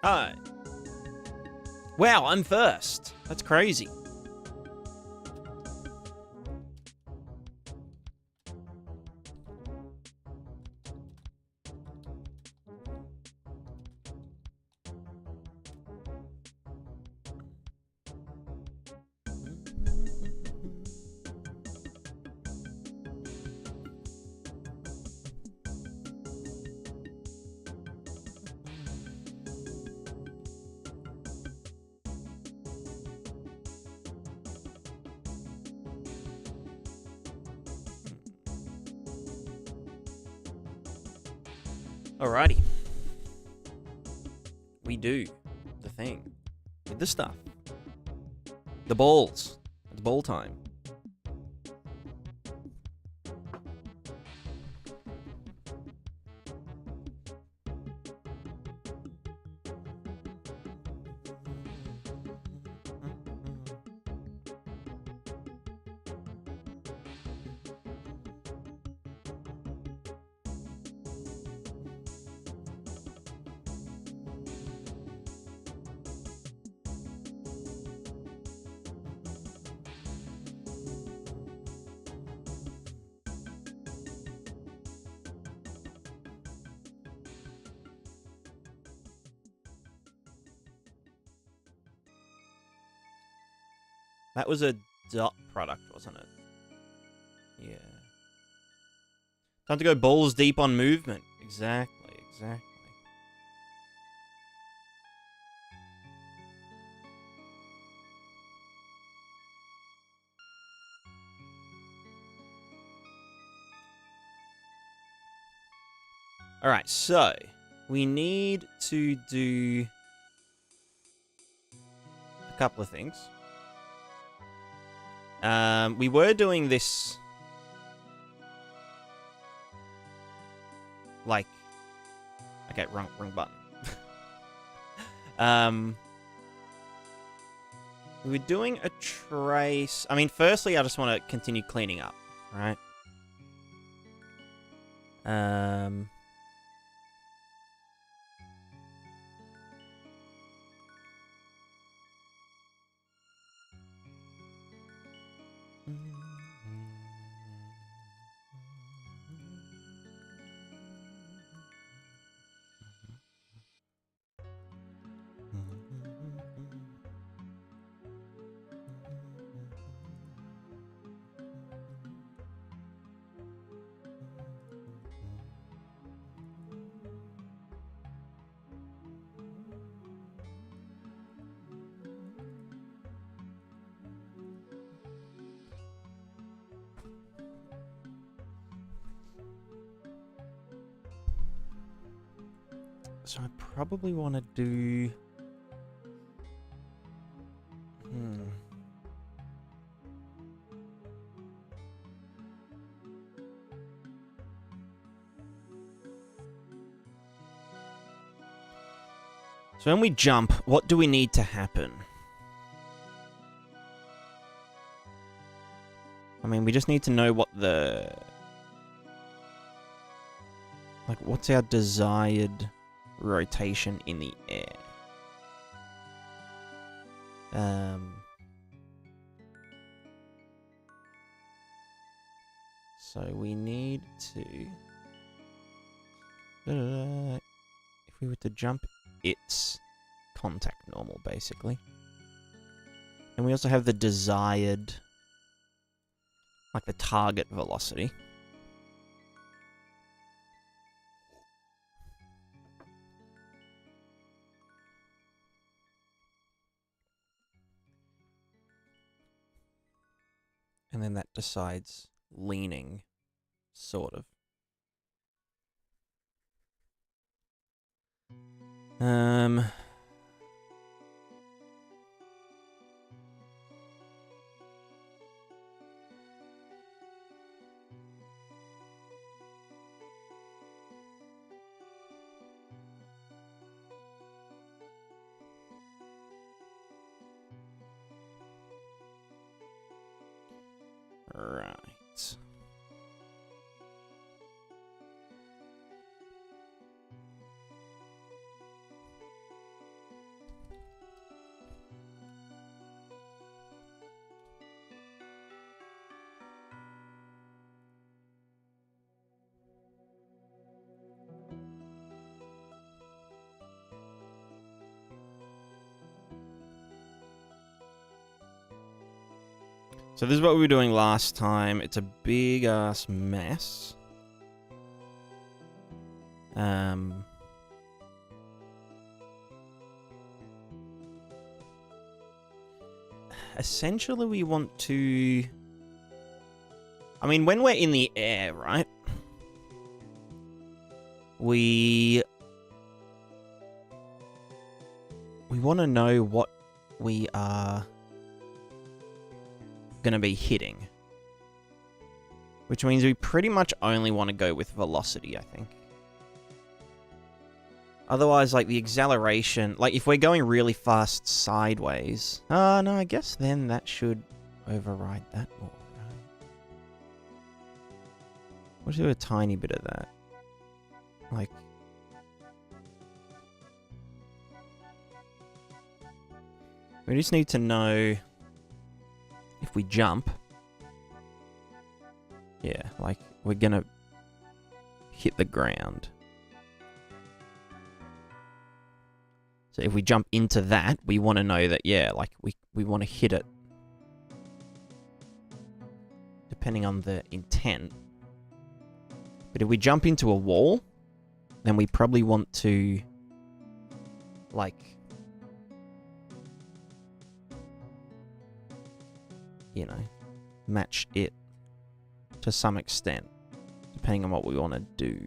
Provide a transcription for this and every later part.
Hi. Wow, I'm first. That's crazy. Alrighty. We do the thing with the stuff. The balls. It's ball time. That was a dot product, wasn't it? Yeah. Time to go balls deep on movement. Exactly, exactly. Alright, so we need to do a couple of things. We were doing this like, okay, wrong button. We were doing a trace. I mean, firstly, I just want to continue cleaning up, right? So I probably want to do... So when we jump, what do we need to happen? I mean, we just need to know what the... Like, what's our desired rotation in the air? So we need to... If we were to jump, it's contact normal, basically. And we also have the desired... like the target velocity. And then that decides leaning, sort of. Right. So this is what we were doing last time. It's a big-ass mess. Essentially, we want to... I mean, when we're in the air, right? We want to know what we are going to be hitting. Which means we pretty much only want to go with velocity, I think. Otherwise, like, the acceleration... Like, if we're going really fast sideways... no, I guess then that should override that more, right? We'll do a tiny bit of that. Like... We just need to know... If we jump... Yeah, like, we're gonna... hit the ground. So if we jump into that, we want to know that, yeah, like, we want to hit it. Depending on the intent. But if we jump into a wall, then we probably want to, like, you know, match it to some extent, depending on what we want to do.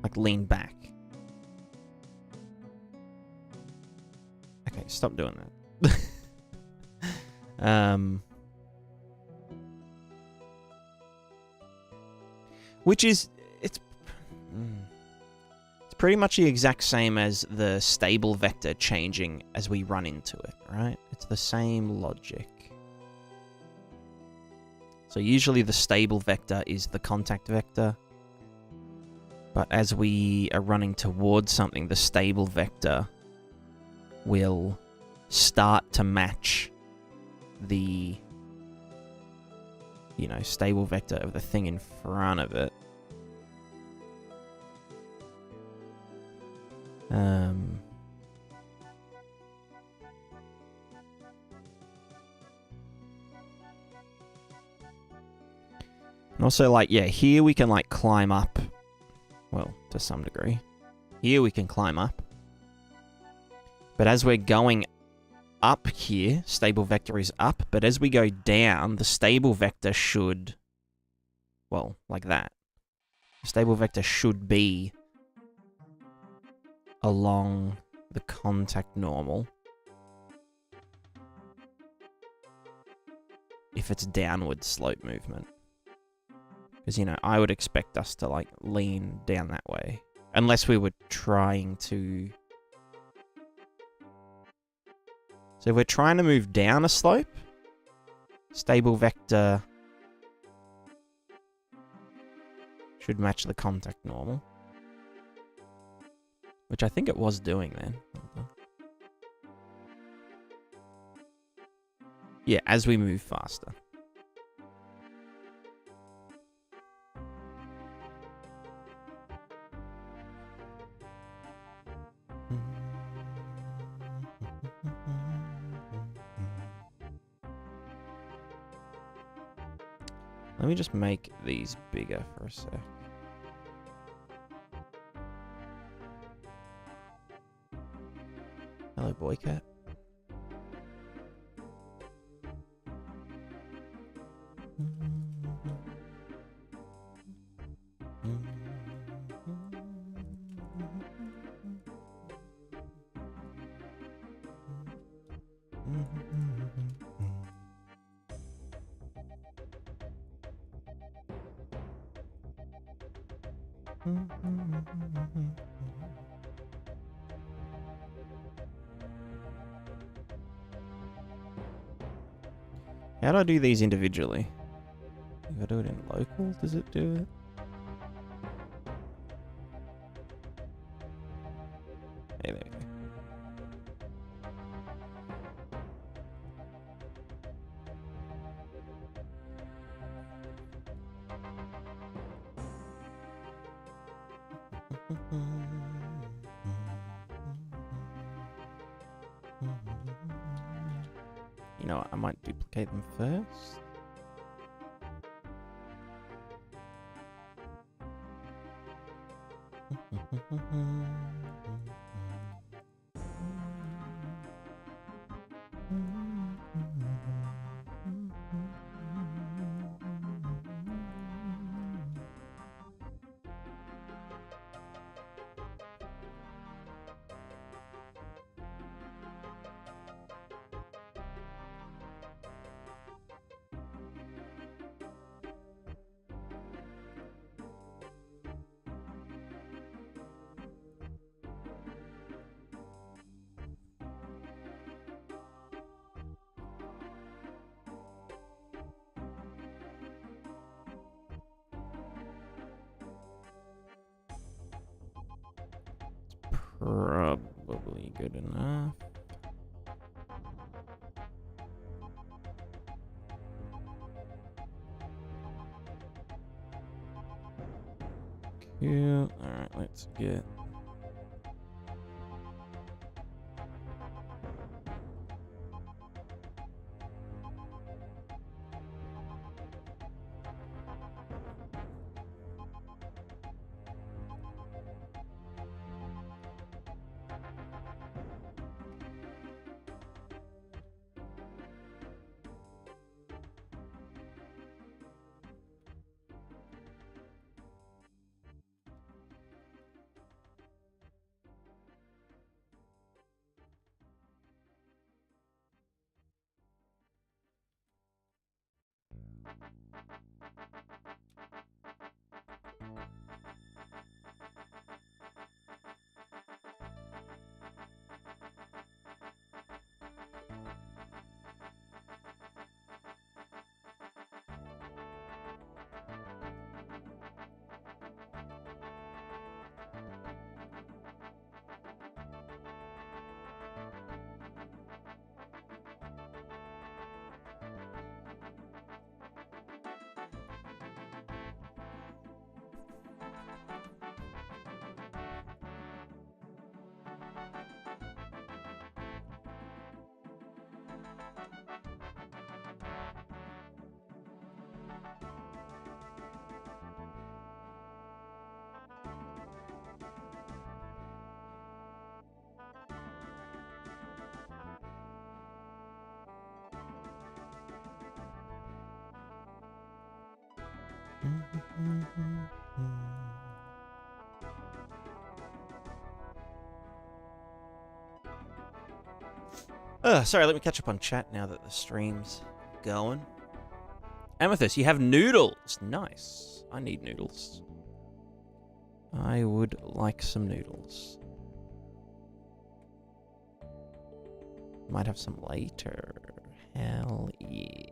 Like, lean back. Okay, stop doing that. Which is... It's pretty much the exact same as the stable vector changing as we run into it, right? It's the same logic. So usually the stable vector is the contact vector. But as we are running towards something, the stable vector will start to match the, you know, stable vector of the thing in front of it. And also, like, yeah, here we can, like, climb up. Well, to some degree. Here we can climb up. But as we're going up here, stable vector is up. But as we go down, the stable vector should... Well, like that. The stable vector should be along the contact normal. If it's downward slope movement. Because, you know, I would expect us to, like, lean down that way. Unless we were trying to... So if we're trying to move down a slope, stable vector should match the contact normal. Which I think it was doing then. Yeah, as we move faster. Let me just make these bigger for a sec. Hello, boy cat. How do I do these individually? If I do it in local, does it do it? Hey, there we go. You know what, I might duplicate them first. Probably good enough. Cool. Alright, let's get... Sorry, let me catch up on chat now that the stream's going. Amethyst, you have noodles. Nice. I need noodles. I would like some noodles. Might have some later. Hell yeah.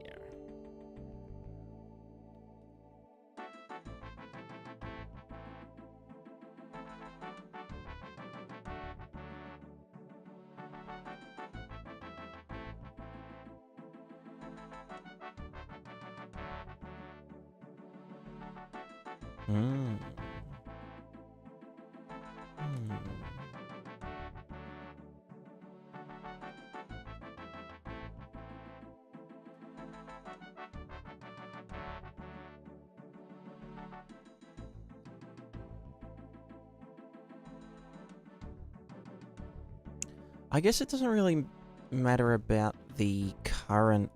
I guess it doesn't really matter about the current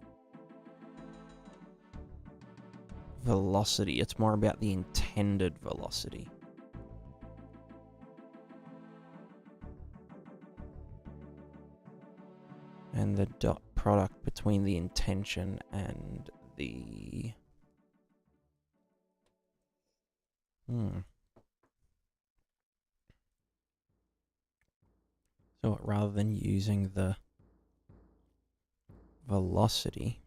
velocity. It's more about the intended velocity. And the dot product between the intention and the... So rather than using the velocity...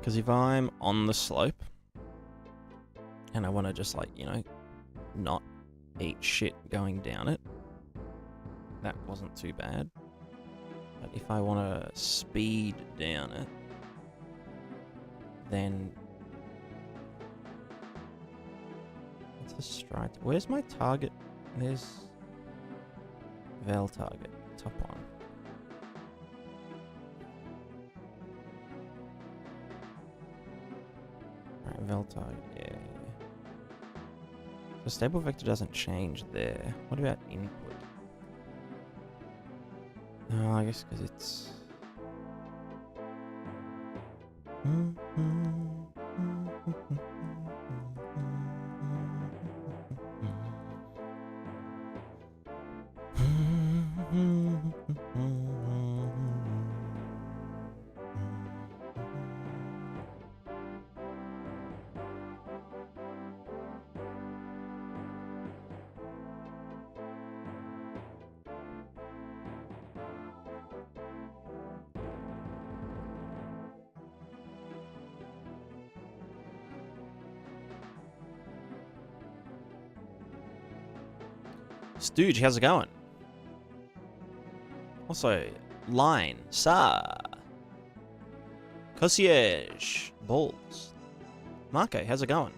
Because if I'm on the slope and I want to just, like, you know, not eat shit going down it, that wasn't too bad. But if I want to speed down it, then... What's the stride? Where's my target? There's... Vel target. Top on. Alright, Vel target, yeah. So stable vector doesn't change there. What about input? Oh, I guess because it's... Stooge, how's it going? Also, Line, Sa, Concierge, Balls. Marco, how's it going?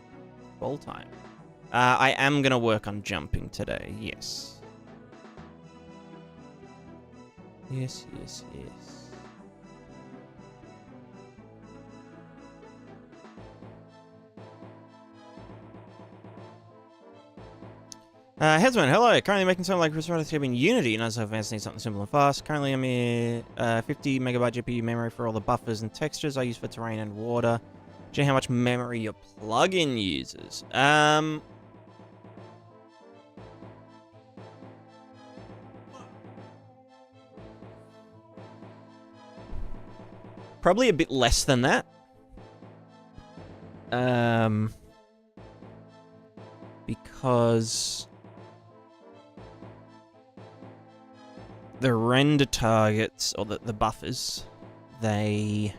Ball time. I am going to work on jumping today, yes. Yes, yes, yes. Headsman, hello. Currently making something like PrismaticaDev in Unity, and as I've need something simple and fast. Currently I'm in 50 megabyte GPU memory for all the buffers and textures I use for terrain and water. Do you know how much memory your plugin uses? Probably a bit less than that. Because the render targets, or the buffers, they're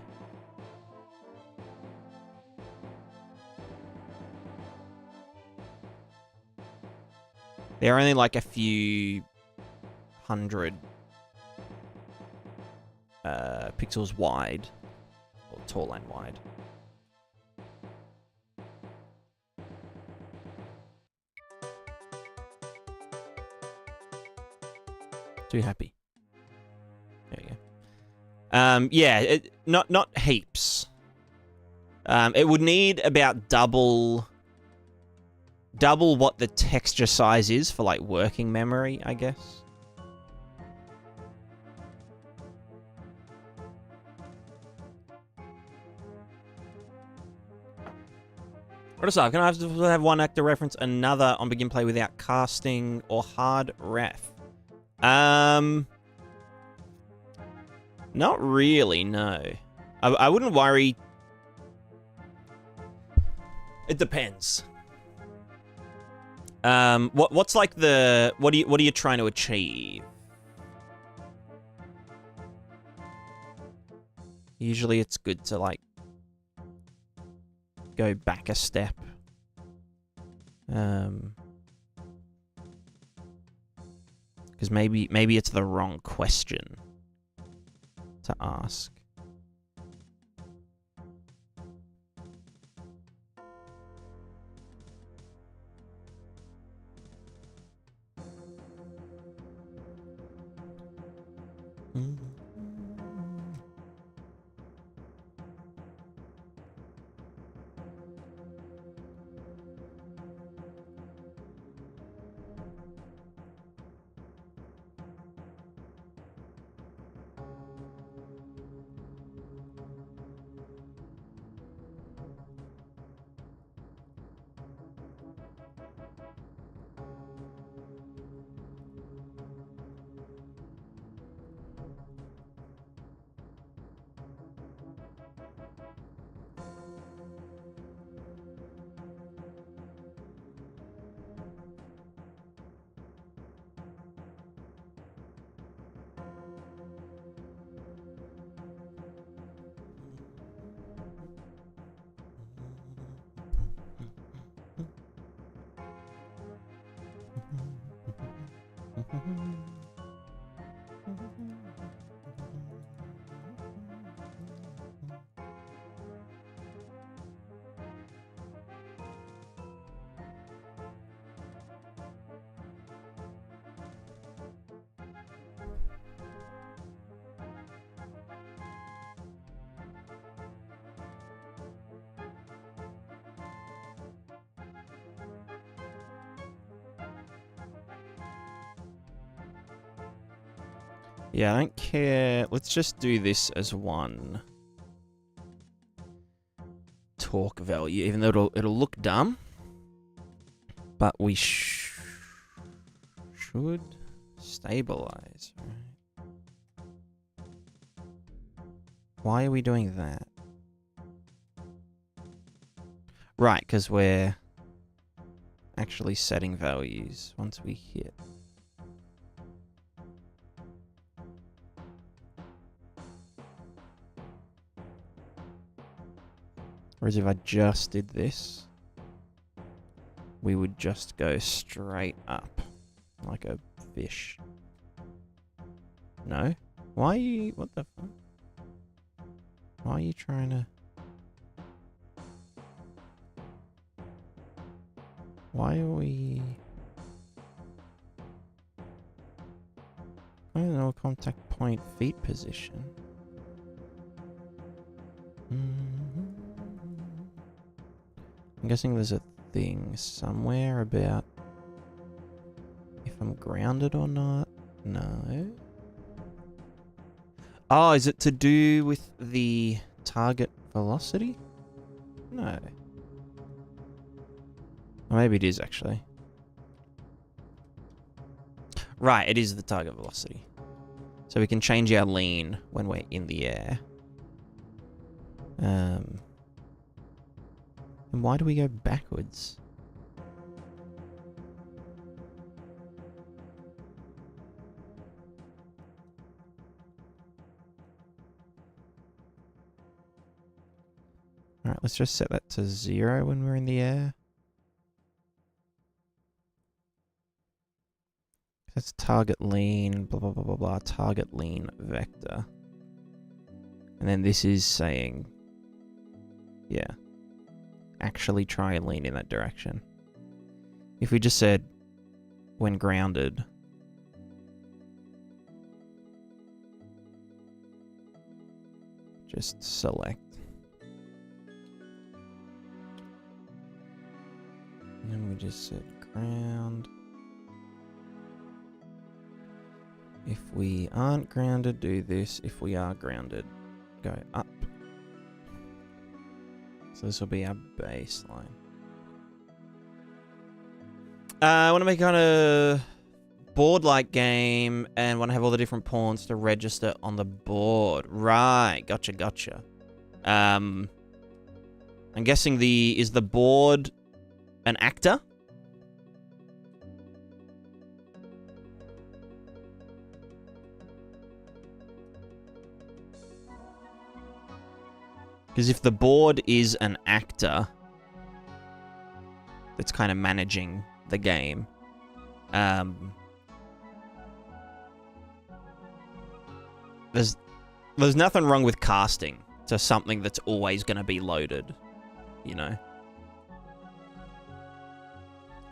only like a few hundred pixels wide, or tall and wide. Too happy. There you go. Yeah, not heaps. It would need about double what the texture size is for, like, working memory, I guess. What is up? Can I have one actor reference another on begin play without casting or hard ref? Not really, no. I wouldn't worry. It depends. What's like the what are you trying to achieve? Usually it's good to, like, go back a step. Because maybe it's the wrong question to ask. Yeah, I don't care. Let's just do this as one torque value, even though it'll look dumb. But we should stabilize, right? Why are we doing that? Right, because we're actually setting values once we hit. Whereas if I just did this, we would just go straight up like a fish. No? Why are you... What the fuck? Why are you trying to... Why are we... I don't know, contact point feet position. I'm guessing there's a thing somewhere about if I'm grounded or not. No. Oh, is it to do with the target velocity? No. Or maybe it is actually. Right, it is the target velocity. So we can change our lean when we're in the air. And why do we go backwards? Alright, let's just set that to 0 when we're in the air. That's target lean, blah, blah, blah, blah, blah, target lean vector. And then this is saying, yeah, actually try and lean in that direction. If we just said, when grounded, just select. And then we just said ground. If we aren't grounded, do this. If we are grounded, go up. So this will be our baseline. I want to make kind of board-like game and want to have all the different pawns to register on the board. Right, gotcha, gotcha. I'm guessing is the board an actor? Because if the board is an actor that's kind of managing the game, there's nothing wrong with casting to something that's always going to be loaded, you know?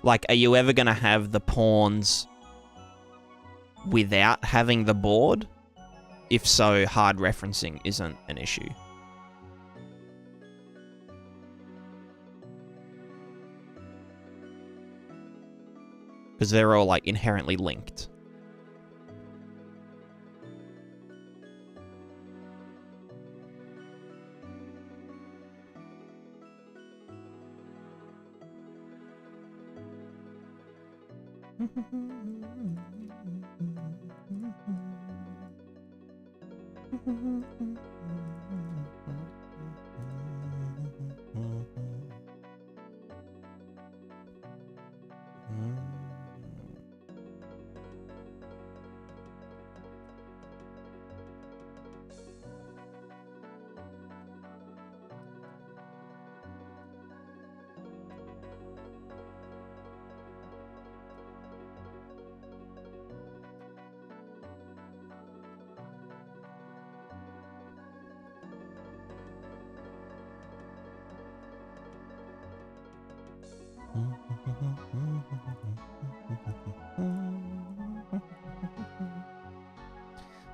Like, are you ever going to have the pawns without having the board? If so, hard referencing isn't an issue. Because they're all, like, inherently linked.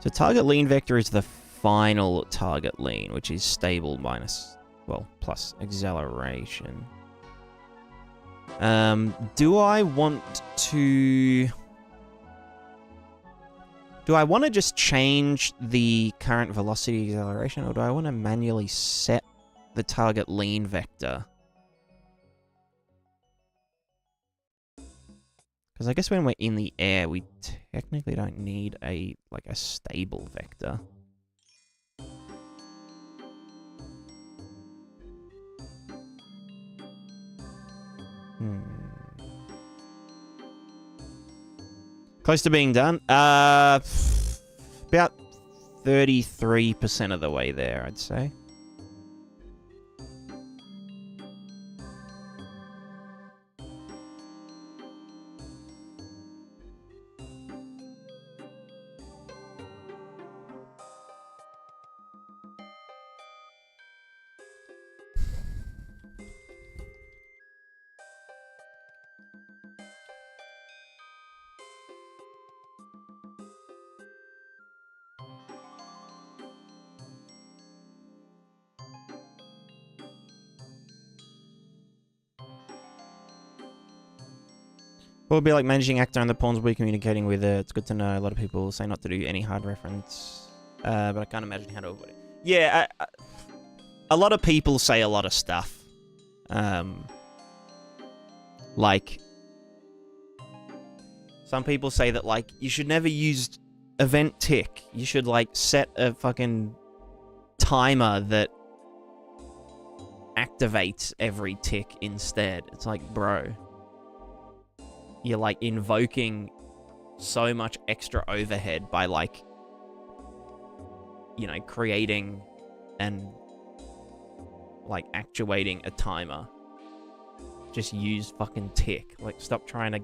So target lean vector is the final target lean, which is stable minus, well, plus acceleration. Do I want to just change the current velocity acceleration, or do I want to manually set the target lean vector? Because I guess when we're in the air, we technically don't need a stable vector. Close to being done. About 33% of the way there, I'd say. What would be like managing actor and the pawns we're communicating with? It's good to know. A lot of people say not to do any hard reference, but I can't imagine how to avoid it. Yeah, a lot of people say a lot of stuff. Like, some people say that, like, you should never use event tick. You should, like, set a fucking timer that activates every tick instead. It's like, bro, you're, like, invoking so much extra overhead by, like, you know, creating and, like, actuating a timer. Just use fucking tick. Like, stop trying to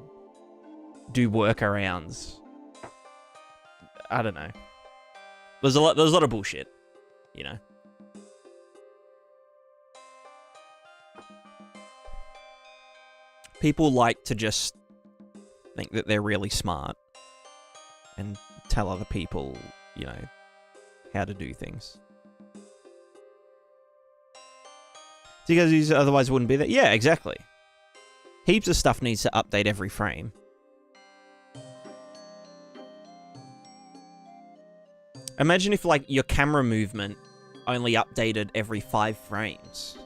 do workarounds. I don't know. There's a lot of bullshit, you know. People like to just think that they're really smart and tell other people, you know, how to do things. So you guys otherwise wouldn't be there? Yeah, exactly. Heaps of stuff needs to update every frame. Imagine if, like, your camera movement only updated every 5 frames.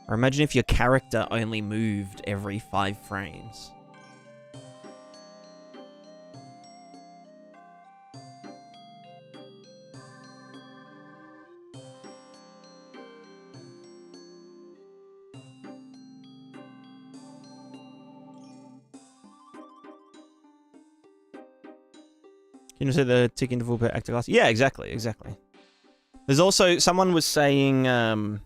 Or imagine if your character only moved every 5 frames. Can you say the tick interval per actor class? Yeah, exactly. There's also, someone was saying, I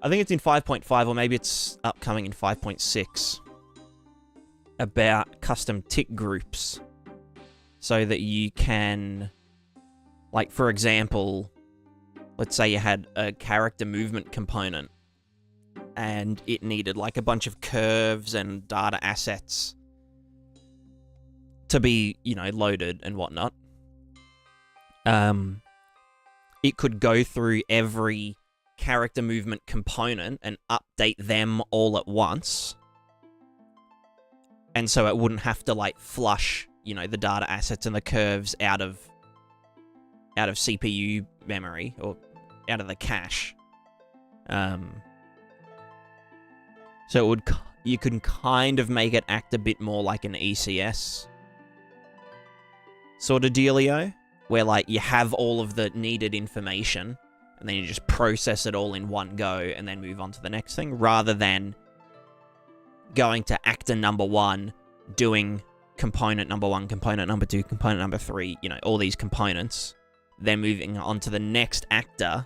think it's in 5.5, or maybe it's upcoming in 5.6, about custom tick groups, so that you can, like, for example, let's say you had a character movement component, and it needed, like, a bunch of curves and data assets to be, you know, loaded and whatnot. It could go through every character movement component and update them all at once. And so it wouldn't have to, like, flush, you know, the data assets and the curves out of CPU memory or out of the cache. So you can kind of make it act a bit more like an ECS sort of dealio, where, like, you have all of the needed information, and then you just process it all in one go, and then move on to the next thing, rather than going to actor number 1, doing component number 1, component number 2, component number 3, you know, all these components, then moving on to the next actor,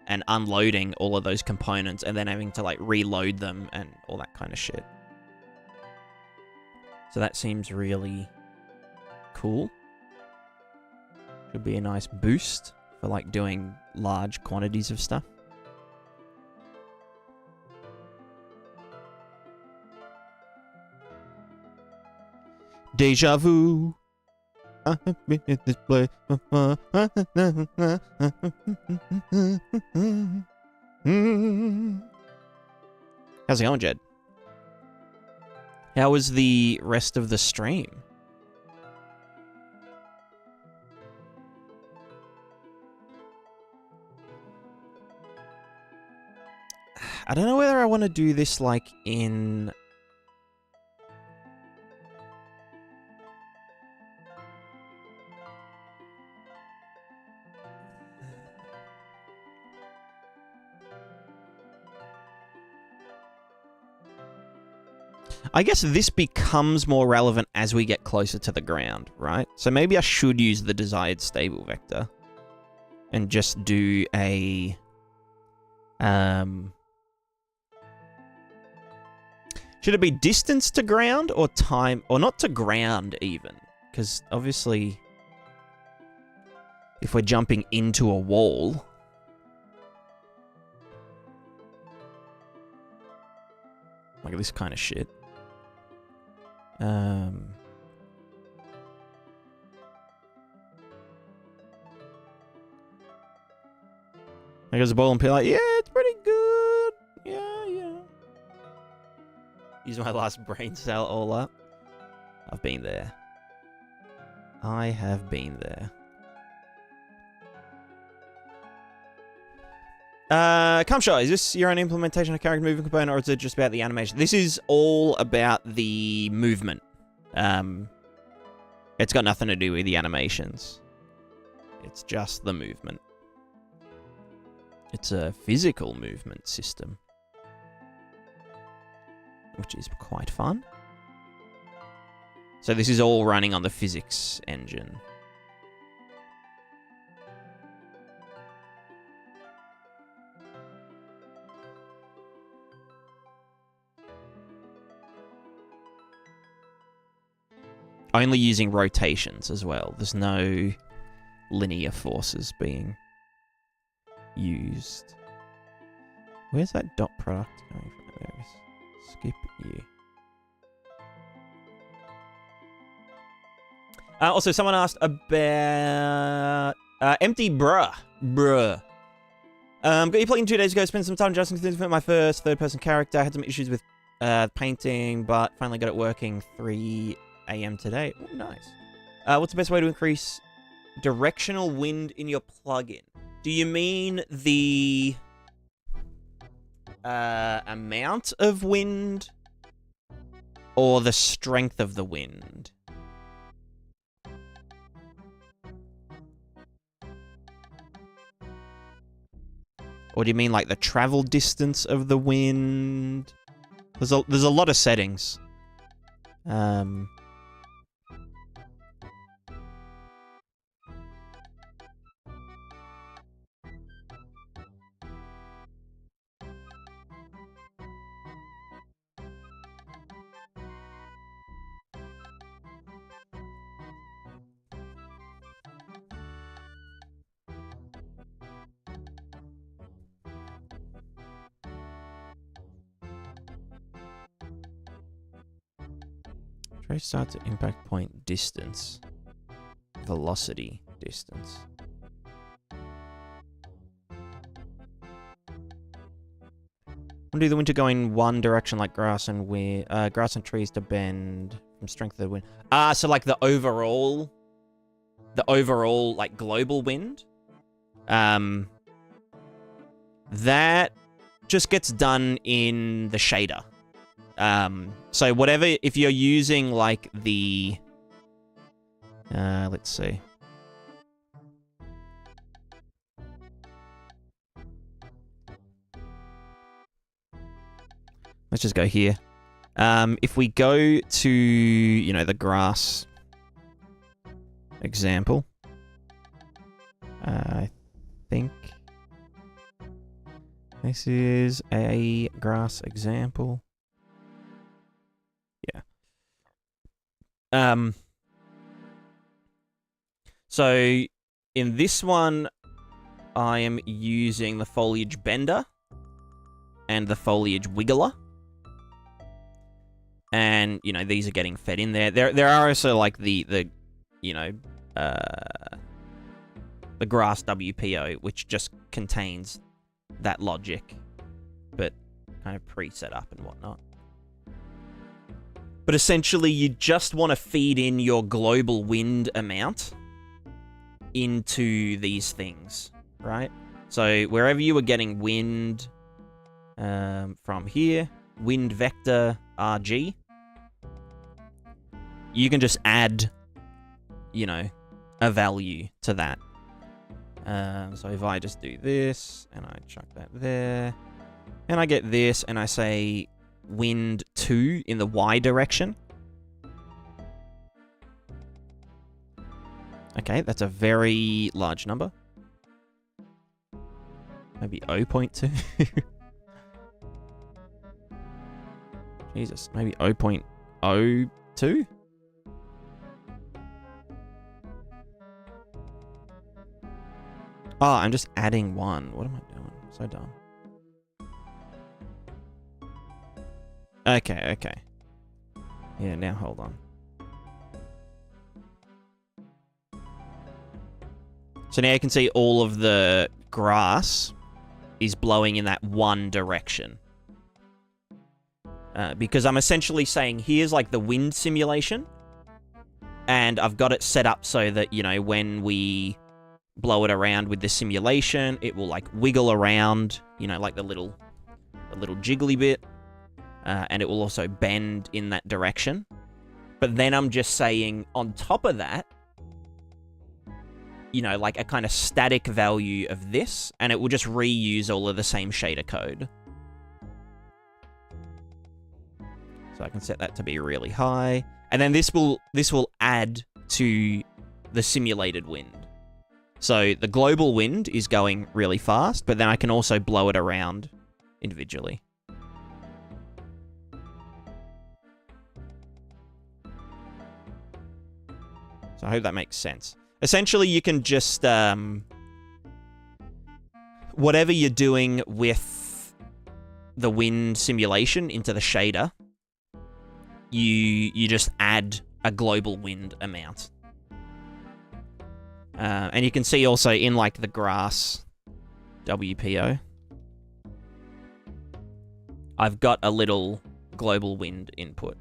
and unloading all of those components, and then having to, like, reload them, and all that kind of shit. So that seems really cool. Should be a nice boost for, like, doing large quantities of stuff. Deja vu. I have been in this place before. How's it going, Jed? How was the rest of the stream? I don't know whether I want to do this like in... I guess this becomes more relevant as we get closer to the ground, right? So maybe I should use the desired stable vector and just do a... Should it be distance to ground or time, or not to ground even? Because obviously, if we're jumping into a wall, like this kind of shit. There goes the ball and peel. Like, yeah, it's pretty good. Yeah. Use my last brain cell all up. I've been there. I have been there. Cumshaw, is this your own implementation of character movement component, or is it just about the animation? This is all about the movement. It's got nothing to do with the animations. It's just the movement. It's a physical movement system, which is quite fun. So this is all running on the physics engine. Only using rotations as well. There's no linear forces being used. Where's that dot product going from? There it is. Skip you. Also, someone asked about empty bruh. Got your plugin 2 days ago. Spent some time adjusting things for my first third-person character. I had some issues with painting, but finally got it working 3 a.m. today. Oh, nice. What's the best way to increase directional wind in your plugin? Do you mean the amount of wind or the strength of the wind? Or do you mean like the travel distance of the wind? There's a lot of settings. Trace start to impact point distance. Velocity distance. I'll do the wind to go in one direction like grass and trees to bend from strength of the wind. So like the overall like global wind. That just gets done in the shader. So whatever, if you're using like the, let's see. Let's just go here. If we go to, you know, the grass example, I think this is a grass example. Yeah. So in this one, I am using the foliage bender and the foliage wiggler. And, you know, these are getting fed in there. There are also, like, the you know, grass WPO, which just contains that logic, but kind of pre-set up and whatnot. But essentially, you just want to feed in your global wind amount into these things, right? So wherever you were getting wind from here, wind vector RG, you can just add, you know, a value to that. So if I just do this, and I chuck that there, and I get this, and I say wind 2 in the Y direction. Okay, that's a very large number. Maybe 0.2. Jesus, maybe 0.02? Oh, I'm just adding 1. What am I doing? I'm so dumb. Okay, okay. Yeah, now hold on. So now you can see all of the grass is blowing in that one direction. Because I'm essentially saying, here's like the wind simulation. And I've got it set up so that, you know, when we blow it around with the simulation, it will like wiggle around, you know, like the little jiggly bit. And it will also bend in that direction. But then I'm just saying, on top of that, you know, like a kind of static value of this, and it will just reuse all of the same shader code. So I can set that to be really high. And then this will add to the simulated wind. So the global wind is going really fast, but then I can also blow it around individually. So I hope that makes sense. Essentially, you can just, whatever you're doing with the wind simulation into the shader, you just add a global wind amount. And you can see also in, like, the grass WPO, I've got a little global wind input.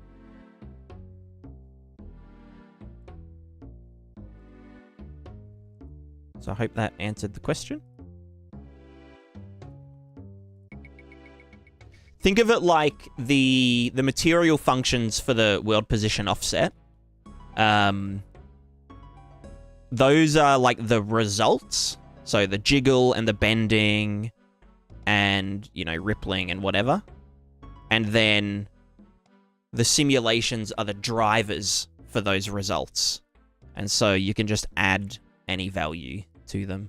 So I hope that answered the question. Think of it like the material functions for the world position offset. Those are like the results. So the jiggle and the bending and, you know, rippling and whatever. And then the simulations are the drivers for those results. And so you can just add any value to them,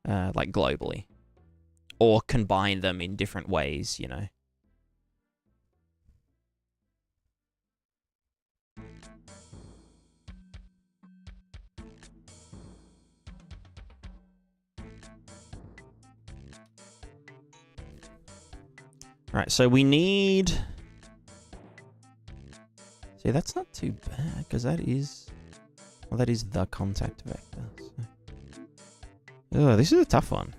like globally, or combine them in different ways, you know. All right, so we need... See, that's not too bad, because that is... Well, that is the contact vector. So. Oh, this is a tough one.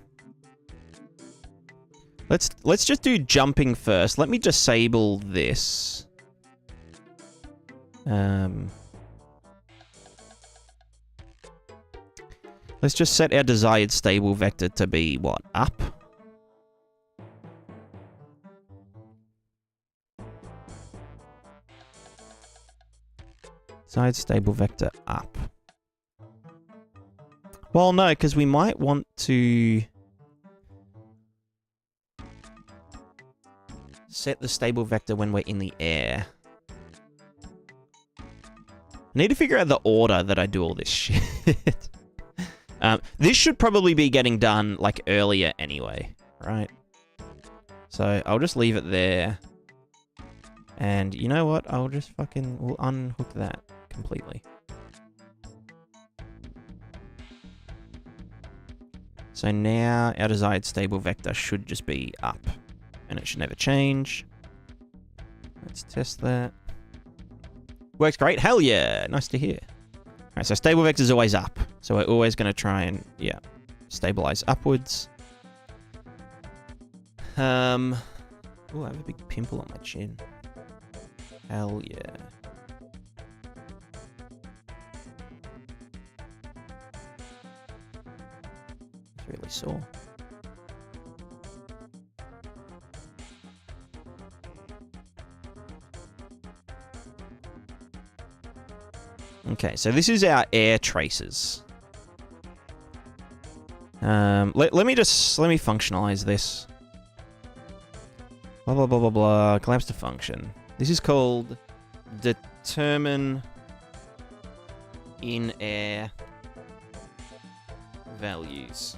Let's just do jumping first. Let me disable this. Let's just set our desired stable vector to be, what, up? Desired stable vector up. Well, no, because we might want to set the stable vector when we're in the air. I need to figure out the order that I do all this shit. This should probably be getting done, like, earlier anyway, right? So I'll just leave it there. And you know what? I'll just we'll unhook that completely. So now our desired stable vector should just be up. And it should never change. Let's test that. Works great. Hell yeah. Nice to hear. All Alright, so stable vector is always up. So we're always going to try and, yeah, stabilize upwards. Oh, I have a big pimple on my chin. Hell yeah. It's really sore. Okay, so this is our air traces. Let me functionalize this. Blah blah blah blah blah. Collapse to function. This is called determine in air values.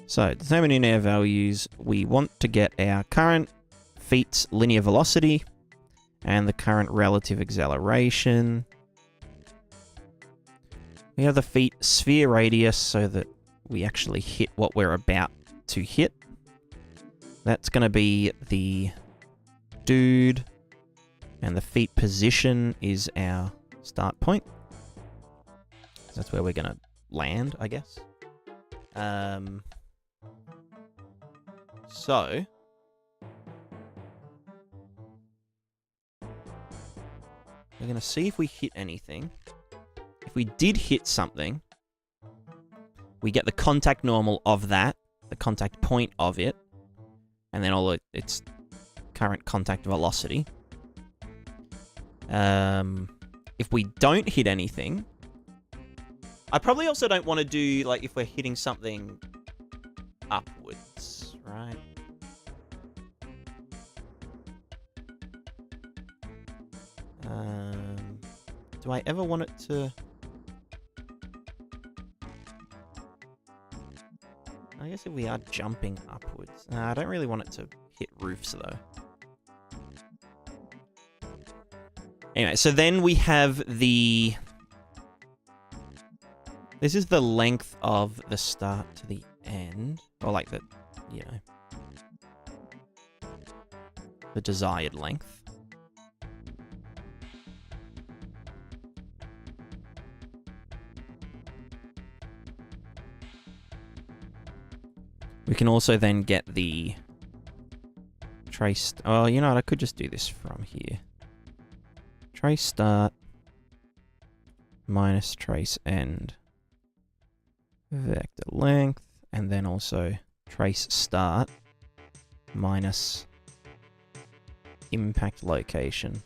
So, determine in air values, we want to get our current feet's linear velocity and the current relative acceleration. We have the feet sphere radius so that we actually hit what we're about to hit. That's going to be the dude, and the feet position is our start point. That's where we're going to land, I guess. So, we're going to see if we hit anything. If we did hit something, we get the contact normal of that, the contact point of it, and then all its current contact velocity. If we don't hit anything, I probably also don't want to do, like, if we're hitting something upwards, right? Do I ever want it to... I guess if we are jumping upwards... I don't really want it to hit roofs, though. Anyway, so then we have the... This is the length of the start to the end. Or like the, you know... the desired length. We can also then get the trace... Oh, you know what? I could just do this from here. Trace start minus trace end vector length, and then also trace start minus impact location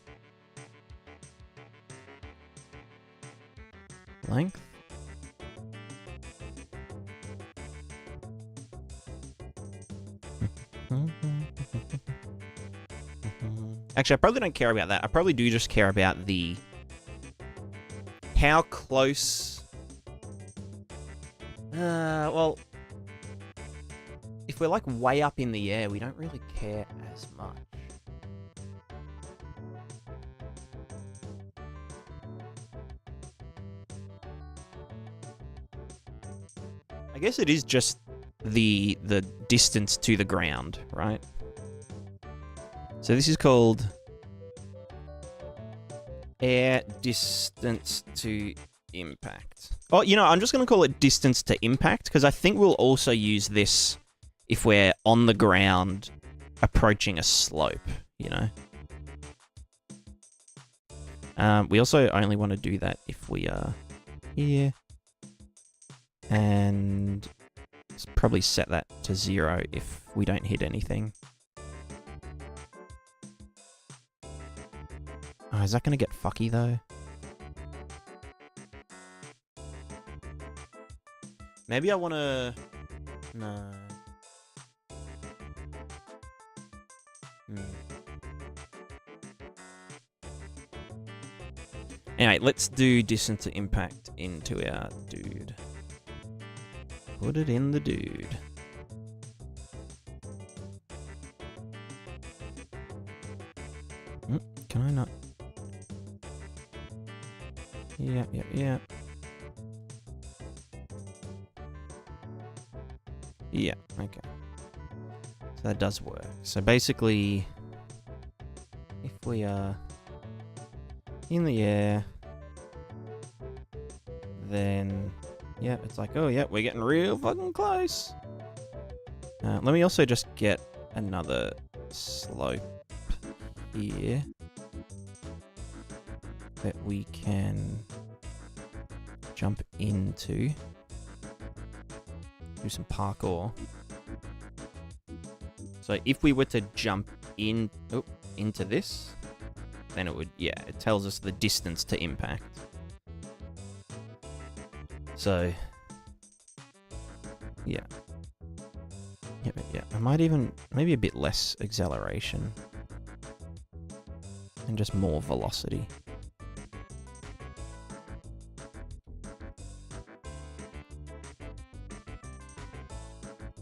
length. Actually, I probably don't care about that. I probably do just care about the... how close... well... if we're, like, way up in the air, we don't really care as much. I guess it is just the distance to the ground, right? So this is called air distance to impact. Oh, you know, I'm just going to call it distance to impact, because I think we'll also use this if we're on the ground approaching a slope, you know? We also only want to do that if we are here. And let's probably set that to 0 if we don't hit anything. Oh, is that going to get fucky, though? Maybe I want to... No. Anyway, let's do distance to impact into our dude. Put it in the dude. Can I not? Yeah. Yeah, okay. So that does work. So basically, if we are in the air, then, yeah, it's like, oh, yeah, we're getting real fucking close. Let me also just get another slope here that we can jump into. Do some parkour. So if we were to jump into this, then it would, yeah, it tells us the distance to impact. So, yeah. Yeah, I might even, maybe a bit less acceleration. And just more velocity.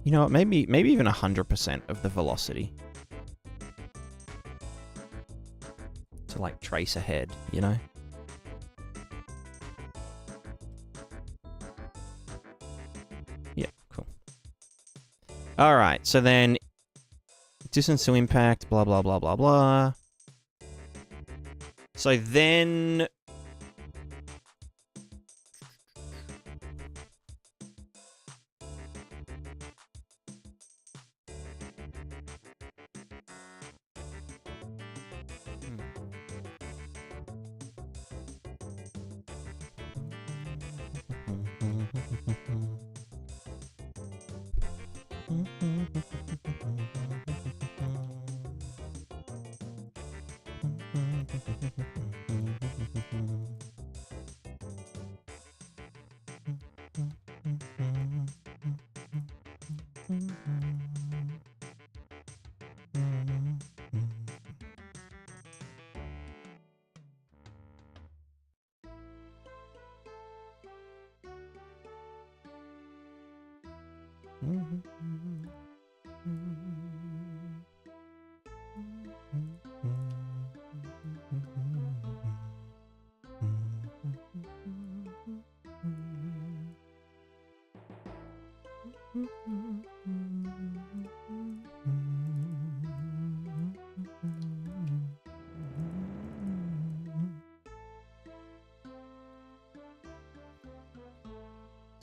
You know what, maybe even 100% of the velocity. To like trace ahead, you know? Yeah, cool. Alright, so then distance to impact, blah blah blah blah blah. So then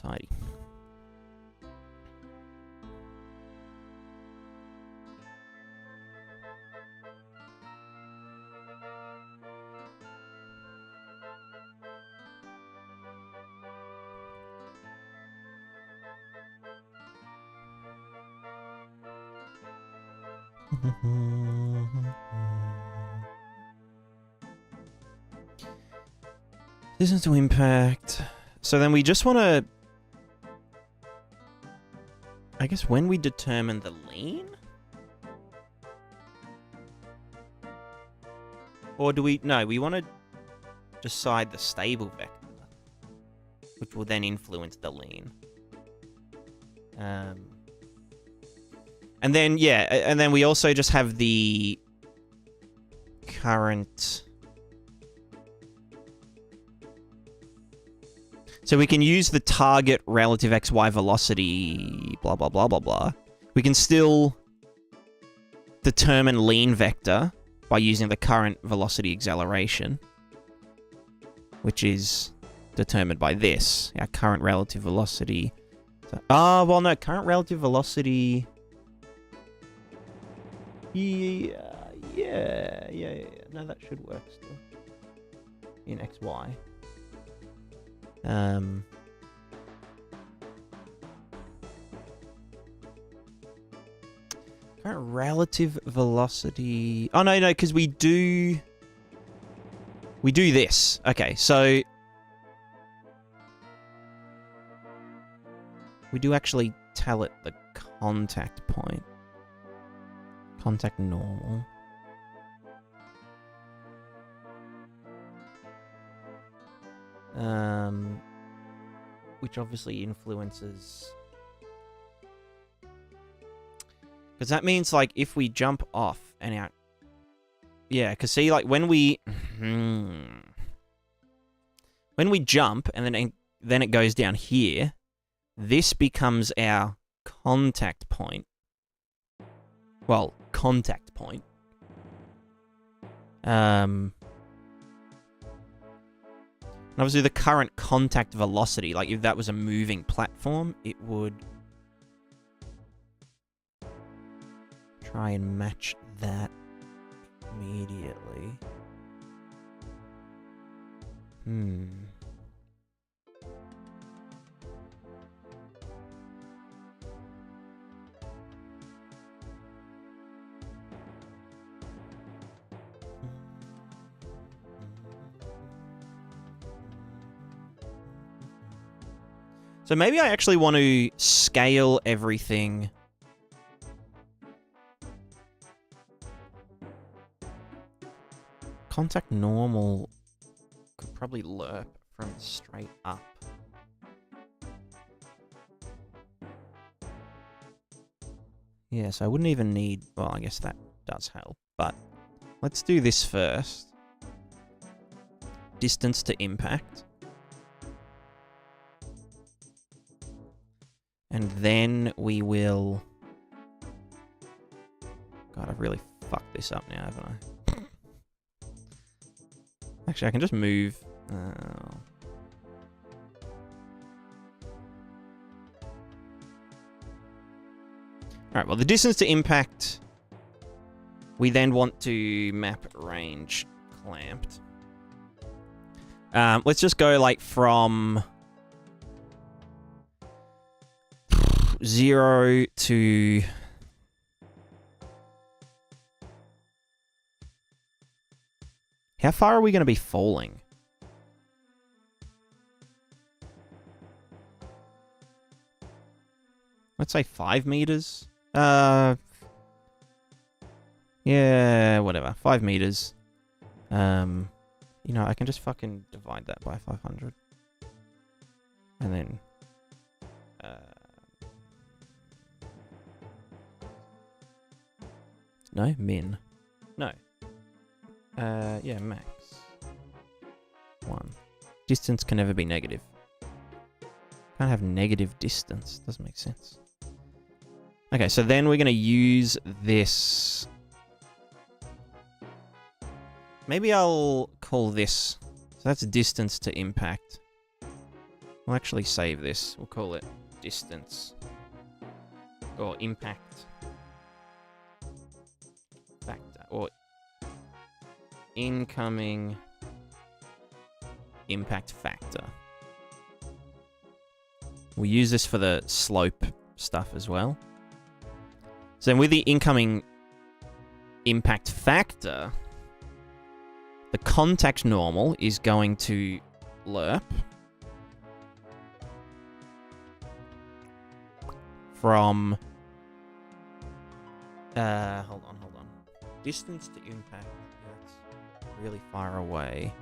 tidy. Distance to impact. So then we just want to, I guess, when we determine the lean? Or do we, no, we want to decide the stable vector, which will then influence the lean. And then, yeah, and then we also just have the current. So we can use the target relative XY velocity, blah, blah, blah, blah, blah. We can still determine lean vector by using the current velocity acceleration, which is determined by this, our current relative velocity. So, well, no, current relative velocity. Yeah. No, that should work still. In XY. Current relative velocity. Oh, no, because we do this. Okay, so we do actually tell it the contact point. Contact normal. Which obviously influences. Because that means, like, if we jump off and out. Yeah, because see, like, when we jump and then it goes down here, this becomes our contact point. Well, contact point. Obviously, the current contact velocity, like if that was a moving platform, it would try and match that immediately. So maybe I actually want to scale everything. Contact normal could probably lerp from straight up. Yeah, so I wouldn't even need... Well, I guess that does help, but let's do this first. Distance to impact. And then we will... God, I've really fucked this up now, haven't I? Actually, I can just move... Alright, well, the distance to impact... We then want to map range clamped. Let's just go, like, from... 0 to... How far are we going to be falling? Let's say 5 meters. Yeah, whatever. 5 meters. You know, I can just fucking divide that by 500. And then... no, min. No. Yeah, max. 1. Distance can never be negative. Can't have negative distance. Doesn't make sense. Okay, so then we're going to use this. Maybe I'll call this. So that's distance to impact. We'll actually save this. We'll call it distance. Or impact factor. Or incoming impact factor. We'll use this for the slope stuff as well. So then with the incoming impact factor, the contact normal is going to lerp from... hold on. Distance to impact. That's really far away.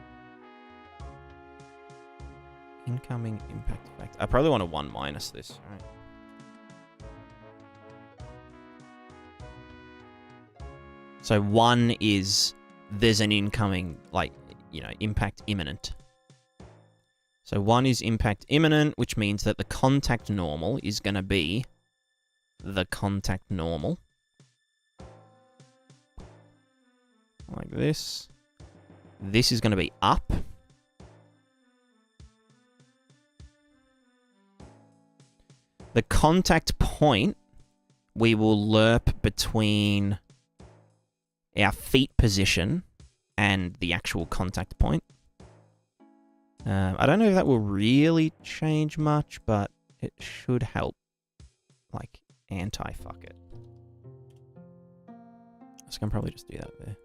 Incoming impact factor. I probably want to 1 minus this, right? So 1 is there's an incoming, like, you know, impact imminent. So 1 is impact imminent, which means that the contact normal is going to be the contact normal. Like this. This is going to be up. The contact point, we will lerp between our feet position and the actual contact point. I don't know if that will really change much, but it should help. Like, anti-fuck it. So I can probably just do that there.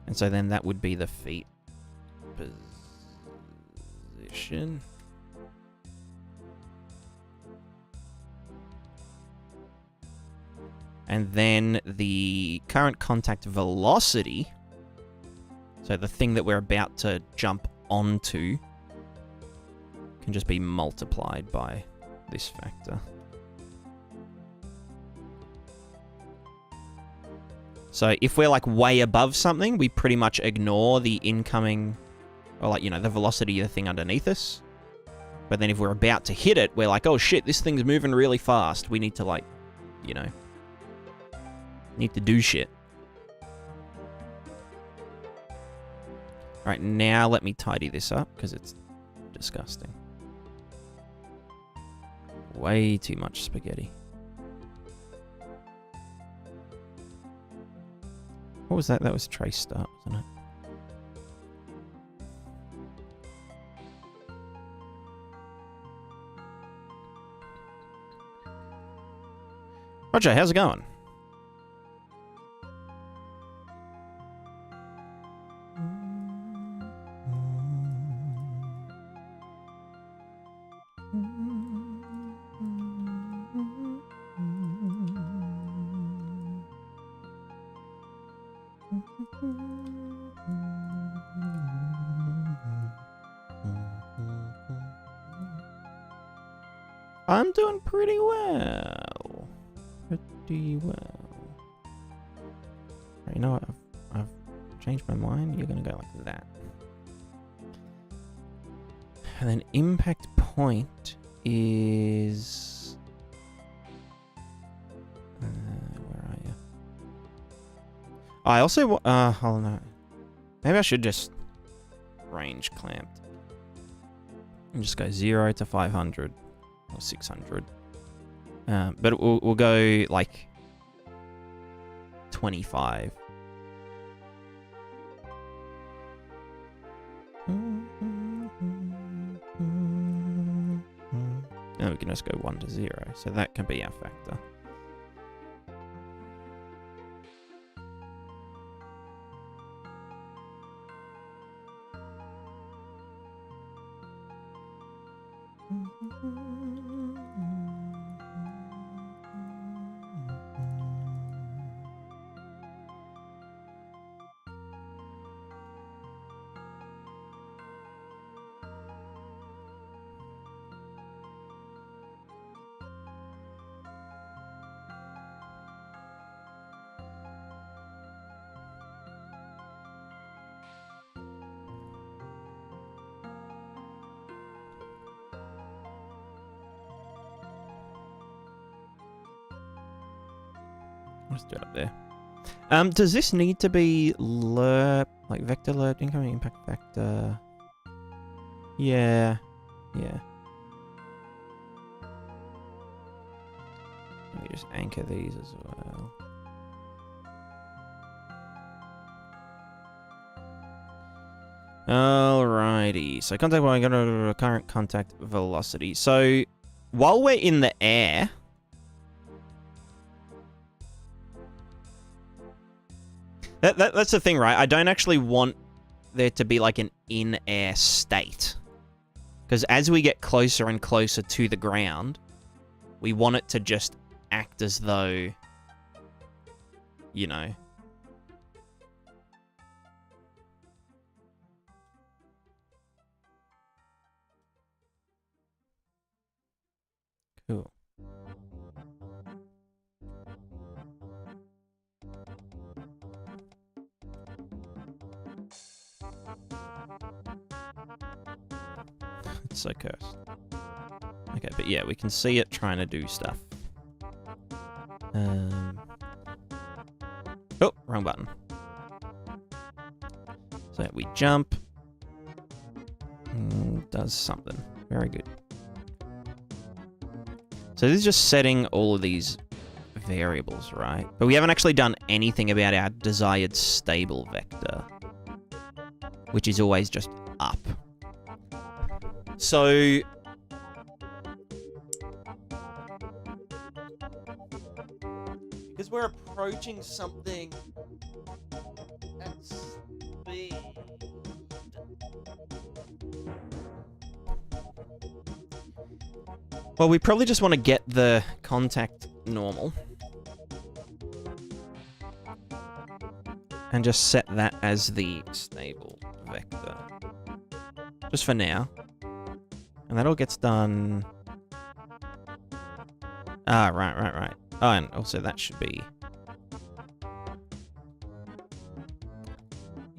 And so then that would be the feet position. And then the current contact velocity, so the thing that we're about to jump onto, can just be multiplied by this factor. So if we're like way above something, we pretty much ignore the incoming, or like, you know, the velocity of the thing underneath us. But then if we're about to hit it, we're like, oh shit, this thing's moving really fast. We need to, like, you know, need to do shit. Alright, now let me tidy this up, because it's disgusting. Way too much spaghetti. What was that? That was trace start, wasn't it? Roger, how's it going? I'm doing pretty well. Pretty well. Right, you know what? I've changed my mind. You're gonna go like that. And then impact point is... where are you? I also... hold on. Maybe I should just range clamped. And just go 0 to 500. Or 600. But we'll go like 25. And we can just go 1 to 0. So that can be our factor. Let's do it up there. Does this need to be lerp, like vector lerp, incoming impact vector? Yeah. Yeah. Let me just anchor these as well. Alrighty. So contact while I go to current contact velocity. So while we're in the air, that's the thing, right? I don't actually want there to be like an in-air state. Because as we get closer and closer to the ground, we want it to just act as though, you know. Cool. It's so cursed. Okay, but yeah, we can see it trying to do stuff. Oh, wrong button. So we jump. Does something. Very good. So this is just setting all of these variables, right? But we haven't actually done anything about our desired stable vector, which is always just up. So because we're approaching something at speed, well, we probably just want to get the contact normal and just set that as the stable vector, just for now. And that all gets done... Ah, right. Oh, and also that should be...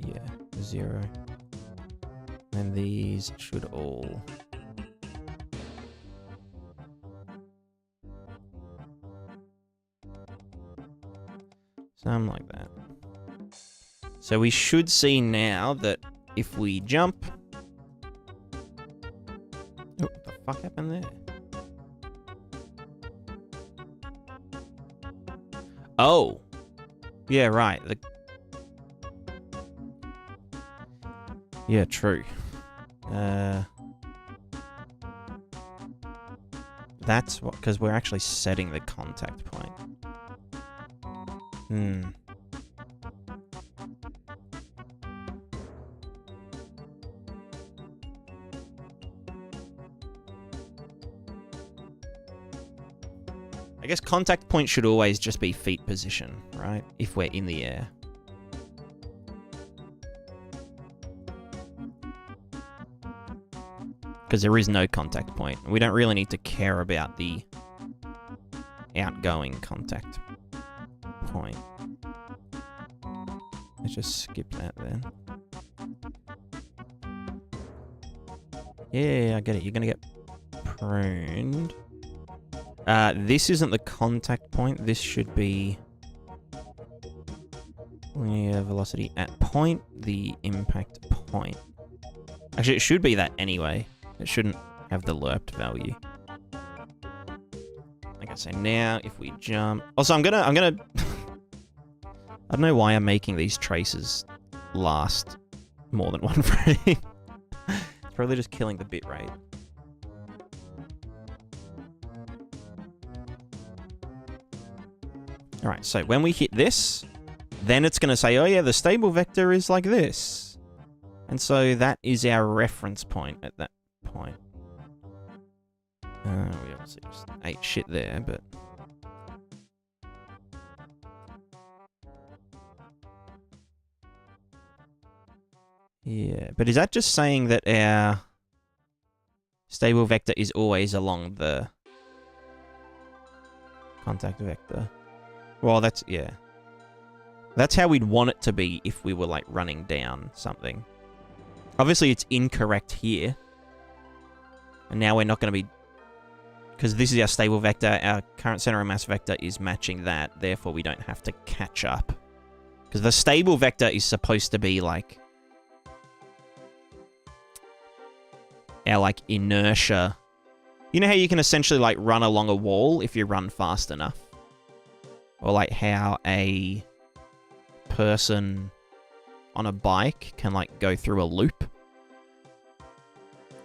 Yeah, 0. And these should all Something like that. So we should see now that if we jump... Oh, what the fuck happened there? Oh! Yeah, right. Yeah, true. That's what... Because we're actually setting the contact point. I guess contact point should always just be feet position, right? If we're in the air. Because there is no contact point. We don't really need to care about the outgoing contact point. Let's just skip that then. Yeah, I get it. You're going to get pruned. This isn't the contact point. This should be... Yeah, velocity at point, the impact point. Actually, it should be that anyway. It shouldn't have the lerped value. Like I say, now if we jump... Also, I'm gonna... I don't know why I'm making these traces last more than one frame. It's probably just killing the bit rate. Alright, so when we hit this, then it's going to say, oh yeah, the stable vector is like this. And so that is our reference point at that point. We obviously just ate shit there, but... Yeah, but is that just saying that our stable vector is always along the contact vector? Well, that's, yeah. That's how we'd want it to be if we were, like, running down something. Obviously, it's incorrect here. And now we're not going to be... Because this is our stable vector, our current center of mass vector is matching that, therefore we don't have to catch up. Because the stable vector is supposed to be, like... our, like, inertia. You know how you can essentially, like, run along a wall if you run fast enough? Or, like, how a person on a bike can, like, go through a loop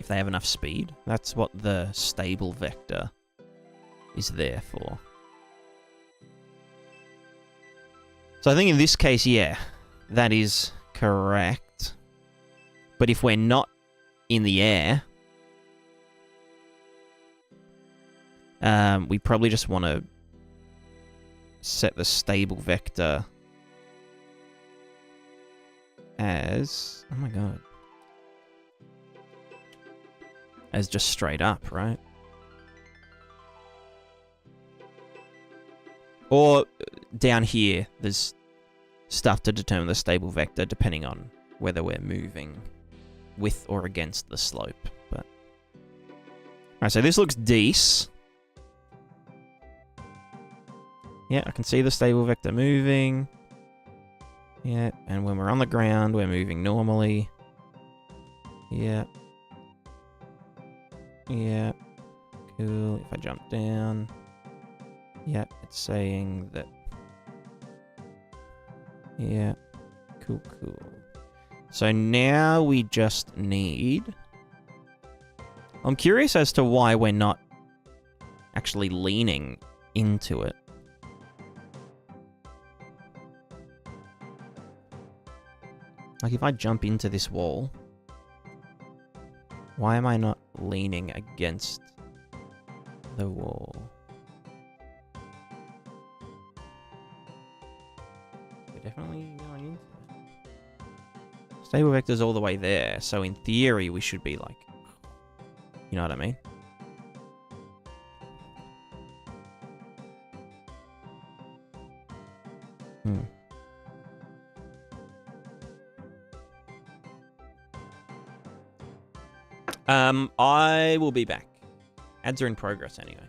if they have enough speed. That's what the stable vector is there for. So I think in this case, yeah, that is correct. But if we're not in the air, we probably just want to set the stable vector as... Oh my god. As just straight up, right? Or down here, there's stuff to determine the stable vector depending on whether we're moving with or against the slope. But alright, so this looks decent. Yeah, I can see the stable vector moving. Yeah, and when we're on the ground, we're moving normally. Yeah. Yeah. Cool. If I jump down. Yeah, it's saying that. Yeah. Cool, cool. So now we just need... I'm curious as to why we're not actually leaning into it. Like, if I jump into this wall, why am I not leaning against the wall? We're definitely going into it. Stable vector's all the way there, so in theory we should be like... You know what I mean? I will be back. Ads are in progress anyway.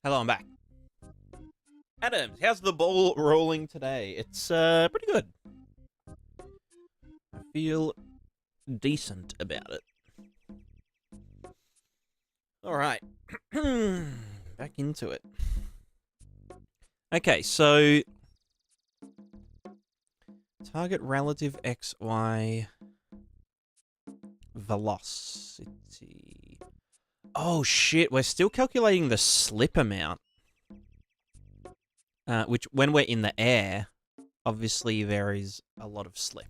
Hello, I'm back. Adams, how's the ball rolling today? It's pretty good. I feel decent about it. Alright. Back into it. Okay, so target relative XY velocity. Oh shit, we're still calculating the slip amount. Which, when we're in the air, obviously there is a lot of slip.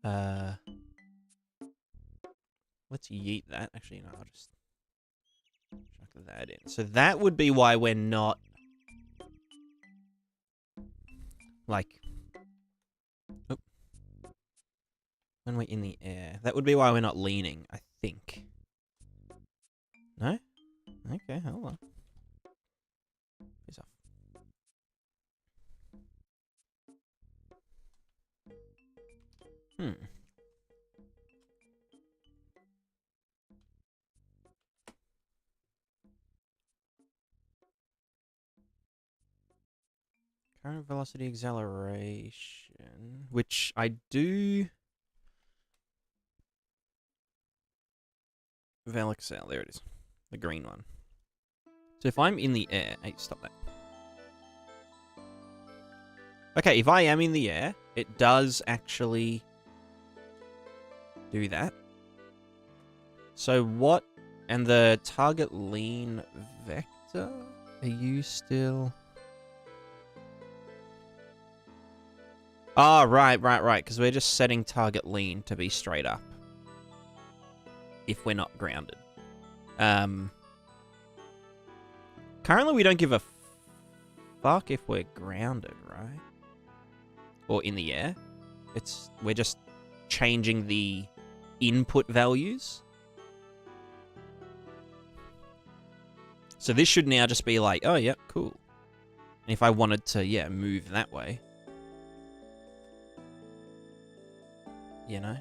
Let's yeet that. Actually, no, I'll just chuck that in. So that would be why we're not, like, oh, when we're in the air. That would be why we're not leaning, I think. No? Okay, hold on. Piss off. Current velocity acceleration, which I do. Velexcel, there it is. The green one. So if I'm in the air... Hey, stop that. Okay, if I am in the air, it does actually do that. So what... And the target lean vector? Are you still... Ah, right. Because we're just setting target lean to be straight up. If we're not grounded. Currently, we don't give a fuck if we're grounded, right? Or in the air. We're just changing the input values. So this should now just be like, oh, yeah, cool. And if I wanted to, yeah, move that way. You know?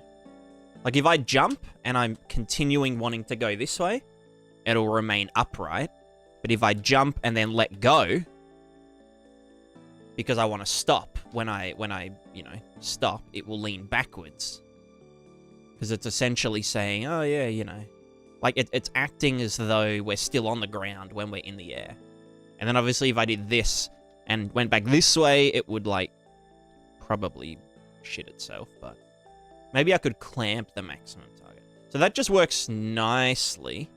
Like, if I jump and I'm continuing wanting to go this way, it'll remain upright. But if I jump and then let go, because I want to stop, when I you know, stop, it will lean backwards. Because it's essentially saying, oh, yeah, you know. Like, it's acting as though we're still on the ground when we're in the air. And then, obviously, if I did this and went back this way, it would, like, probably shit itself, but... Maybe I could clamp the maximum target. So that just works nicely.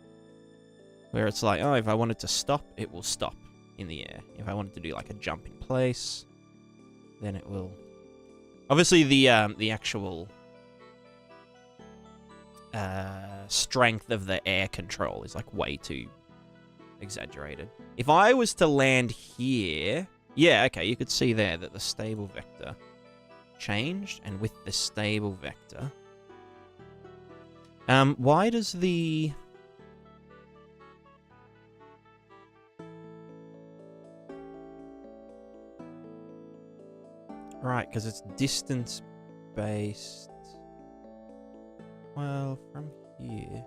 Where it's like, oh, if I wanted to stop, it will stop in the air. If I wanted to do like a jump in place, then it will... Obviously, the actual strength of the air control is like way too exaggerated. If I was to land here... Yeah, okay, you could see there that the stable vector... changed, and with the stable vector. Why does the... Right, because it's distance-based. Well, from here...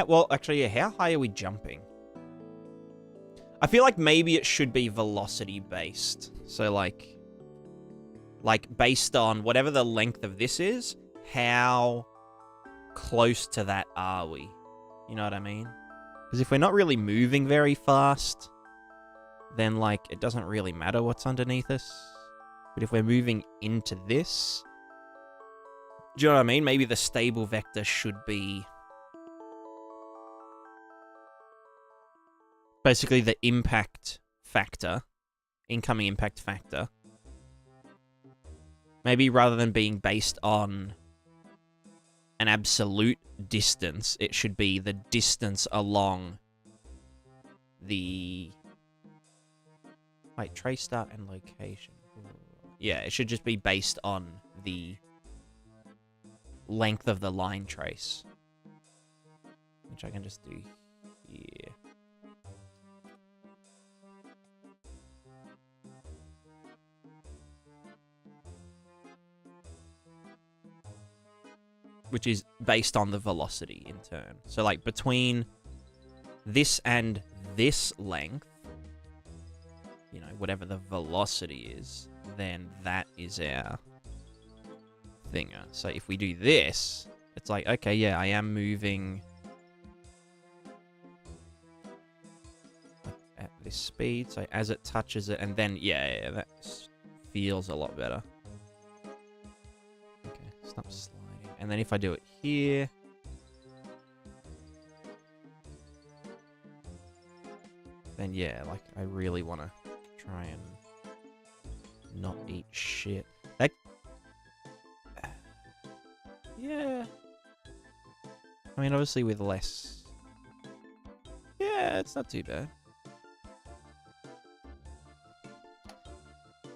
Well, actually, yeah, how high are we jumping? I feel like maybe it should be velocity-based. So, like, based on whatever the length of this is, how close to that are we? You know what I mean? Because if we're not really moving very fast, then, like, it doesn't really matter what's underneath us. But if we're moving into this, do you know what I mean? Maybe the stable vector should be basically the impact factor, incoming impact factor. Maybe rather than being based on an absolute distance, it should be the distance along the... Wait, trace start and location. Yeah, it should just be based on the length of the line trace. Which I can just do here. Which is based on the velocity in turn. So, like, between this and this length, you know, whatever the velocity is, then that is our thinger. So if we do this, it's like, okay, yeah, I am moving at this speed. So as it touches it, and then, yeah, that feels a lot better. Okay, stop sliding. And then if I do it here, then yeah, like, I really want to try and not eat shit. That... Yeah. I mean, obviously with less... Yeah, it's not too bad.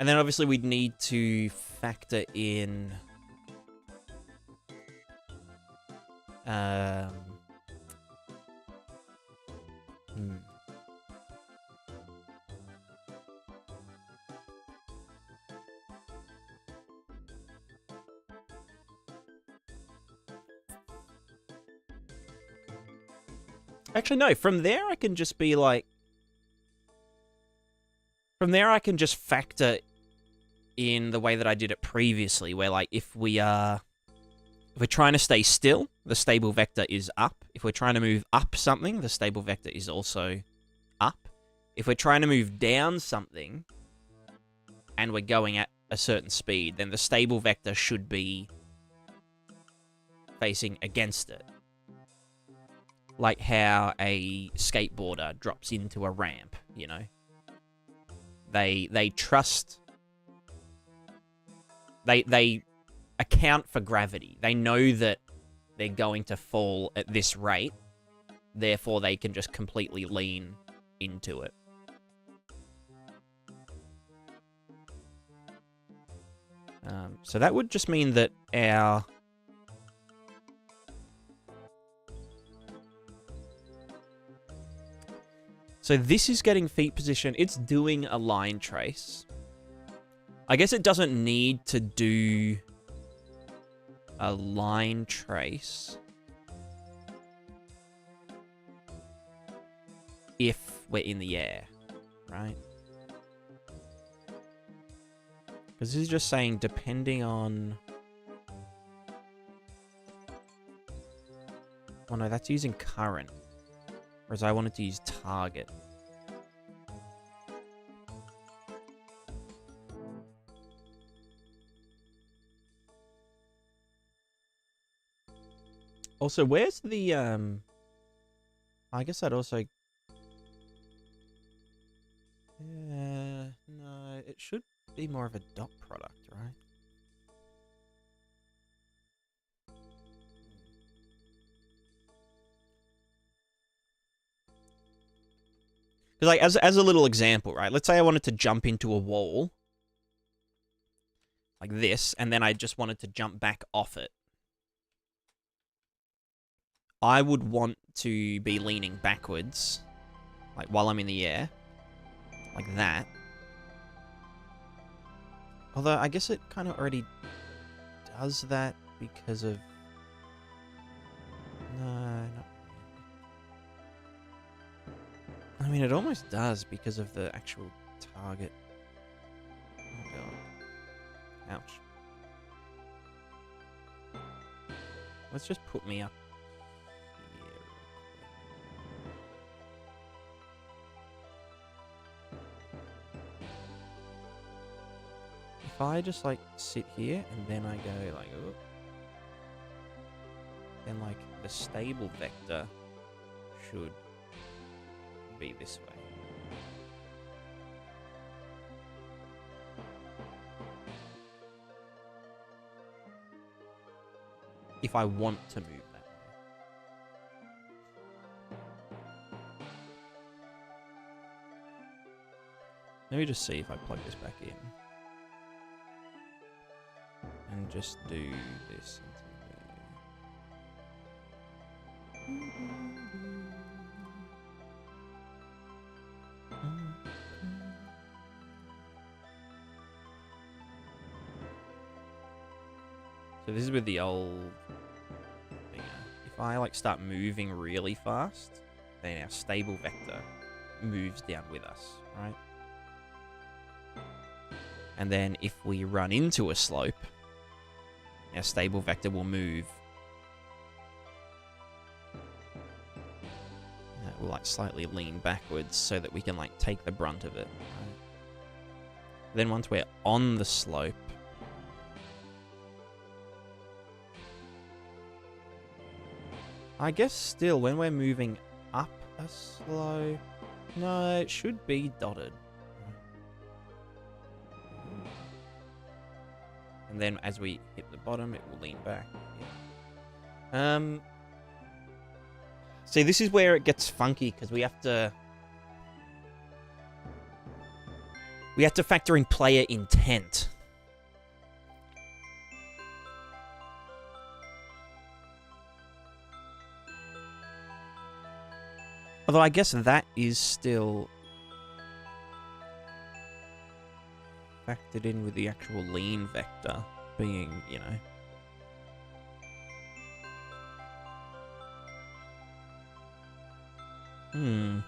And then obviously we'd need to factor in... Actually, no. From there, I can just be like... From there, I can just factor in the way that I did it previously, where, like, if we're trying to stay still, the stable vector is up. If we're trying to move up something, the stable vector is also up. If we're trying to move down something, and we're going at a certain speed, then the stable vector should be facing against it. Like how a skateboarder drops into a ramp, you know? They trust... They account for gravity. They know that they're going to fall at this rate. Therefore, they can just completely lean into it. So that would just mean that our... So this is getting feet position. It's doing a line trace. I guess it doesn't need to do a line trace if we're in the air, right? Because this is just saying depending on... Oh no, that's using current. Whereas I wanted to use target. Also, where's the, I guess I'd also... Yeah, no, it should be more of a dot product, right? Because, like, as a little example, right? Let's say I wanted to jump into a wall. Like this, and then I just wanted to jump back off it. I would want to be leaning backwards, like while I'm in the air, like that. Although I guess it kind of already does that because of... No, not... I mean, it almost does because of the actual target. Oh god. Ouch. Let's just put me up. If I just, like, sit here, and then I go, like, oh, then, like, the stable vector should be this way. If I want to move that way. Let me just see if I plug this back in. And just do this until so this is with the old thing. If I like start moving really fast, then our stable vector moves down with us, right? And then if we run into a slope, our stable vector will move. It will like slightly lean backwards so that we can like take the brunt of it. Right? Then once we're on the slope, I guess still when we're moving up a slope, no, it should be dotted. And then as we hit the bottom, it will lean back. Yeah. See, this is where it gets funky because we have to factor in player intent. Although I guess that is still factored in with the actual lean vector being, you know. Hmm.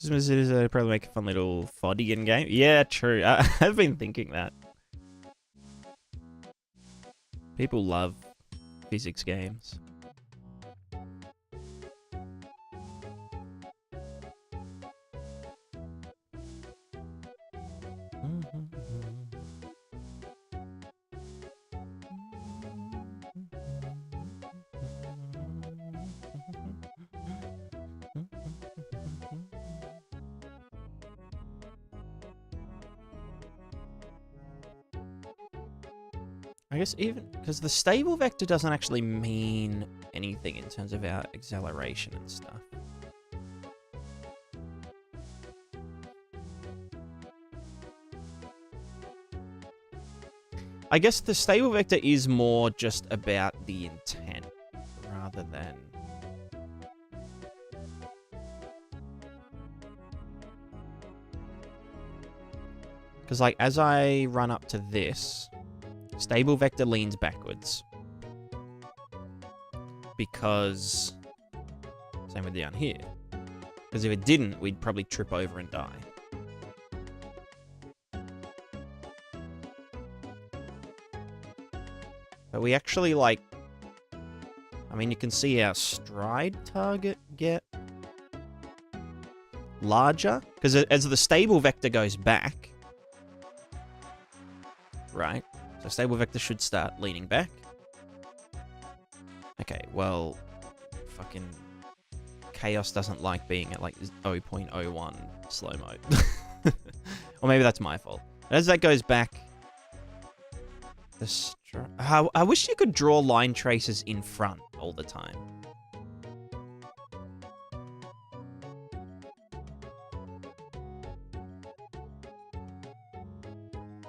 This is probably make a fun little Fodigan game. Yeah, true. I've been thinking that. People love physics games. I guess even because the stable vector doesn't actually mean anything in terms of our acceleration and stuff. I guess the stable vector is more just about the intent rather than... Because like as I run up to this, stable vector leans backwards. Because... Same with down here. Because if it didn't, we'd probably trip over and die. But we actually, like... I mean, you can see our stride target get larger. Because as the stable vector goes back... Right? So stable vector should start leaning back. Okay, well... Fucking... Chaos doesn't like being at, like, 0.01 slow mode. Or maybe that's my fault. As that goes back... I wish you could draw line traces in front all the time.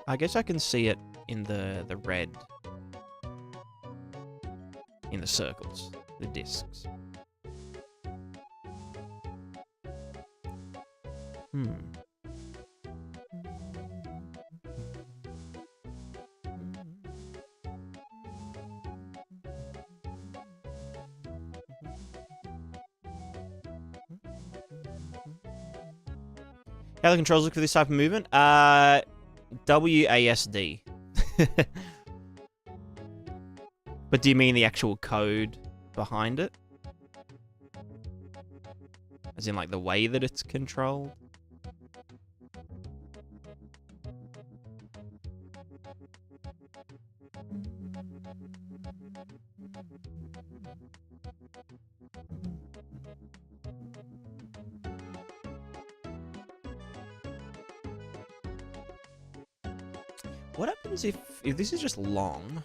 I guess I can see it in the red. In the circles. The discs. How the controls look for this type of movement? WASD. But do you mean the actual code behind it? As in, like, the way that it's controlled? What happens if this is just long?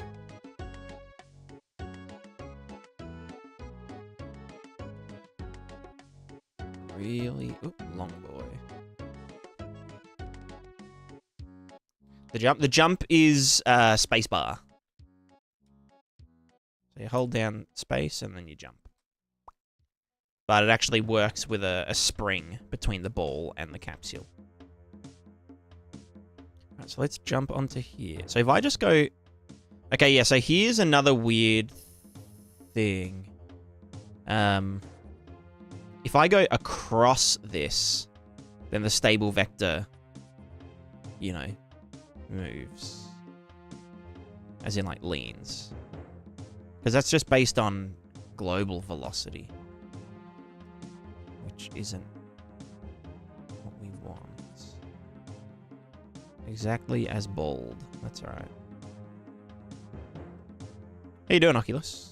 Really? Oop, long boy. The jump is spacebar. So you hold down space and then you jump. But it actually works with a spring between the ball and the capsule. Alright, so let's jump onto here. So if I just go... Okay, yeah, so here's another weird thing. If I go across this, then the stable vector, you know, moves. As in, like, leans. Because that's just based on global velocity. Which isn't what we want. Exactly as bold. That's alright. How you doing, Oculus?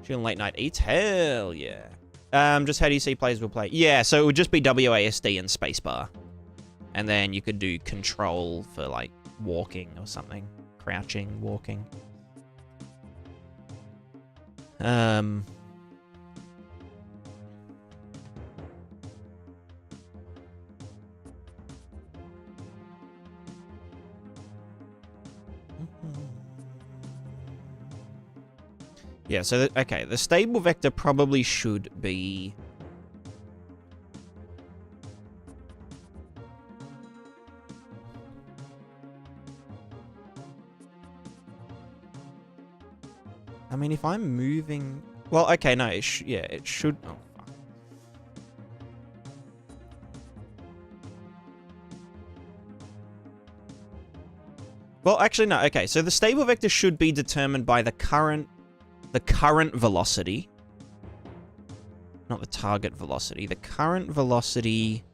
Chilling late night eats? Hell yeah. Just how do you see players will play? Yeah, so it would just be WASD and spacebar. And then you could do control for, like, walking or something. Crouching, walking. Yeah, so, okay, the stable vector probably should be... I mean, if I'm moving... Well, okay, no, it should... Oh, fuck. Well, actually, no, okay, so the stable vector should be determined by the current velocity. Not the target velocity. The current velocity...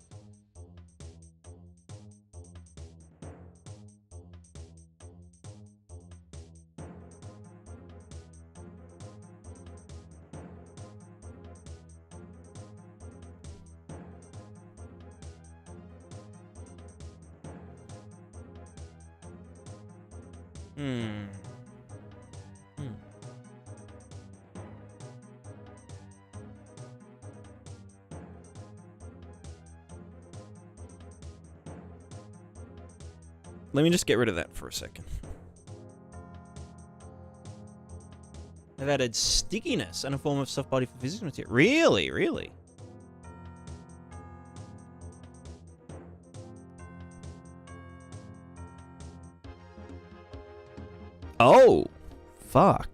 Let me just get rid of that for a second. They've added stickiness and a form of soft body for physical material. Really? Really? Oh! Fuck.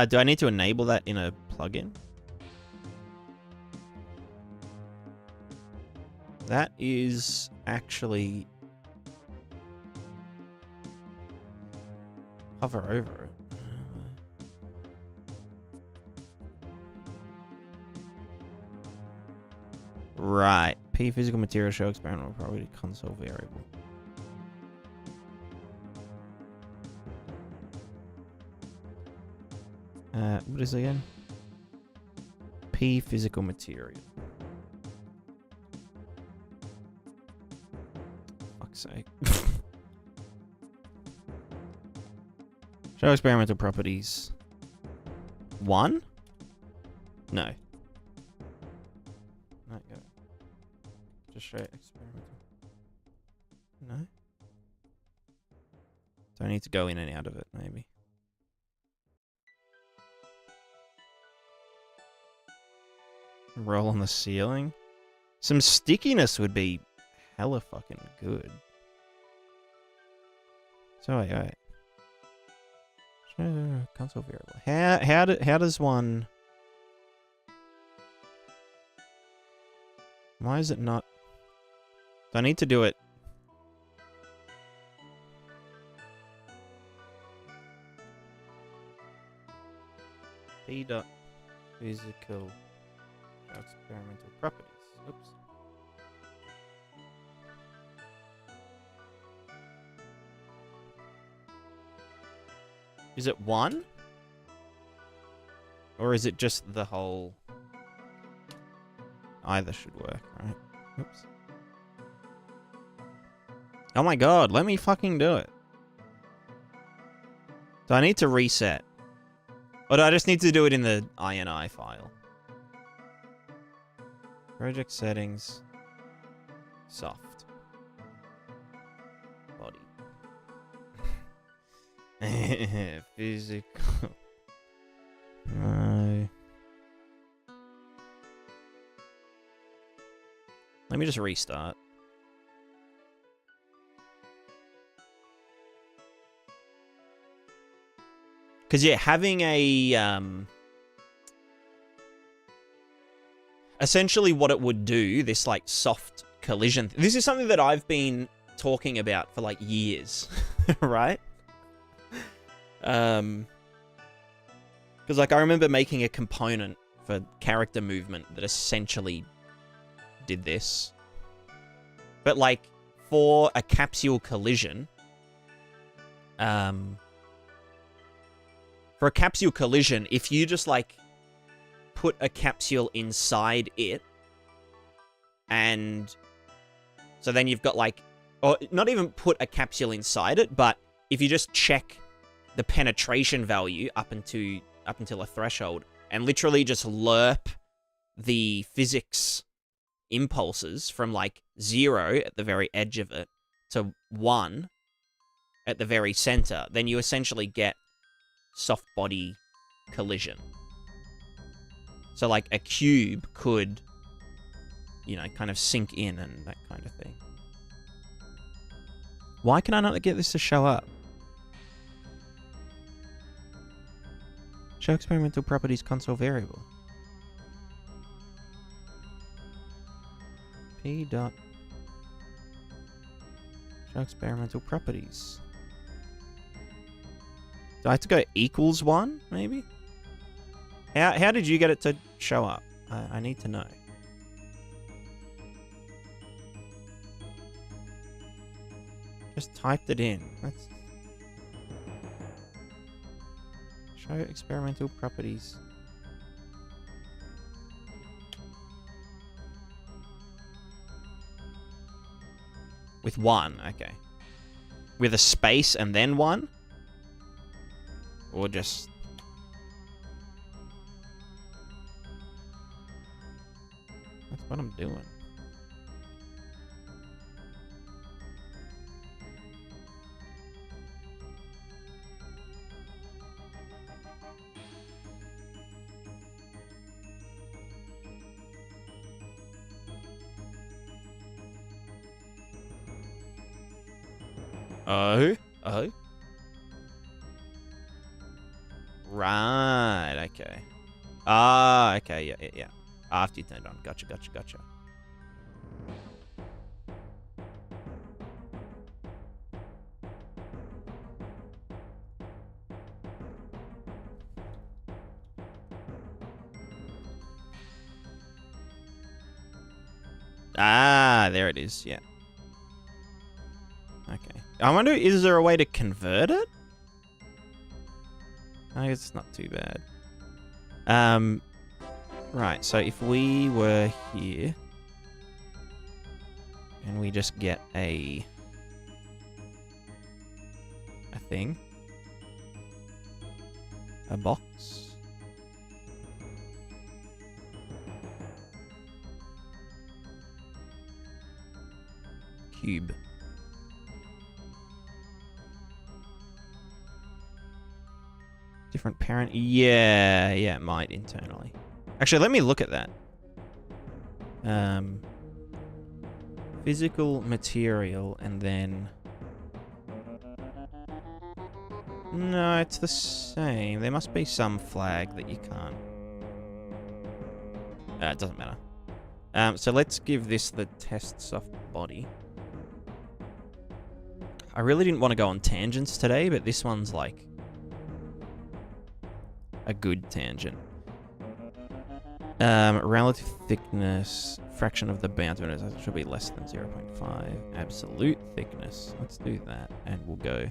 Do I need to enable that in a plugin? That is actually... Hover over it. Right. P physical material show experimental property console variable. What is it again? P physical material. Fuck's sake. Show experimental properties. 1? No. No, go. Just show experimental. No? Do I need to go in and out of it, maybe? Roll on the ceiling? Some stickiness would be hella fucking good. So wait. Console variable. How does one? Why is it not? Do I need to do it? P dot physical experimental properties. Oops. Is it one? Or is it just the whole? Either should work, right? Oops. Oh my god, let me fucking do it. Do I need to reset? Or do I just need to do it in the INI file? Project settings. Soft. Body. Physical. No. Let me just restart. Because, yeah, having a... essentially what it would do, this, like, soft collision... This is something that I've been talking about for, like, years. Right? Because, like, I remember making a component for character movement that essentially did this. But, like, for a capsule collision... For a capsule collision, if you just, like, put a capsule inside it, and so then you've got, like, or not even put a capsule inside it, but if you just check the penetration value up until a threshold, and literally just lerp the physics impulses from, like, 0 at the very edge of it to 1 at the very center, then you essentially get soft body collision. So, like, a cube could, you know, kind of sink in and that kind of thing. Why can I not get this to show up? Show experimental properties console variable. P dot show experimental properties. Do I have to go equals 1, maybe? How did you get it to show up? I need to know. Just typed it in. Let's show experimental properties. With 1, okay. With a space and then 1? Or just... That's what I'm doing. Oh? Right, okay. Ah, okay, yeah. After you turned it on. Gotcha. Ah, there it is, yeah. Okay. I wonder, is there a way to convert it? I guess it's not too bad. Right, so if we were here, and we just get a thing, a box, cube. Different parent. Yeah, it might internally. Actually, let me look at that. Physical material, and then... No, it's the same. There must be some flag that you can't... it doesn't matter. So let's give this the test soft body. I really didn't want to go on tangents today, but this one's like a good tangent. Relative thickness, fraction of the boundary should be less than 0.5. Absolute thickness. Let's do that, and we'll go.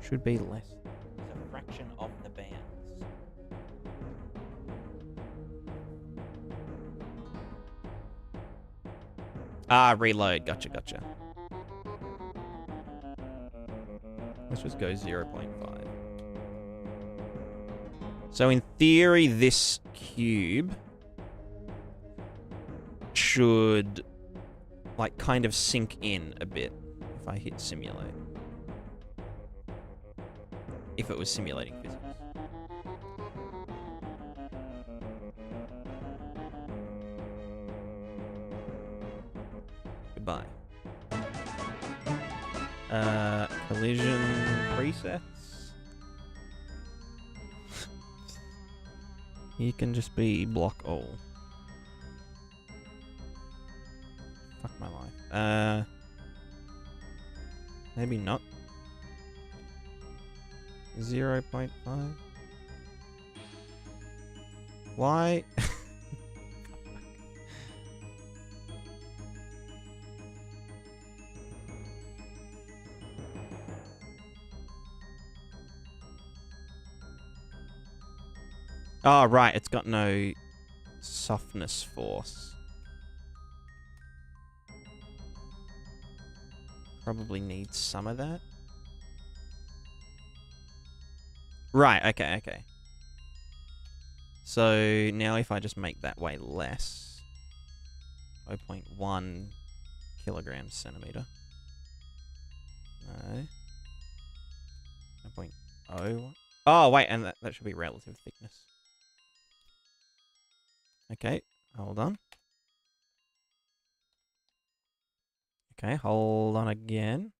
Should be less. It's a fraction of the bands. Ah, reload. Gotcha, gotcha. Let's just go 0.5. So in theory, this cube should, like, kind of sink in a bit if I hit simulate. If it was simulating physics. Goodbye. Collision presets. You can just be block all. Fuck my life. Maybe not. 0.5. Why? Oh, right, it's got no softness force. Probably needs some of that. Right, okay, okay. So now if I just make that way less, 0.1 kilograms centimeter. No. 0.0. Oh, wait, and that should be relative thickness. Okay, hold on. Okay, hold on again.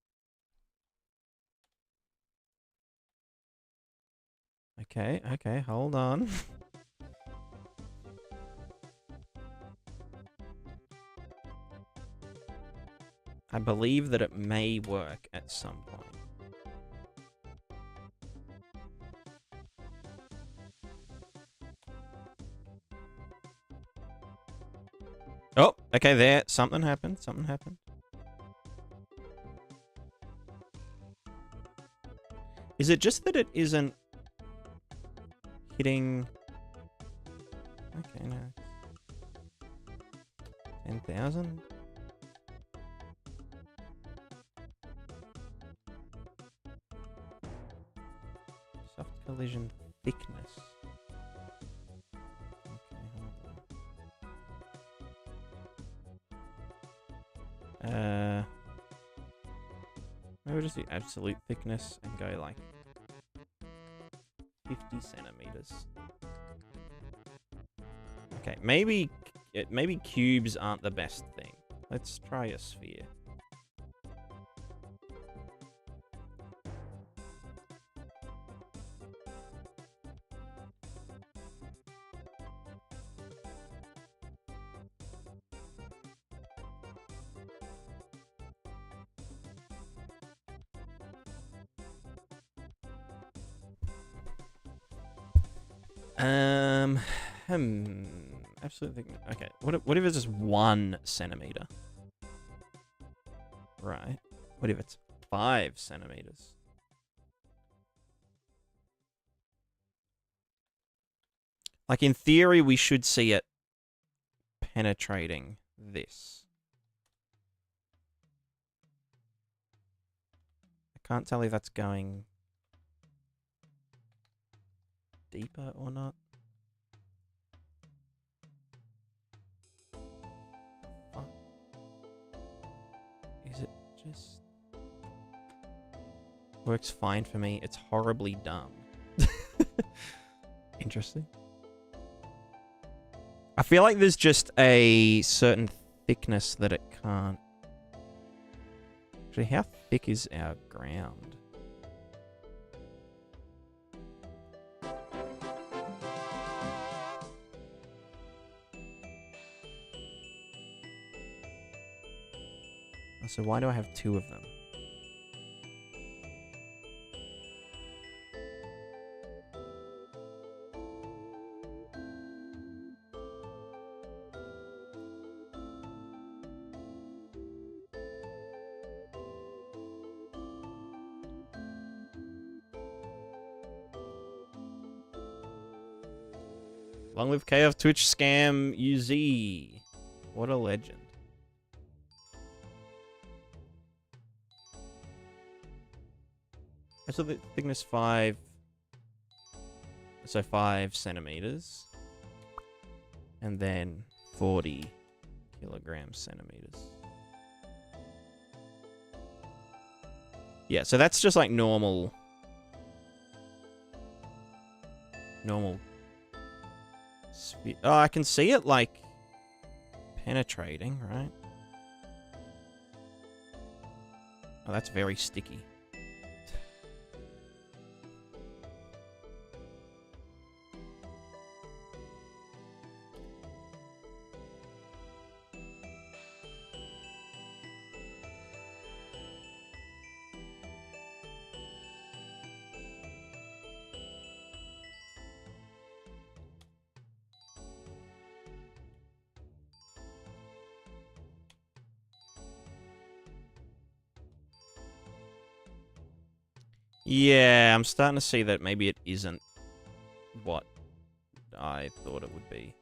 Okay, okay, hold on. I believe that it may work at some point. Oh, okay, there. Something happened. Something happened. Is it just that it isn't hitting... Okay, no. 10,000? Soft collision thickness. Maybe we'll just do absolute thickness and go like 50 centimeters. Okay, maybe cubes aren't the best thing. Let's try a sphere. Absolute thickness. Okay, what if it's just 1 centimeter? Right. What if it's 5 centimeters? Like, in theory, we should see it penetrating this. I can't tell if that's going deeper or not. Is it just... Works fine for me. It's horribly dumb. Interesting. I feel like there's just a certain thickness that it can't... Actually, how thick is our ground? So why do I have two of them? Long live KF Twitch Scam UZ. What a legend. So the thickness 5. So 5 centimeters. And then 40 kilograms centimeters. Yeah, so that's just like normal. Normal. Oh, I can see it like penetrating, right? Oh, that's very sticky. Yeah, I'm starting to see that maybe it isn't what I thought it would be.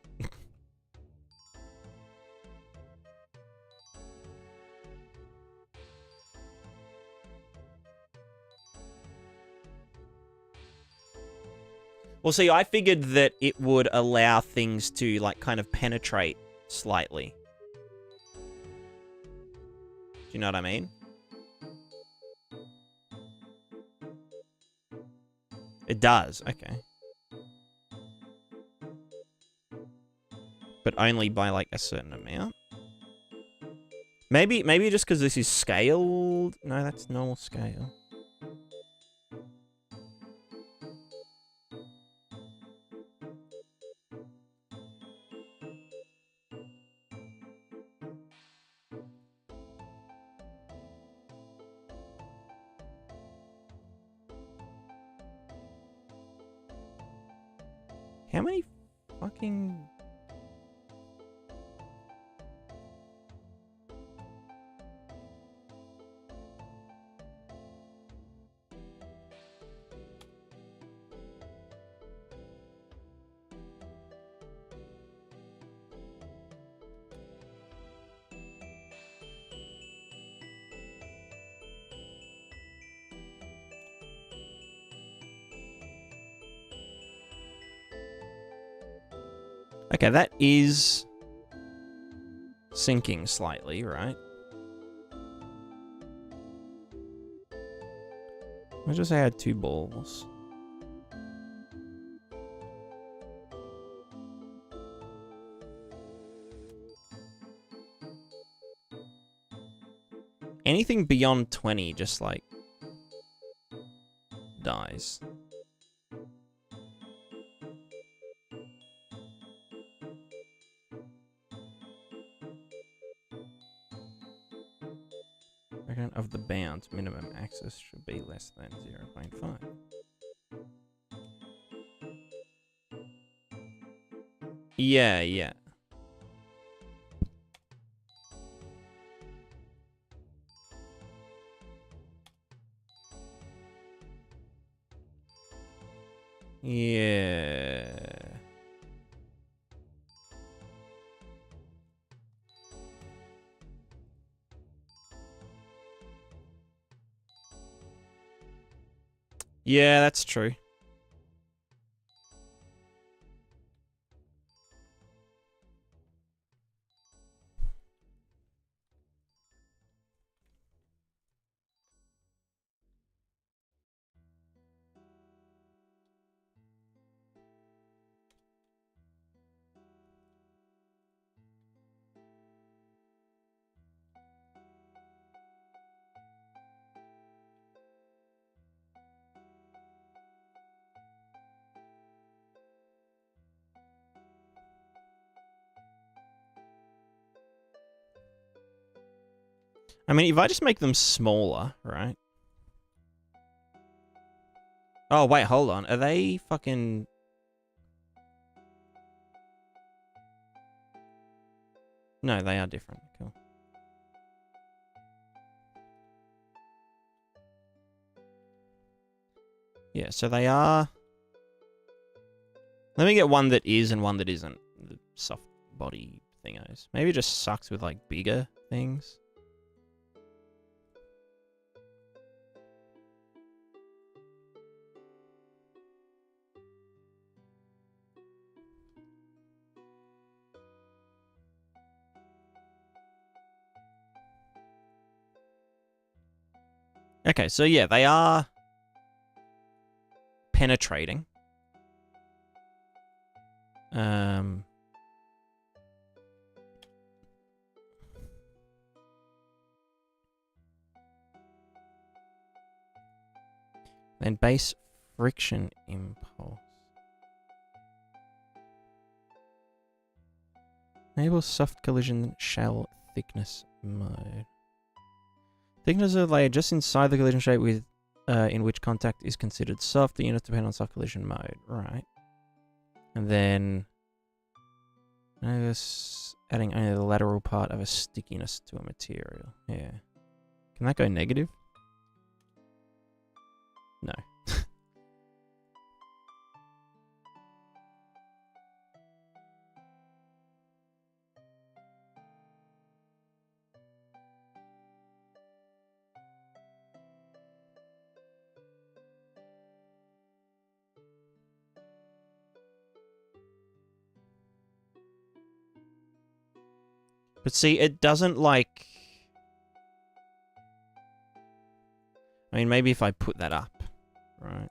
Well, see, I figured that it would allow things to, like, kind of penetrate slightly. Do you know what I mean? It does, okay. But only by, like, a certain amount? Maybe just because this is scaled? No, that's normal scale. How many fucking... Okay, that is sinking slightly, right? I just add 2 balls. Anything beyond 20 just, like, dies. Of the bounds, minimum access should be less than 0.5. Yeah, yeah. Yeah. Yeah, that's true. I mean, if I just make them smaller, right? Oh, wait, hold on. Are they fucking... No, they are different. Cool. Yeah, so they are... Let me get one that is and one that isn't. The soft body thingos. Maybe it just sucks with, like, bigger things. Okay, so yeah, they are penetrating. And base friction impulse. Enable soft collision shell thickness mode. Thickness of the layer just inside the collision shape with in which contact is considered soft. The units depend on soft collision mode, right? And then adding only the lateral part of a stickiness to a material. Yeah. Can that go negative? No. But see, it doesn't like... I mean, maybe if I put that up, right?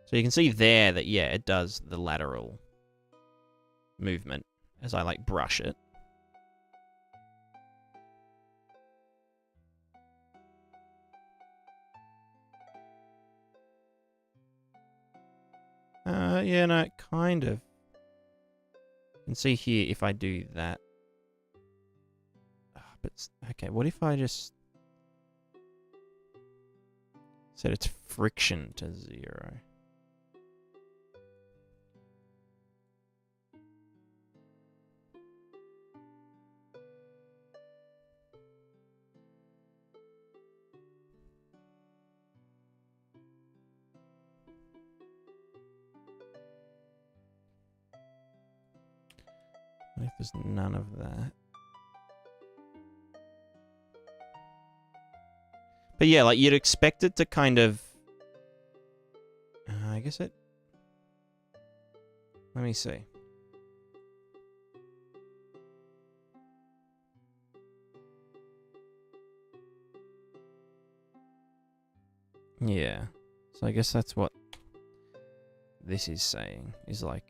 So you can see there that, yeah, it does the lateral movement as I, like, brush it. Yeah, no, kind of. You can see here if I do that. Oh, but, okay, what if I just set its friction to 0? What if there's none of that? But yeah, like, you'd expect it to kind of... I guess it... Let me see. Yeah. So I guess that's what this is saying. Is like...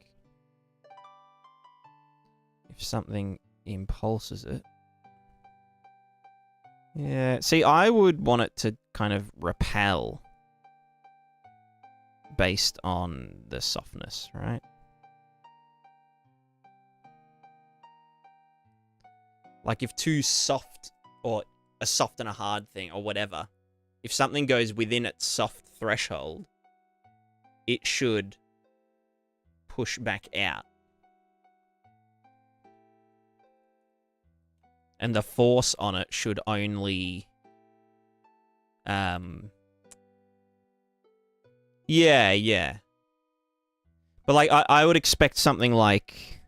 If something impulses it... Yeah, see, I would want it to kind of repel based on the softness, right? Like if too soft, or a soft and a hard thing, or whatever, if something goes within its soft threshold, it should push back out. And the force on it should only... Yeah, yeah. But, like, I would expect something like...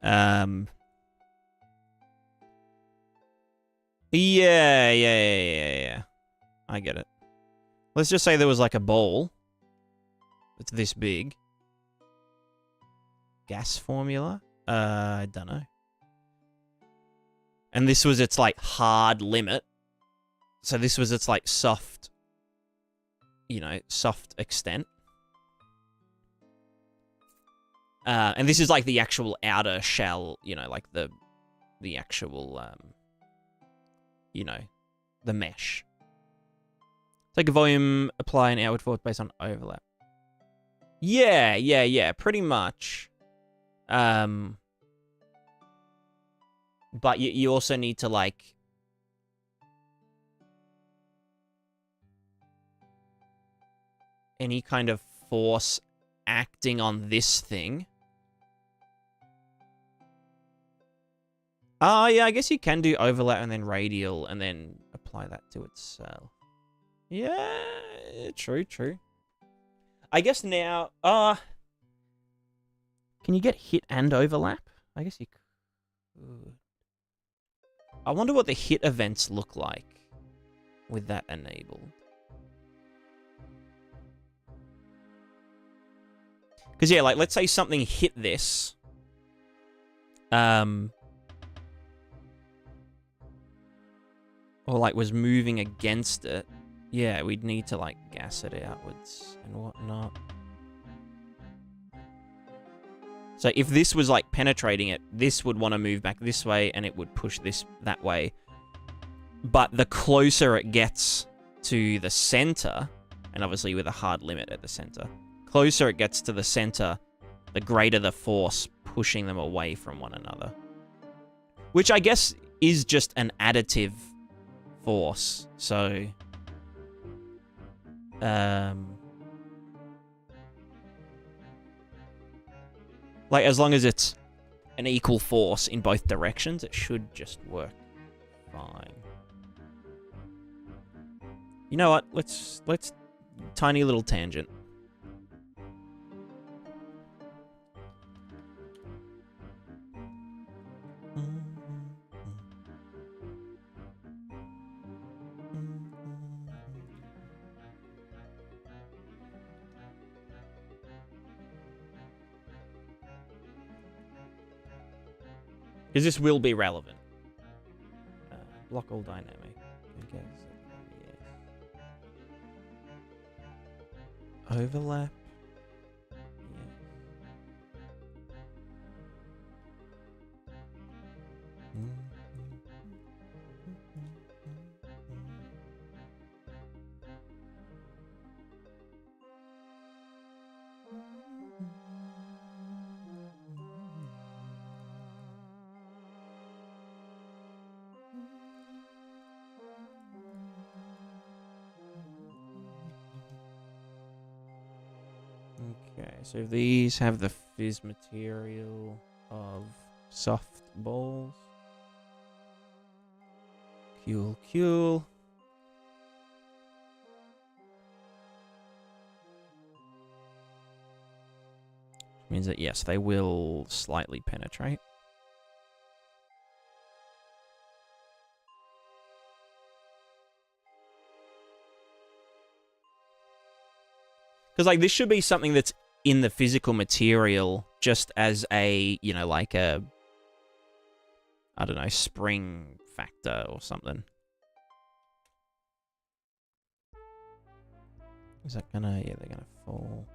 Yeah, yeah. I get it. Let's just say there was, like, a ball that's this big. Gas formula? I don't know. And this was its, like, hard limit. So this was its, like, soft, you know, soft extent. And this is, like, the actual outer shell, you know, like, the actual, you know, the mesh. Take a volume, apply an outward force based on overlap. Yeah, pretty much. But you also need to, like... any kind of force acting on this thing. Oh, yeah, I guess you can do overlap and then radial and then apply that to itself. Yeah, true. I guess now... can you get hit and overlap? I guess you could. I wonder what the hit events look like with that enabled. Because, yeah, like, let's say something hit this. Or, like, was moving against it. Yeah, we'd need to, like, gas it outwards and whatnot. So if this was, like, penetrating it, this would want to move back this way, and it would push this that way. But the closer it gets to the center, and obviously with a hard limit at the center, closer it gets to the center, the greater the force pushing them away from one another. Which I guess is just an additive force. So, like, as long as it's an equal force in both directions, it should just work fine. You know what? Let's tiny little tangent. Because this will be relevant. Block all dynamic. Okay. So, yes. Overlap. Yes. Okay, so these have the fizz material of soft balls. Cool. Which means that, yes, they will slightly penetrate. Because, like, this should be something that's in the physical material just as a, you know, like a, I don't know, spring factor or something. Is that gonna, yeah, they're gonna fall.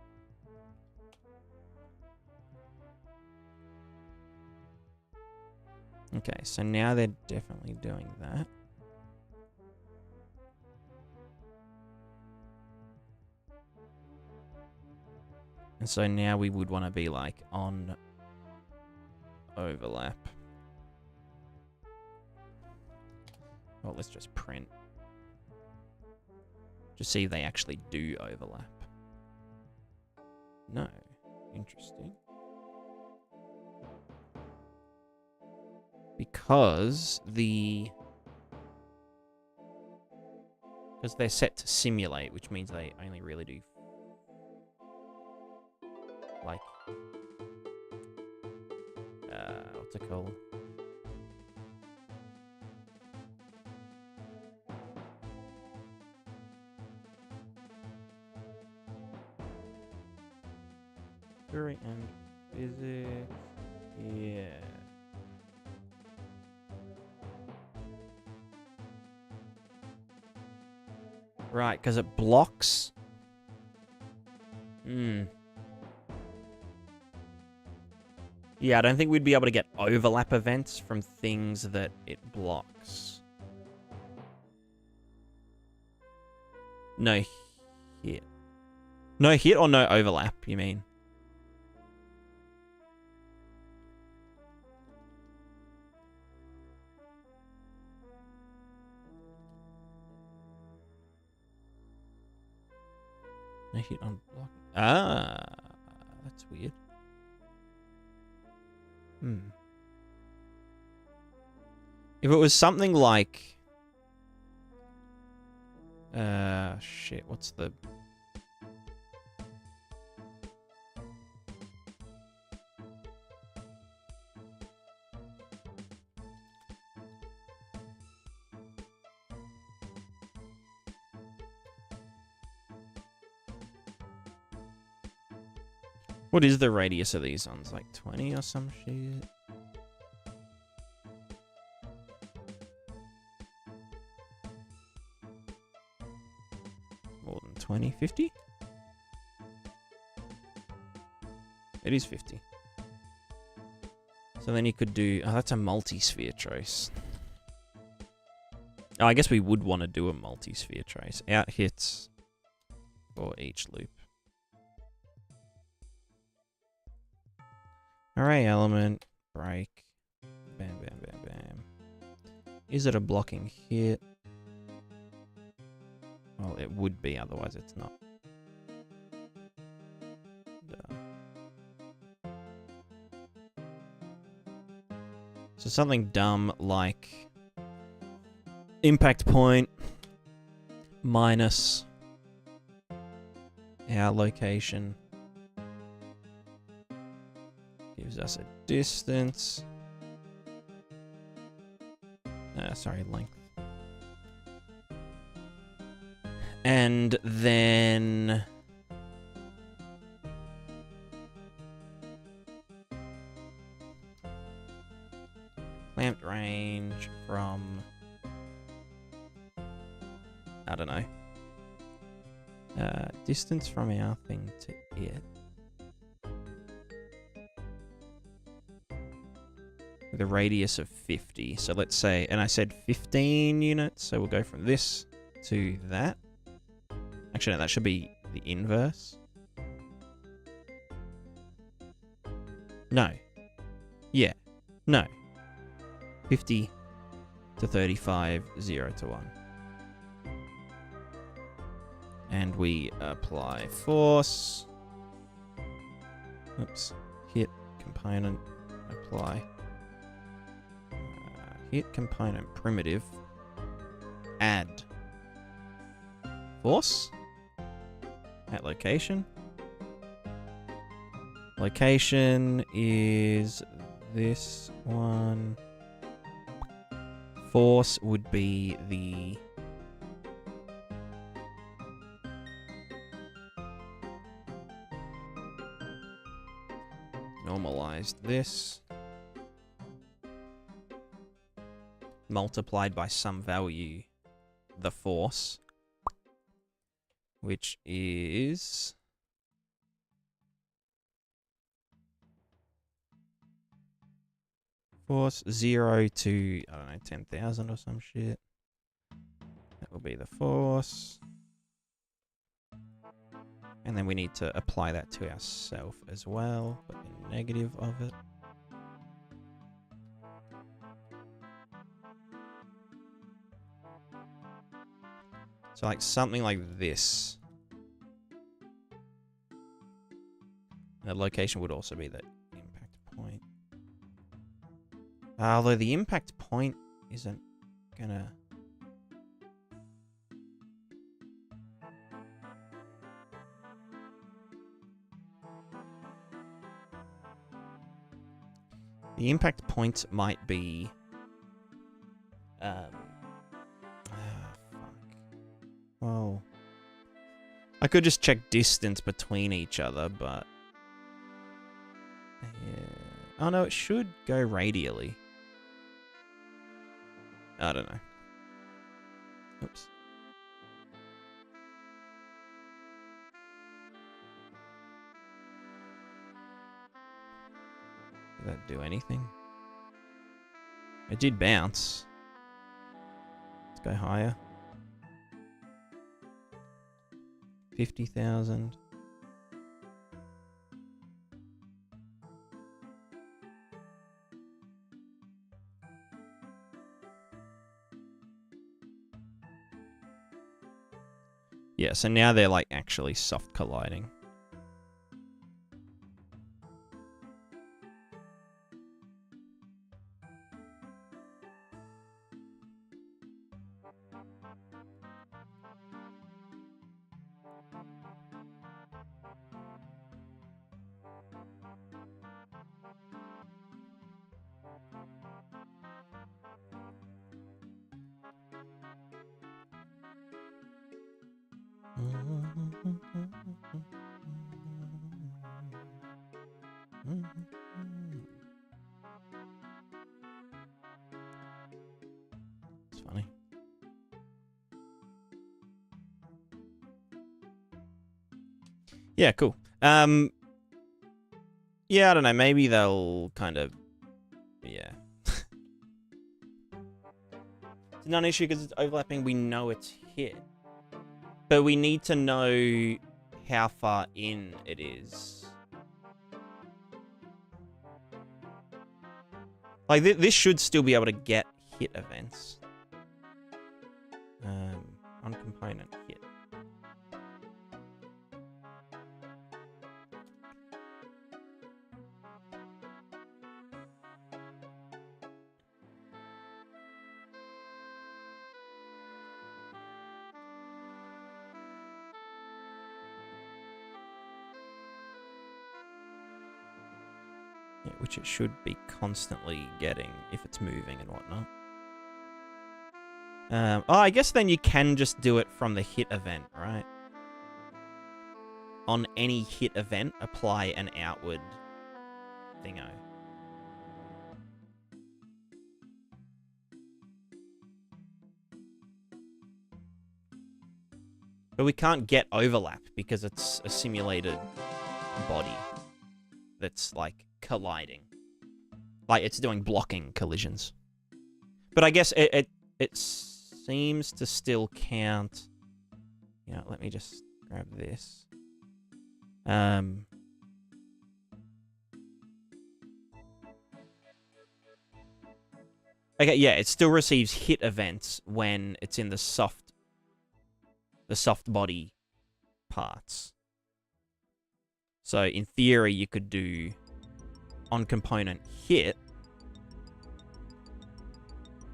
Okay, so now they're definitely doing that. And so now we would want to be like on overlap. Well, let's just print. Just see if they actually do overlap. No. Interesting. Because they're set to simulate, which means they only really do like what's it called? Theory and physics. Yeah. Right, because it blocks. Yeah, I don't think we'd be able to get overlap events from things that it blocks. No hit. No hit or no overlap, you mean? No hit on block. Ah, that's weird. If it was something like... shit, what's the... What is the radius of these ones? Like 20 or some shit? More than 20? 50? It is 50. So then you could do... Oh, that's a multi-sphere trace. Oh, I guess we would want to do a multi-sphere trace. Out hits for each loop. Array element, break, bam, bam, bam, bam. Is it a blocking hit? Well, it would be, otherwise it's not. So something dumb like impact point minus our location gives us a distance. Sorry, length. And then clamped range from, I don't know, distance from our thing to it. With a radius of 50. So let's say, and I said 15 units, so we'll go from this to that. Actually, no, that should be the inverse. No. Yeah. No. 50 to 35, 0 to 1. And we apply force. Oops. Hit component. Apply. Hit component primitive. Add. Force. At location. Location is this one. Force would be the... Normalized this. Multiplied by some value, the force, which is force 0 to, I don't know, 10,000 or some shit. That will be the force. And then we need to apply that to ourselves as well, but the negative of it. So like something like this. The location would also be the impact point. Although the impact point isn't gonna... The impact point might be... Well, I could just check distance between each other, but... Yeah. Oh no, it should go radially. I don't know. Oops. Did that do anything? It did bounce. Let's go higher. 50,000. Yeah, so now they're like actually soft colliding. It's funny. Yeah, cool. Yeah, I don't know. Maybe they'll kind of, yeah. It's a non-issue because it's overlapping. We know it's hit. But we need to know how far in it is. Like, this should still be able to get hit events. On component hit. Yeah, which it should be constantly getting if it's moving and whatnot. Oh, I guess then you can just do it from the hit event, right? On any hit event, apply an outward thingo. But we can't get overlap because it's a simulated body that's, like, colliding. Like, it's doing blocking collisions. But I guess it seems to still count. You know, let me just grab this. Okay, yeah, it still receives hit events when it's in the soft body parts. So in theory, you could do on component hit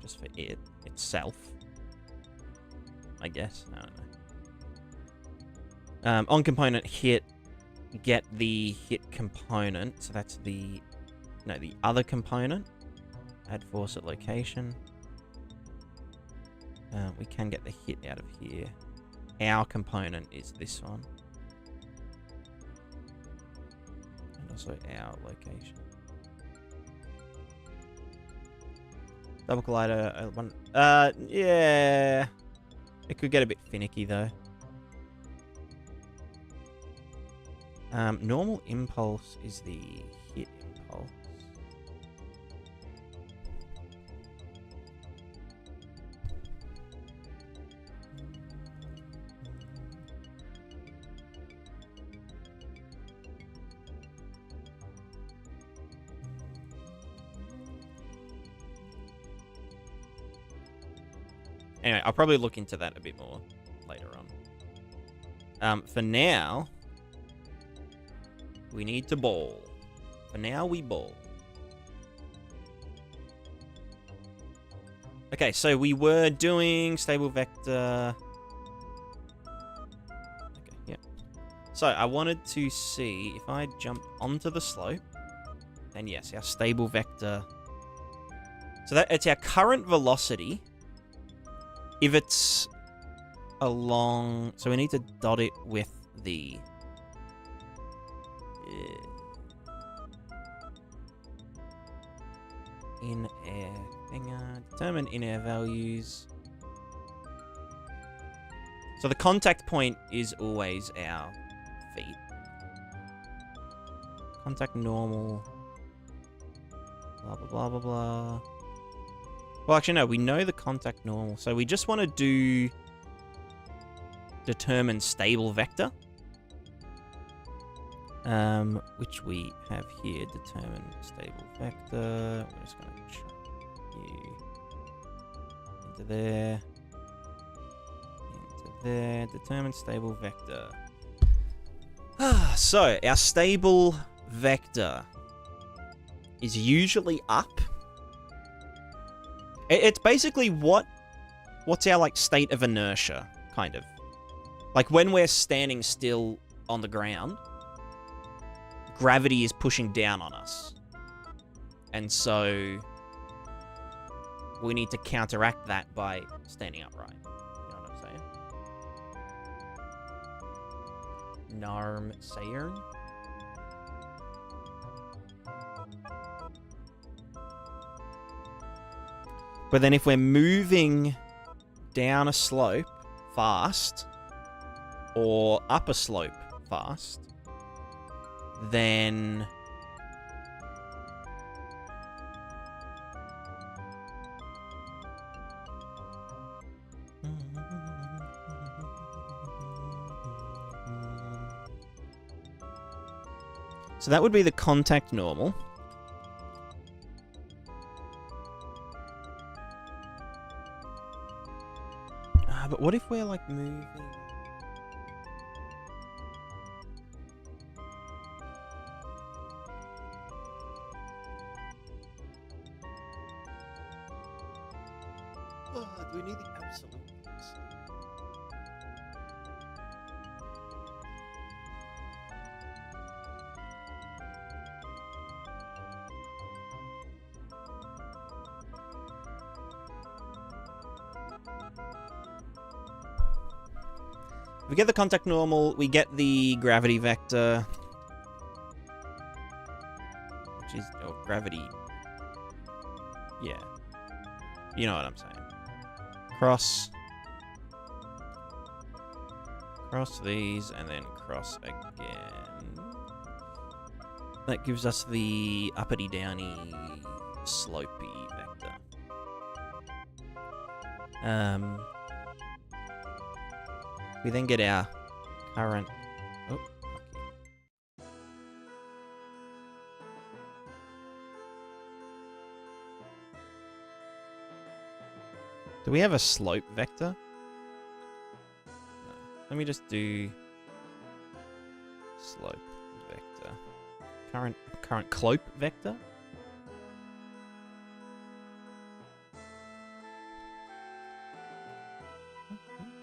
just for it itself, I guess. I don't know. On component hit, get the hit component. So that's the other component. Add force at location. We can get the hit out of here. Our component is this one. And also our location. Double collider. Yeah. It could get a bit finicky, though. Normal impulse is the hit impulse. Anyway, I'll probably look into that a bit more later on. For now, we need to ball. For now, we ball. Okay, so we were doing stable vector. Okay, yeah. So I wanted to see if I jump onto the slope, then yes, our stable vector. So that it's our current velocity. If it's along, so we need to dot it with the in-air thinger. Determine in-air values. So the contact point is always our feet. Contact normal. Blah, blah, blah, blah, blah. Well, actually, no, we know the contact normal. So we just want to do determine stable vector. Which we have here. Determine stable vector. We're just going to chuck you into there. Into there. Determine stable vector. So, our stable vector is usually up. It's basically what's our, like, state of inertia, kind of. Like, when we're standing still on the ground, gravity is pushing down on us. And so we need to counteract that by standing upright. You know what I'm saying? Narm Sayern? But then if we're moving down a slope fast, or up a slope fast, then so that would be the contact normal. But what if we're, like, moving? Oh, do we need the absolute? We get the contact normal, we get the gravity vector, which is, oh, gravity, yeah, you know what I'm saying. Cross these, and then cross again. That gives us the uppity-downy, slopey vector. We then get our current... Oh, do we have a slope vector? No. Let me just do slope vector. Current clope vector?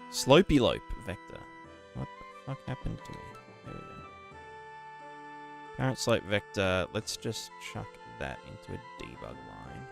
Slopey lope vector. What the fuck happened to me? There we go. Current slope vector. Let's just chuck that into a debug line.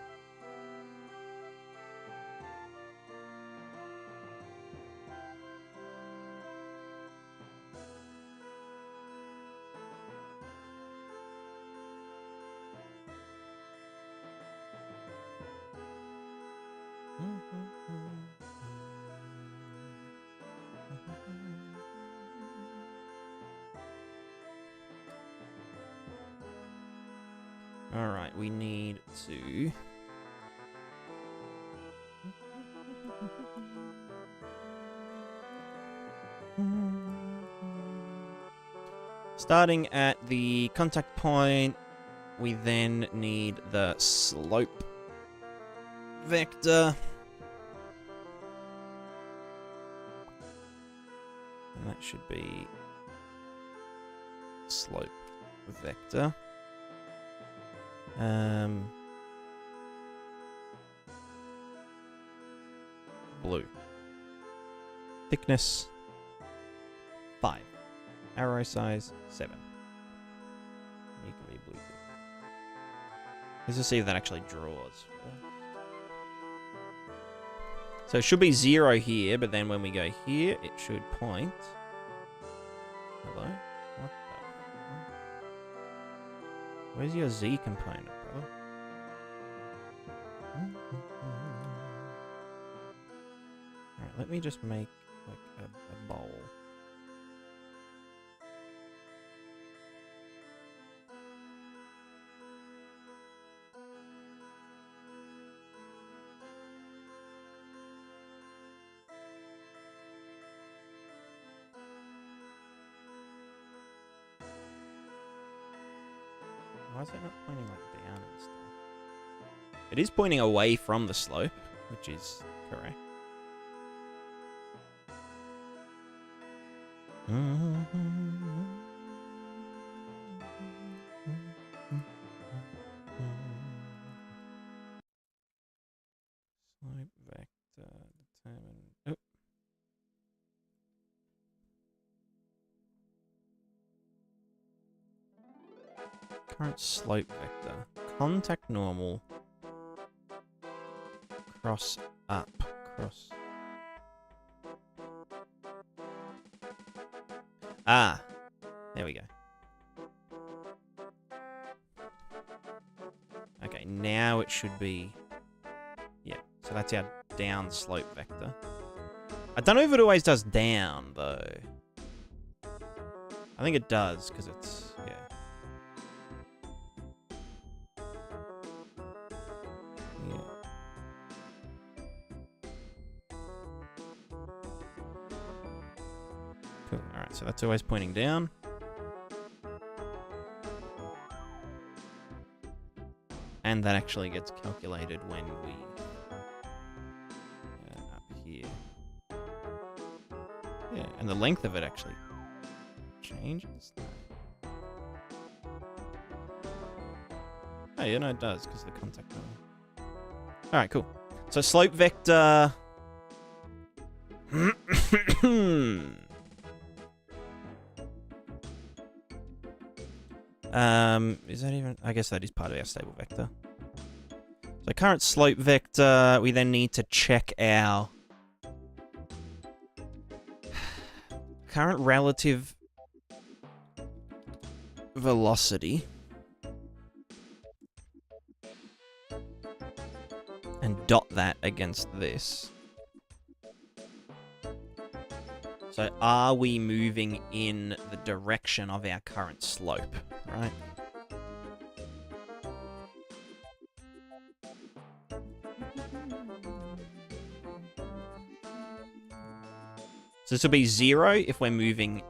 Alright, we need to... Starting at the contact point, we then need the slope vector. And that should be slope vector. Blue. Thickness 5. Arrow size 7. You can be blue. Let's just see if that actually draws. So it should be 0 here, but then when we go here, it should point. Hello? What the? Where's your Z component, brother? Alright, let me just make like a bowl. Why is it not pointing like down and stuff? It is pointing away from the slope, which is correct. Slope vector determine. Oh. Current slope vector. Contact normal. Cross up. Cross. Ah. There we go. Okay, now it should be... Yeah, so that's our down slope vector. I don't know if it always does down, though. I think it does, because it's... Yeah. Cool. Alright, so that's always pointing down. And that actually gets calculated when we... up here. Yeah, and the length of it actually changes. Oh, yeah, no, it does, because of the contact normal. Alright, cool. So slope vector... is that even... I guess that is part of our stable vector. So current slope vector, we then need to check our current relative velocity and dot that against this. So are we moving in the direction of our current slope, right? So this will be 0 if we're moving...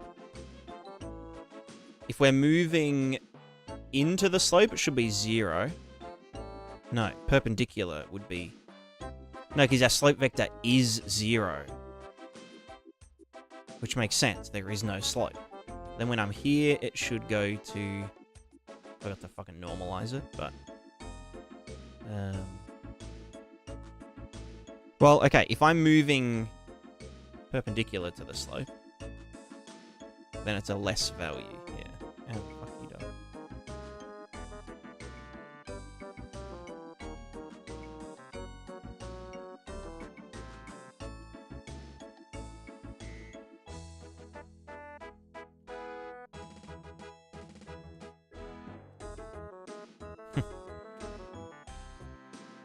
If we're moving into the slope, it should be 0. No, perpendicular would be... No, because our slope vector is 0. Which makes sense. There is no slope. Then when I'm here, it should go to... I forgot to fucking normalize it, but... Well, okay, if I'm moving perpendicular to the slope, then it's a less value. Yeah. And fuck you, dog.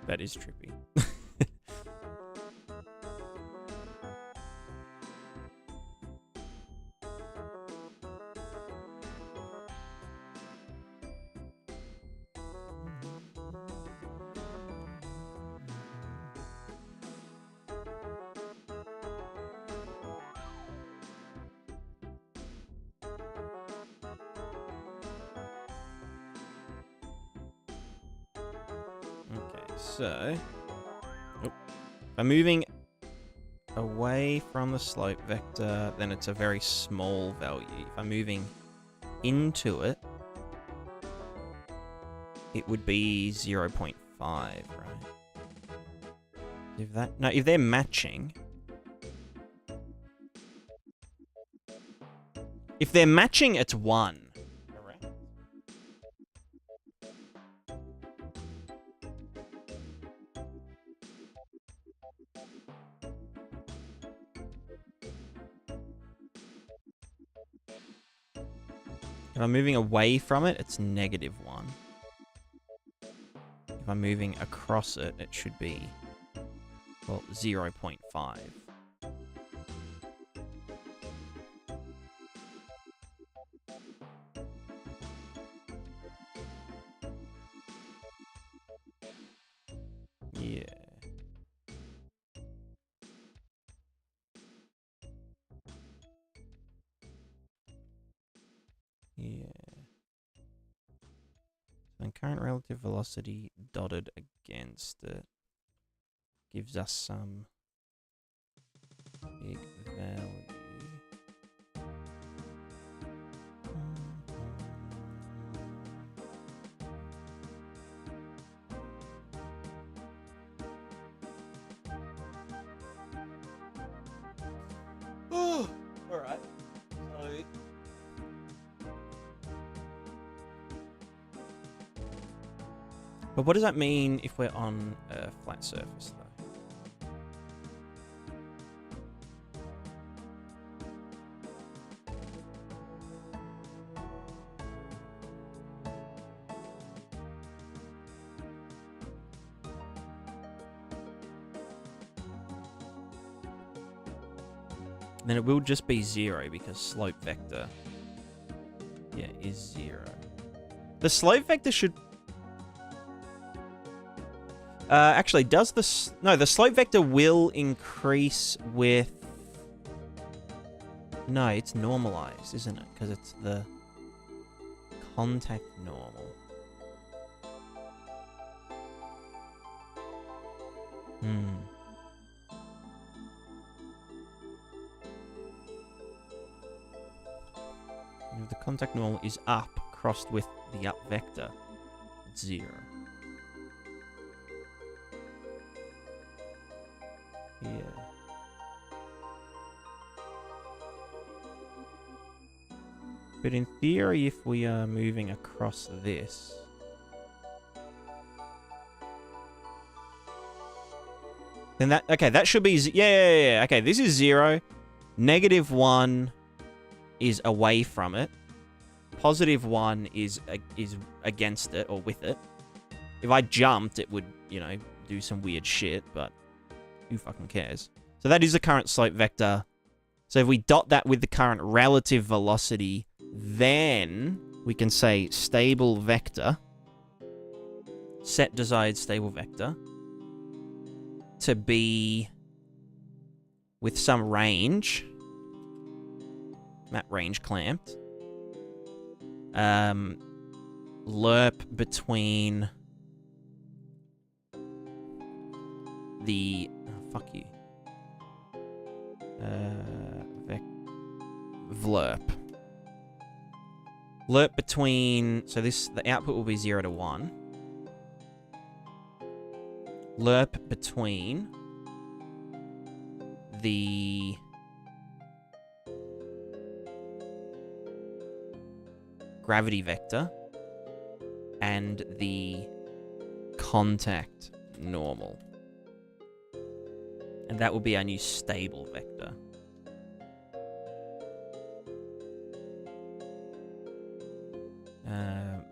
That is trippy. So, if I'm moving away from the slope vector, then it's a very small value. If I'm moving into it, it would be 0.5, right? If they're matching... If they're matching, it's 1. Correct. If I'm moving away from it, it's -1. If I'm moving across it, it should be, well, 0.5. Yeah. Yeah. And current relative velocity dotted against it gives us some big value. Oh, alright. So... But what does that mean if we're on a flat surface, though? Then it will just be 0 because slope vector, yeah, is 0. The slope vector should... actually, does the... No, the slope vector will increase with... No, it's normalized, isn't it? Because it's the contact normal. If the contact normal is up, crossed with the up vector, it's 0. Yeah. But in theory, if we are moving across this... Then that... Okay, that should be... Yeah. Okay, this is 0. -1 is away from it. +1 is against it, or with it. If I jumped, it would, you know, do some weird shit, but who fucking cares? So that is the current slope vector. So if we dot that with the current relative velocity, then we can say stable vector, set desired stable vector, to be with some range, map range clamped, lerp between the... Oh, fuck you. Vlerp. Lerp between... So this... The output will be 0 to 1. Lerp between the... gravity vector and the contact normal. And that will be our new stable vector.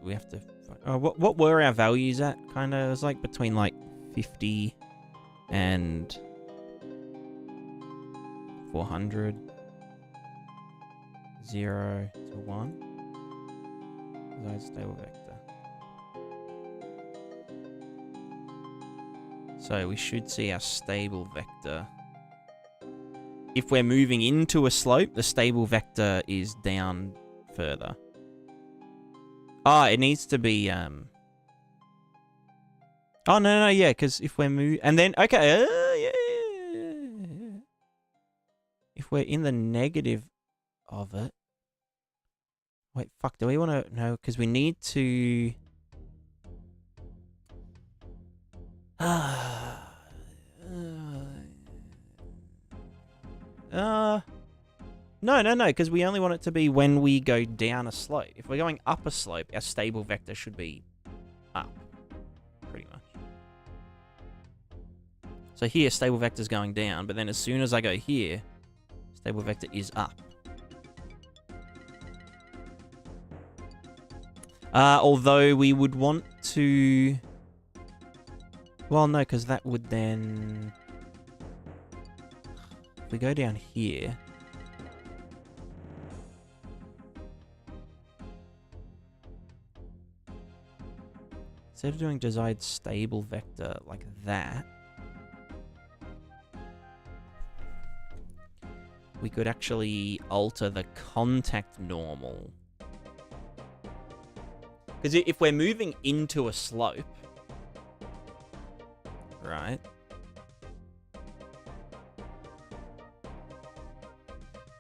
We have to... Oh, what were our values at? Kind of, it was like between like 50 and 400. 0 to 1. Stable vector. So we should see our stable vector. If we're moving into a slope, the stable vector is down further. Oh, it needs to be... Oh, no, yeah, because if we're moving... And then, okay, yeah. If we're in the negative of it... Wait, fuck, do we want to... No, because we need to... No, because we only want it to be when we go down a slope. If we're going up a slope, our stable vector should be up, pretty much. So here, stable vector's going down, but then as soon as I go here, stable vector is up. Although we would want to... Well, no, because that would then... If we go down here... Instead of doing desired stable vector like that, we could actually alter the contact normal. Because if we're moving into a slope, right?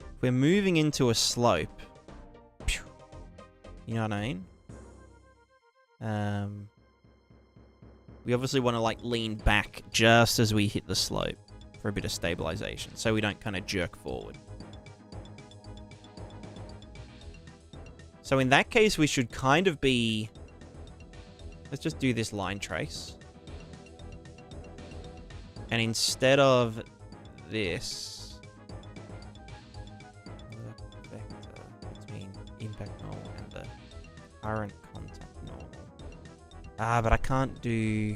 If we're moving into a slope, you know what I mean? We obviously want to like lean back just as we hit the slope for a bit of stabilization, so we don't kind of jerk forward. So in that case, we should kind of be... Let's just do this line trace. And instead of this... The vector between impact normal and the current contact normal. Ah, but I can't do...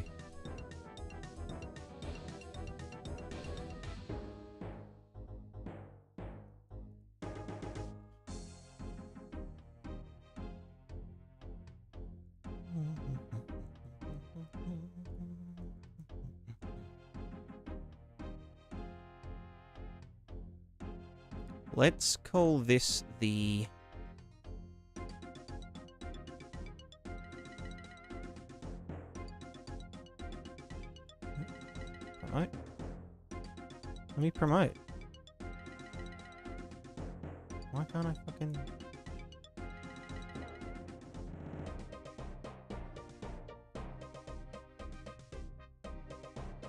Let's call this the... Promote. Let me promote. Why can't I fucking...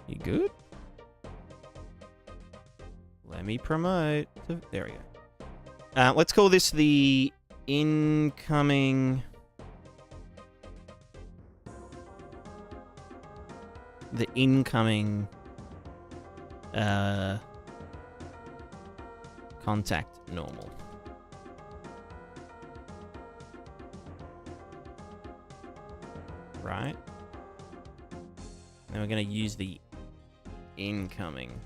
You good? Let me promote. There we go. Let's call this the incoming... The incoming... contact normal. Right? Then we're going to use the incoming...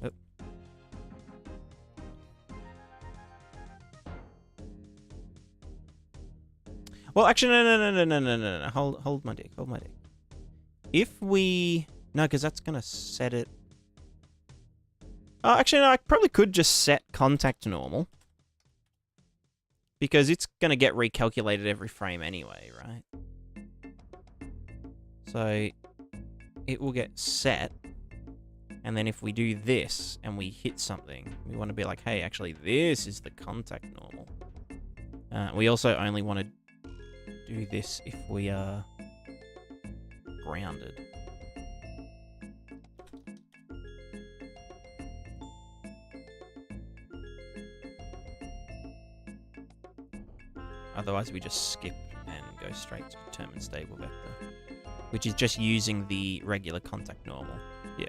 Oh. Well, actually, no. Hold my dick. Hold my dick. If we... No, because that's going to set it... Oh, actually, no, I probably could just set contact normal. Because it's going to get recalculated every frame anyway, right? So, it will get set. And then if we do this and we hit something, we want to be like, hey, actually, this is the contact normal. We also only want to do this if we are grounded. Otherwise, we just skip and go straight to determine stable vector, which is just using the regular contact normal. Yeah.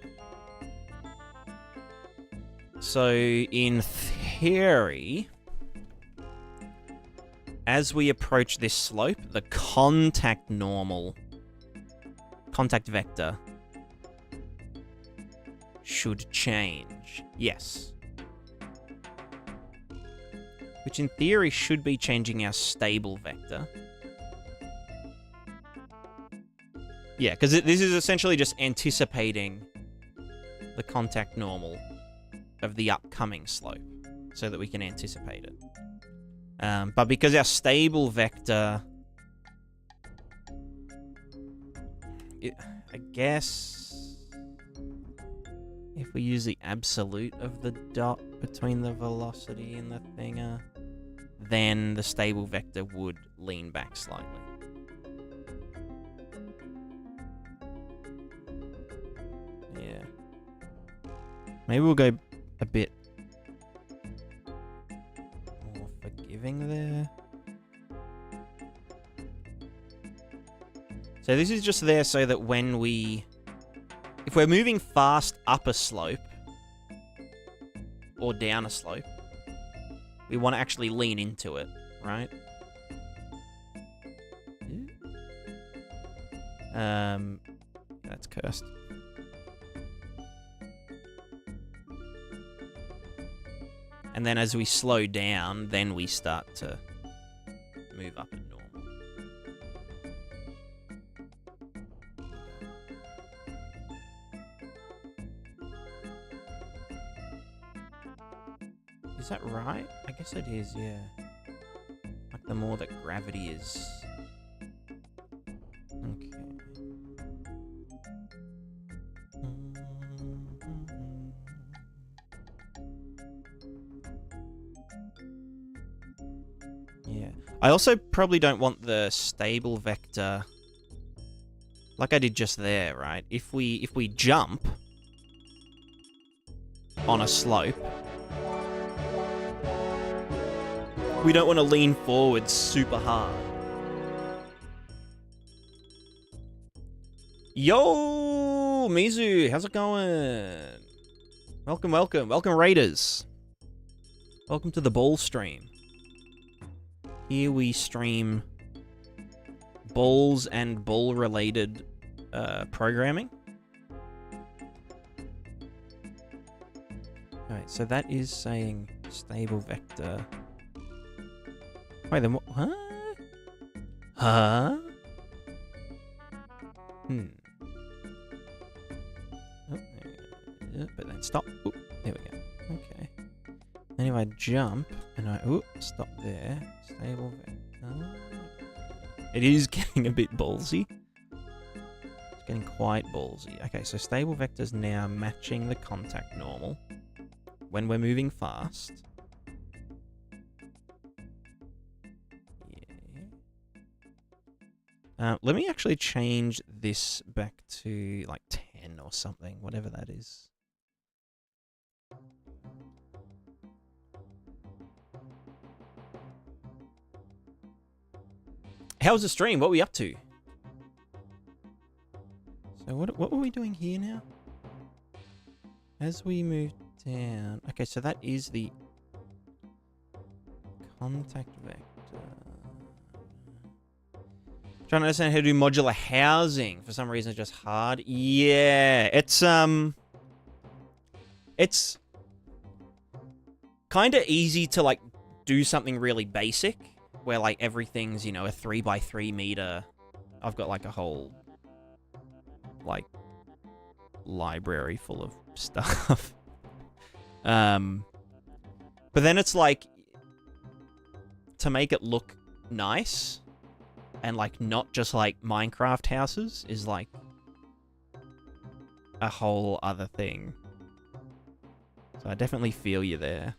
So, in theory, as we approach this slope, the contact normal, contact vector, should change. Yes. Which in theory should be changing our stable vector. Yeah, because this is essentially just anticipating the contact normal of the upcoming slope so that we can anticipate it. But because our stable vector... I guess... If we use the absolute of the dot between the velocity and the thinger, then the stable vector would lean back slightly. Yeah. Maybe we'll go a bit more forgiving there. So this is just there so that when we... If we're moving fast up a slope, or down a slope, we want to actually lean into it, right? That's cursed. And then as we slow down, then we start to move up at normal. Is that right? I guess it is, yeah. Like the more that gravity is... Okay. Yeah. I also probably don't want the stable vector like I did just there, right? If we jump on a slope, We don't want to lean forward super hard. Yo, Mizu, how's it going? Welcome, welcome. Welcome, Raiders. Welcome to the ball stream. Here we stream balls and ball-related programming. Alright, so that is saying stable vector. Wait, then what? Huh? Huh? Oh, but then stop. Ooh, there we go. Okay. Then if I jump and I stop there. Stable vector. It is getting a bit ballsy. It's getting quite ballsy. Okay, so stable vector's now matching the contact normal when we're moving fast. Yeah. Let me actually change this back to like 10 or something, whatever that is. How was the stream? What were we up to? So what were we doing here now? As we move down... Okay, so that is the contact vector. Trying to understand how to do modular housing. For some reason, it's just hard. Yeah, it's kind of easy to, like, do something really basic. Where, like, everything's, you know, a 3x3 meter. I've got, like, a whole, like, library full of stuff. But then it's, like, to make it look nice, and, like, not just, like, Minecraft houses, is, like, a whole other thing. So I definitely feel you there.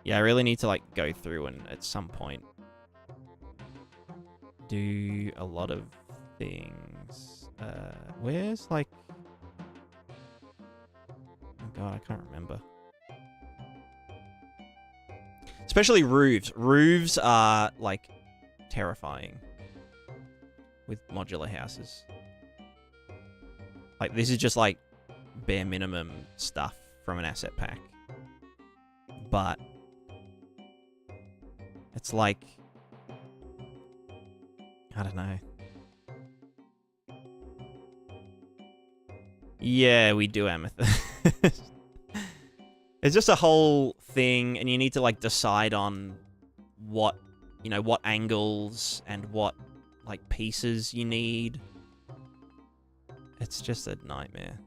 Yeah, I really need to, like, go through and at some point do a lot of things. Where's, like... Oh god, I can't remember. Especially roofs. Roofs are, like, terrifying with modular houses. Like, this is just, like, bare minimum stuff from an asset pack. But... it's like... I don't know. Yeah, we do amethyst. It's just a whole thing, and you need to, like, decide on what, you know, what angles and what, like, pieces you need. It's just a nightmare.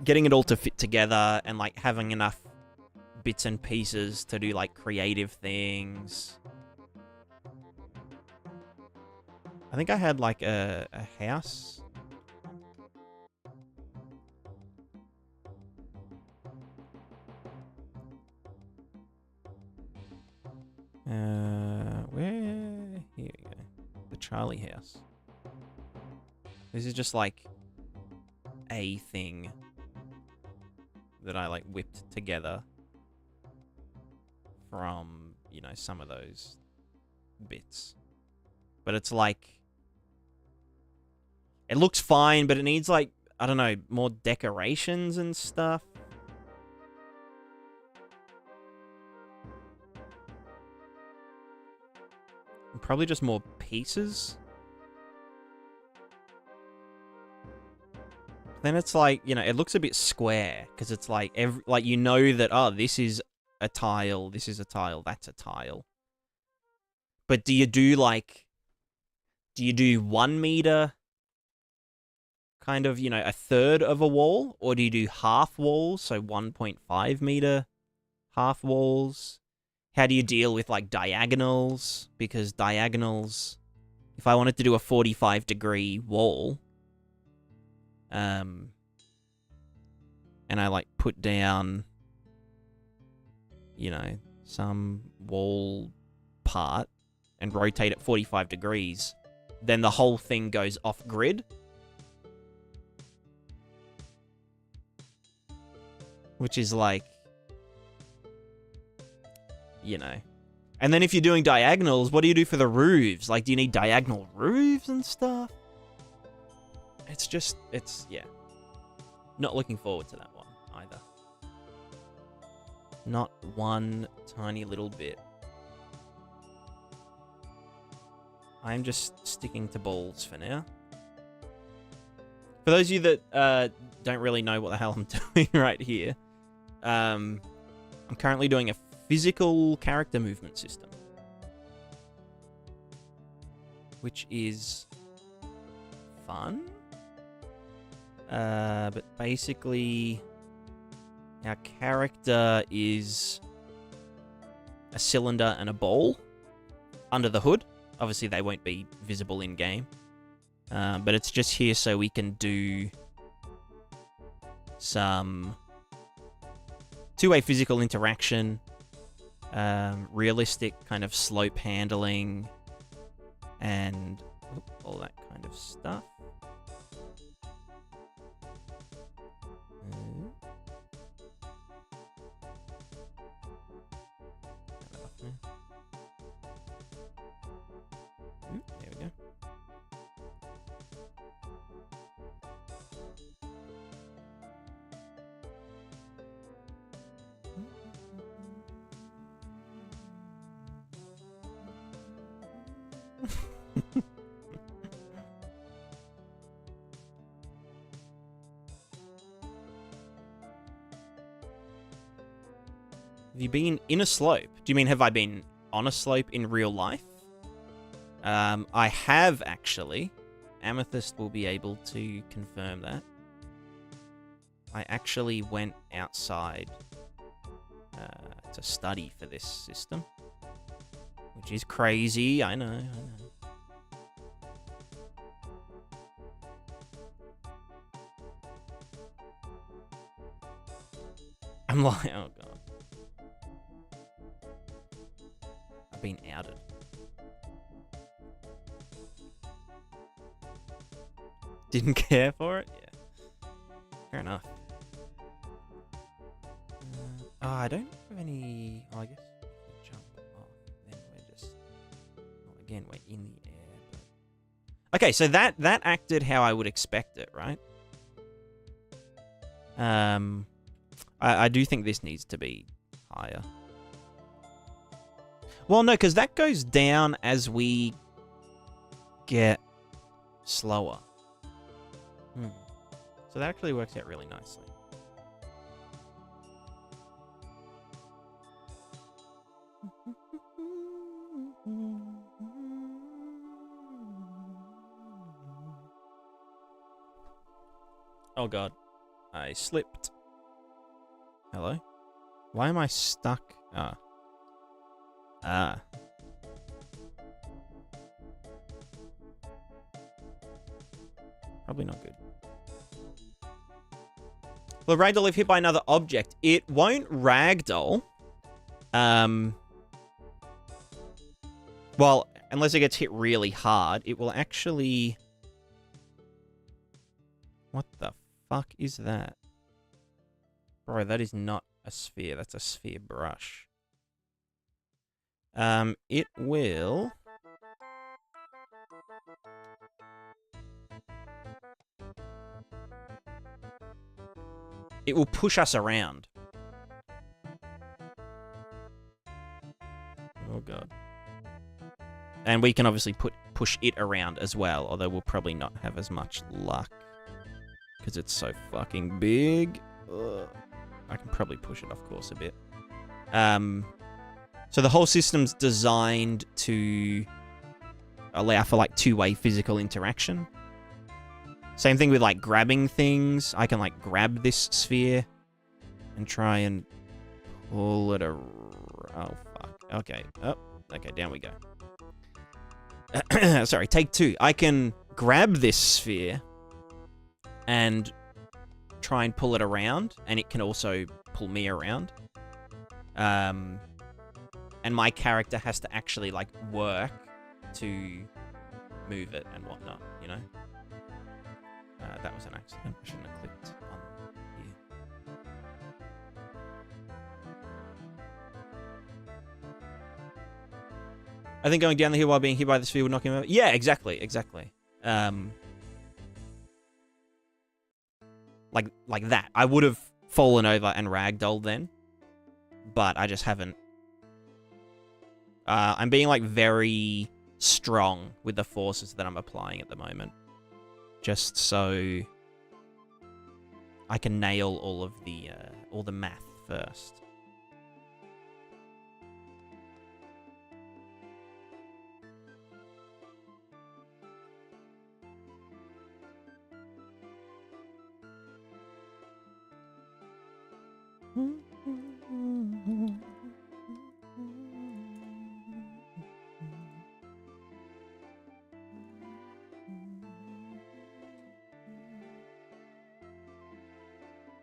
Getting it all to fit together and, like, having enough bits and pieces to do, like, creative things. I think I had, like, a house. Where? Here we go. The Charlie house. This is just, like, a thing that I, like, whipped together from, you know, some of those bits. But it's like... it looks fine, but it needs, like, I don't know, more decorations and stuff. And probably just more pieces. Then it's like, you know, it looks a bit square, because it's like, like, you know that, oh, this is a tile, this is a tile, that's a tile. But do you do, like, do you do 1 meter, kind of, you know, a third of a wall? Or do you do half walls, so 1.5 meter half walls? How do you deal with, like, diagonals? Because diagonals, if I wanted to do a 45-degree wall... and I, like, put down, you know, some wall part, and rotate it 45 degrees, then the whole thing goes off grid. Which is like, you know. And then if you're doing diagonals, what do you do for the roofs? Like, do you need diagonal roofs and stuff? It's just, yeah. Not looking forward to that one either. Not one tiny little bit. I'm just sticking to balls for now. For those of you that don't really know what the hell I'm doing right here, I'm currently doing a physical character movement system, which is fun. But basically, our character is a cylinder and a ball under the hood. Obviously, they won't be visible in-game. But it's just here so we can do some two-way physical interaction, realistic kind of slope handling, and all that kind of stuff. There we go. Have you been in a slope? Do you mean have I been on a slope in real life? I have actually. Amethyst will be able to confirm that. I actually went outside to study for this system, which is crazy. I know. I'm like, oh god. I've been outed. Didn't care for it? Yeah. Fair enough. Oh, I don't have any... Oh, I guess if we jump off, then we're just... Well, again, we're in the air, but... Okay, so that acted how I would expect it, right? I do think this needs to be higher. Well, no, because that goes down as we get slower. So that actually works out really nicely. Oh god. I slipped. Hello? Why am I stuck? Probably not good. Will ragdoll if hit by another object? It won't ragdoll. Well, unless it gets hit really hard, it will actually... What the fuck is that? Bro, that is not a sphere. That's a sphere brush. It will... It will push us around. Oh god. And we can obviously push it around as well, although we'll probably not have as much luck. Because it's so fucking big. Ugh. I can probably push it off course a bit. So the whole system's designed to allow for like two-way physical interaction. Same thing with like grabbing things. I can like grab this sphere and try and pull it around. Oh fuck. Okay. Oh, okay, down we go. Sorry, take two. I can grab this sphere and try and pull it around, and it can also pull me around. And my character has to actually like work to move it and whatnot, you know? That was an accident. I shouldn't have clicked on here. I think going down the hill while being hit by the sphere would knock him over. Yeah, exactly. Like that. I would have fallen over and ragdolled then, but I just haven't. I'm being like very strong with the forces that I'm applying at the moment, just so I can nail all the math first.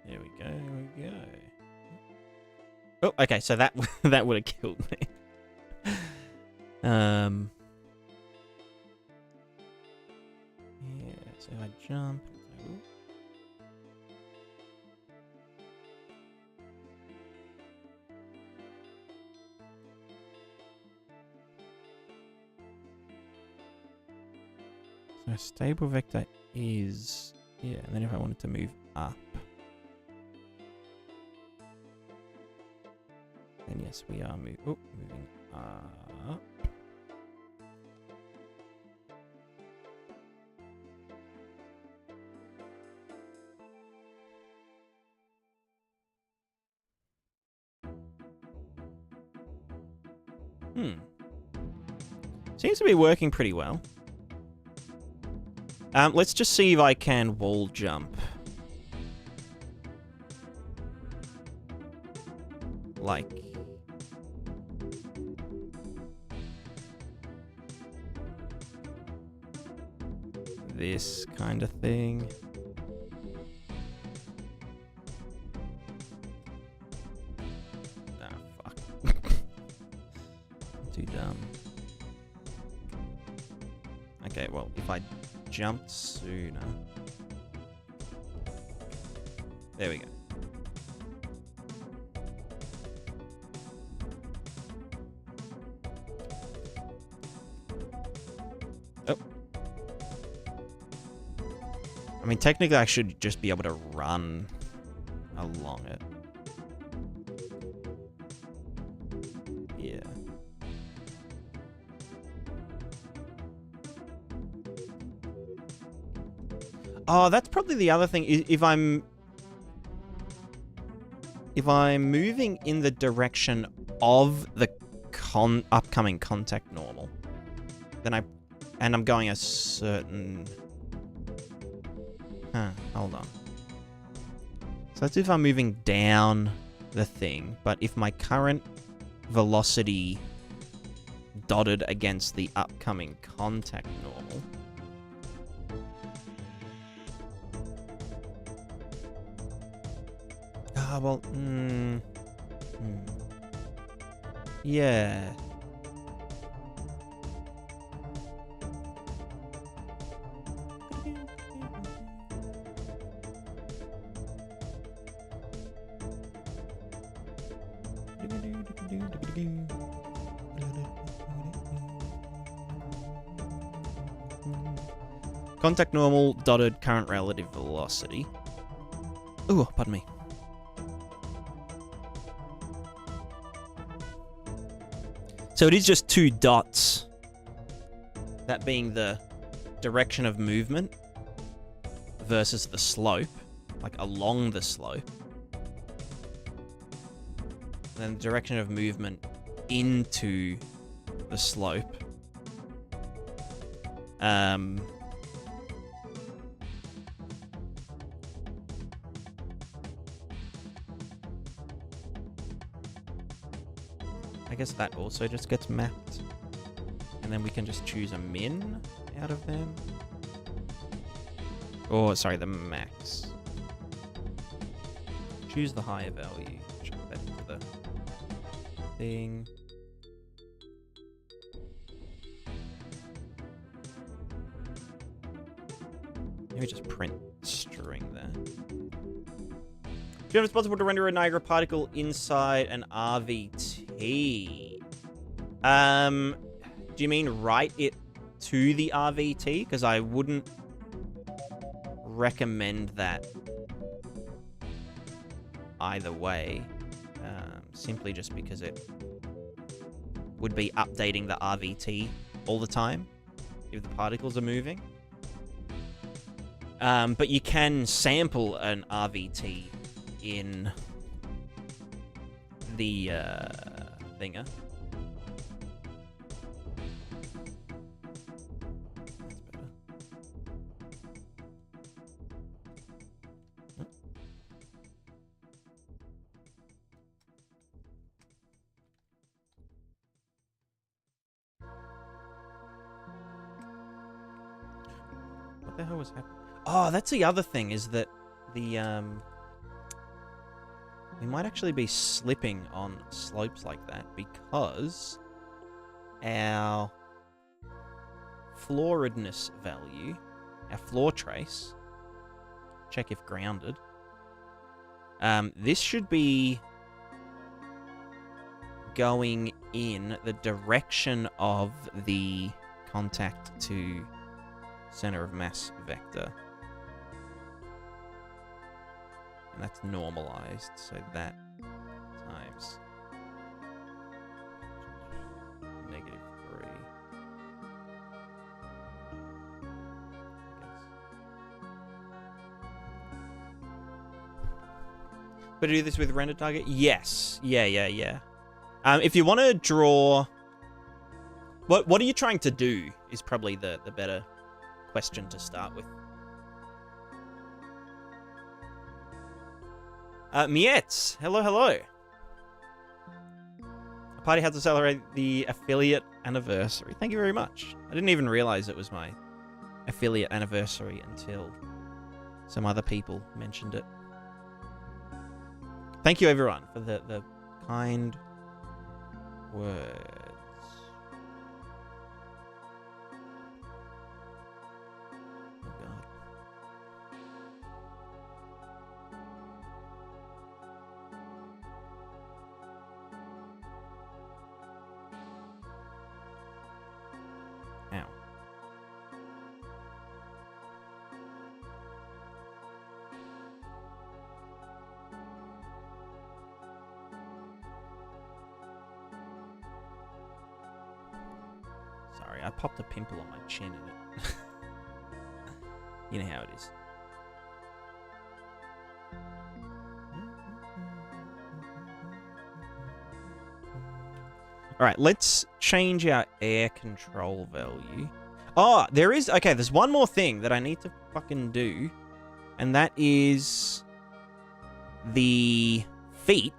There we go. Oh, okay, so that that would have killed me. Yeah, so I jump. So stable vector is, yeah, and then if I wanted to move up, then yes, we are moving up. Seems to be working pretty well. Let's just see if I can wall jump. Like this kind of thing. Ah, fuck. I'm too dumb. Okay, well, if I jumped sooner. There we go. Oh. I mean, technically I should just be able to run along it. Yeah. Oh, that's probably the other thing. If I'm moving in the direction of the upcoming contact normal, then I'm going a certain. Hold on. So that's if I'm moving down the thing, but if my current velocity dotted against the upcoming contact normal. Well, yeah. Contact normal, dotted current relative velocity. Ooh, pardon me. So it is just two dots. That being the direction of movement versus the slope, like along the slope. And then the direction of movement into the slope. I guess that also just gets mapped. And then we can just choose a min out of them. Or, sorry, the max. Choose the higher value. Chuck that into the thing. Maybe just print string there. Do you know if it's possible to render a Niagara particle inside an RVT? Do you mean write it to the RVT? Because I wouldn't recommend that either way. Simply just because it would be updating the RVT all the time if the particles are moving. But you can sample an RVT in the thinger. That's better. What the hell was happening? Oh, that's the other thing, is that the we might actually be slipping on slopes like that because our flooredness value, our floor trace, check if grounded, this should be going in the direction of the contact to center of mass vector. And that's normalized, so that times -3. But do this with render target? Yes. Yeah. If you want to draw... What are you trying to do is probably the better question to start with. Mietz, hello. A party had to celebrate the affiliate anniversary. Thank you very much. I didn't even realize it was my affiliate anniversary until some other people mentioned it. Thank you, everyone, for the kind words. Oh, God. Ow. Sorry, I popped a pimple on my chin and it... You know how it is. Alright, let's change our air control value. Oh, there is... Okay, there's one more thing that I need to fucking do. And that is... The feet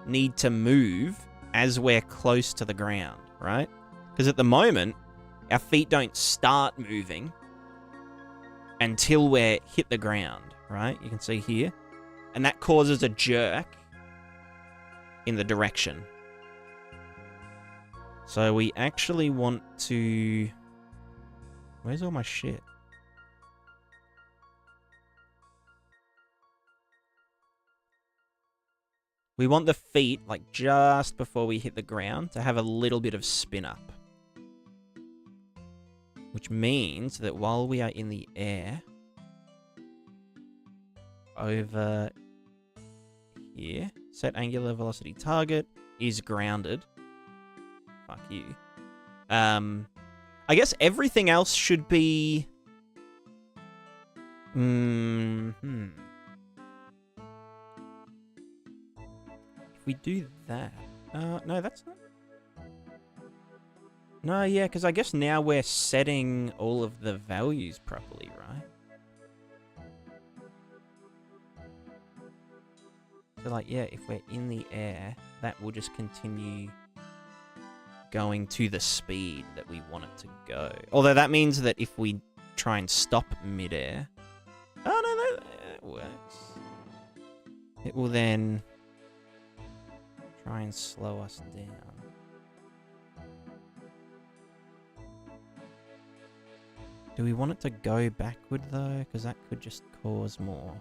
need to move as we're close to the ground, right? Because at the moment, our feet don't start moving until we're hit the ground, right? You can see here. And that causes a jerk in the direction. So we actually want to... Where's all my shit? We want the feet, like just before we hit the ground, to have a little bit of spin up. Which means that while we are in the air, over here, set angular velocity target is grounded. Fuck you. I guess everything else should be... If we do that... no, that's not... No, yeah, because I guess now we're setting all of the values properly, right? So, like, yeah, if we're in the air, that will just continue going to the speed that we want it to go. Although that means that if we try and stop midair... Oh, no, that works. It will then try and slow us down. Do we want it to go backward though? Because that could just cause more.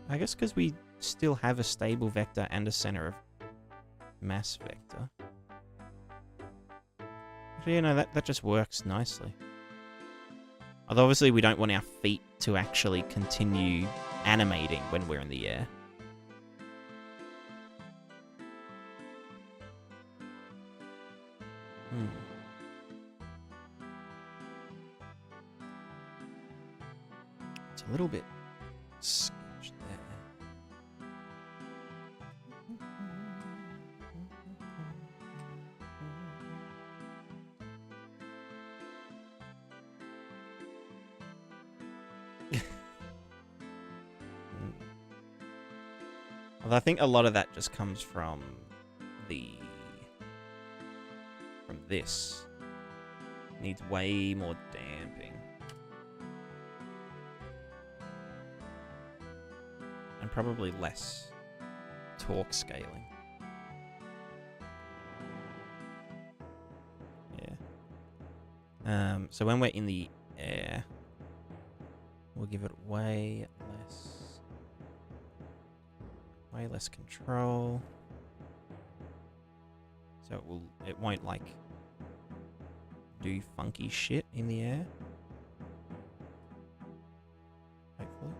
I guess because we still have a stable vector and a center of mass vector. Actually, you know, that just works nicely. Although obviously we don't want our feet to actually continue animating when we're in the air. It's a little bit sketched there. Although I think a lot of that just comes from this. Needs way more damping. And probably less torque scaling. Yeah. So when we're in the air, we'll give it way less control. So it won't like do funky shit in the air. Hopefully.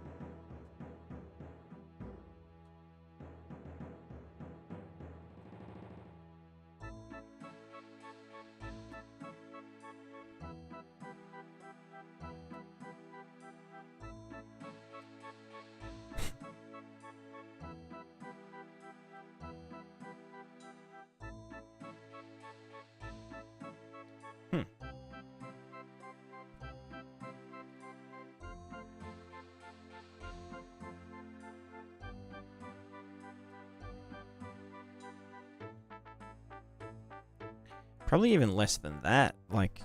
Probably even less than that. Like,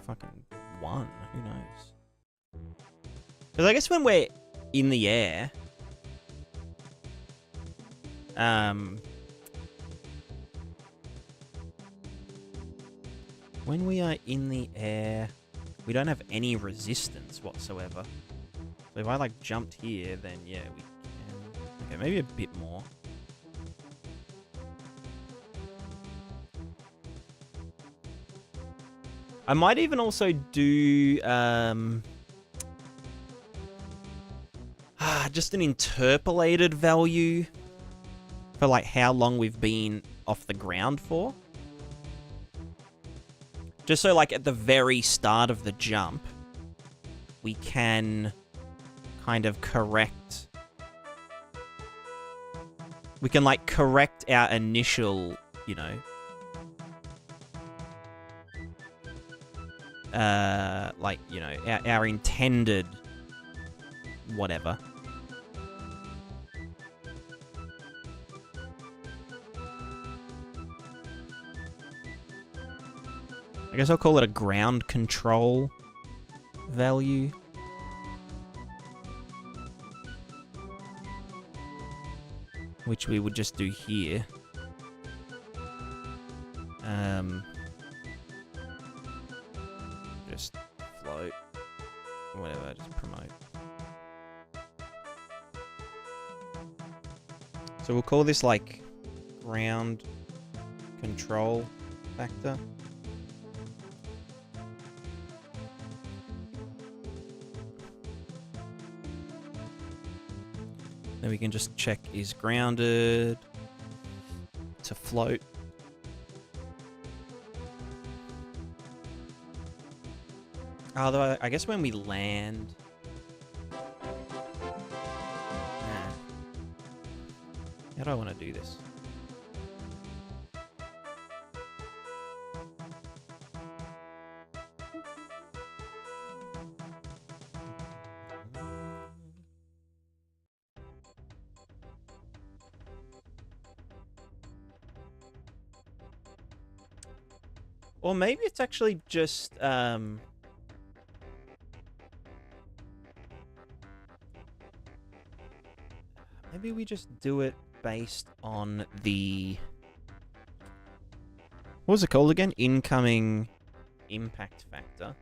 fucking 1. Who knows? Because I guess when we're in the air, when we are in the air, we don't have any resistance whatsoever. So if I like jumped here, then yeah, we can. Okay, maybe a bit more. I might even also do just an interpolated value for like how long we've been off the ground for. Just so like at the very start of the jump, we can kind of correct. We can like correct our initial, you know, like, you know, our intended whatever. I guess I'll call it a ground control value. Which we would just do here. Just float. Whatever, just promote. So we'll call this like ground control factor. Then we can just check is grounded to float. Although I guess when we land, how do I want to do this? Or maybe it's actually just, Maybe we just do it based on the... What was it called again? Incoming impact factor.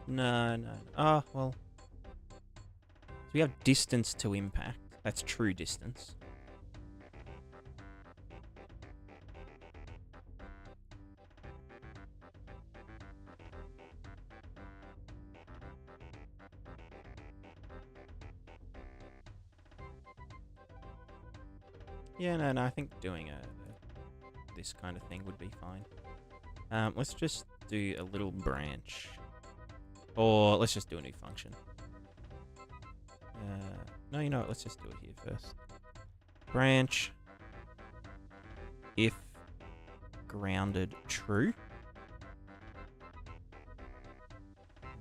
No. Oh, well. So we have distance to impact. That's true distance. Yeah, no, I think doing this kind of thing would be fine. Let's just do a little branch. Or let's just do a new function. No, you know what? Let's just do it here first. Branch. If grounded true.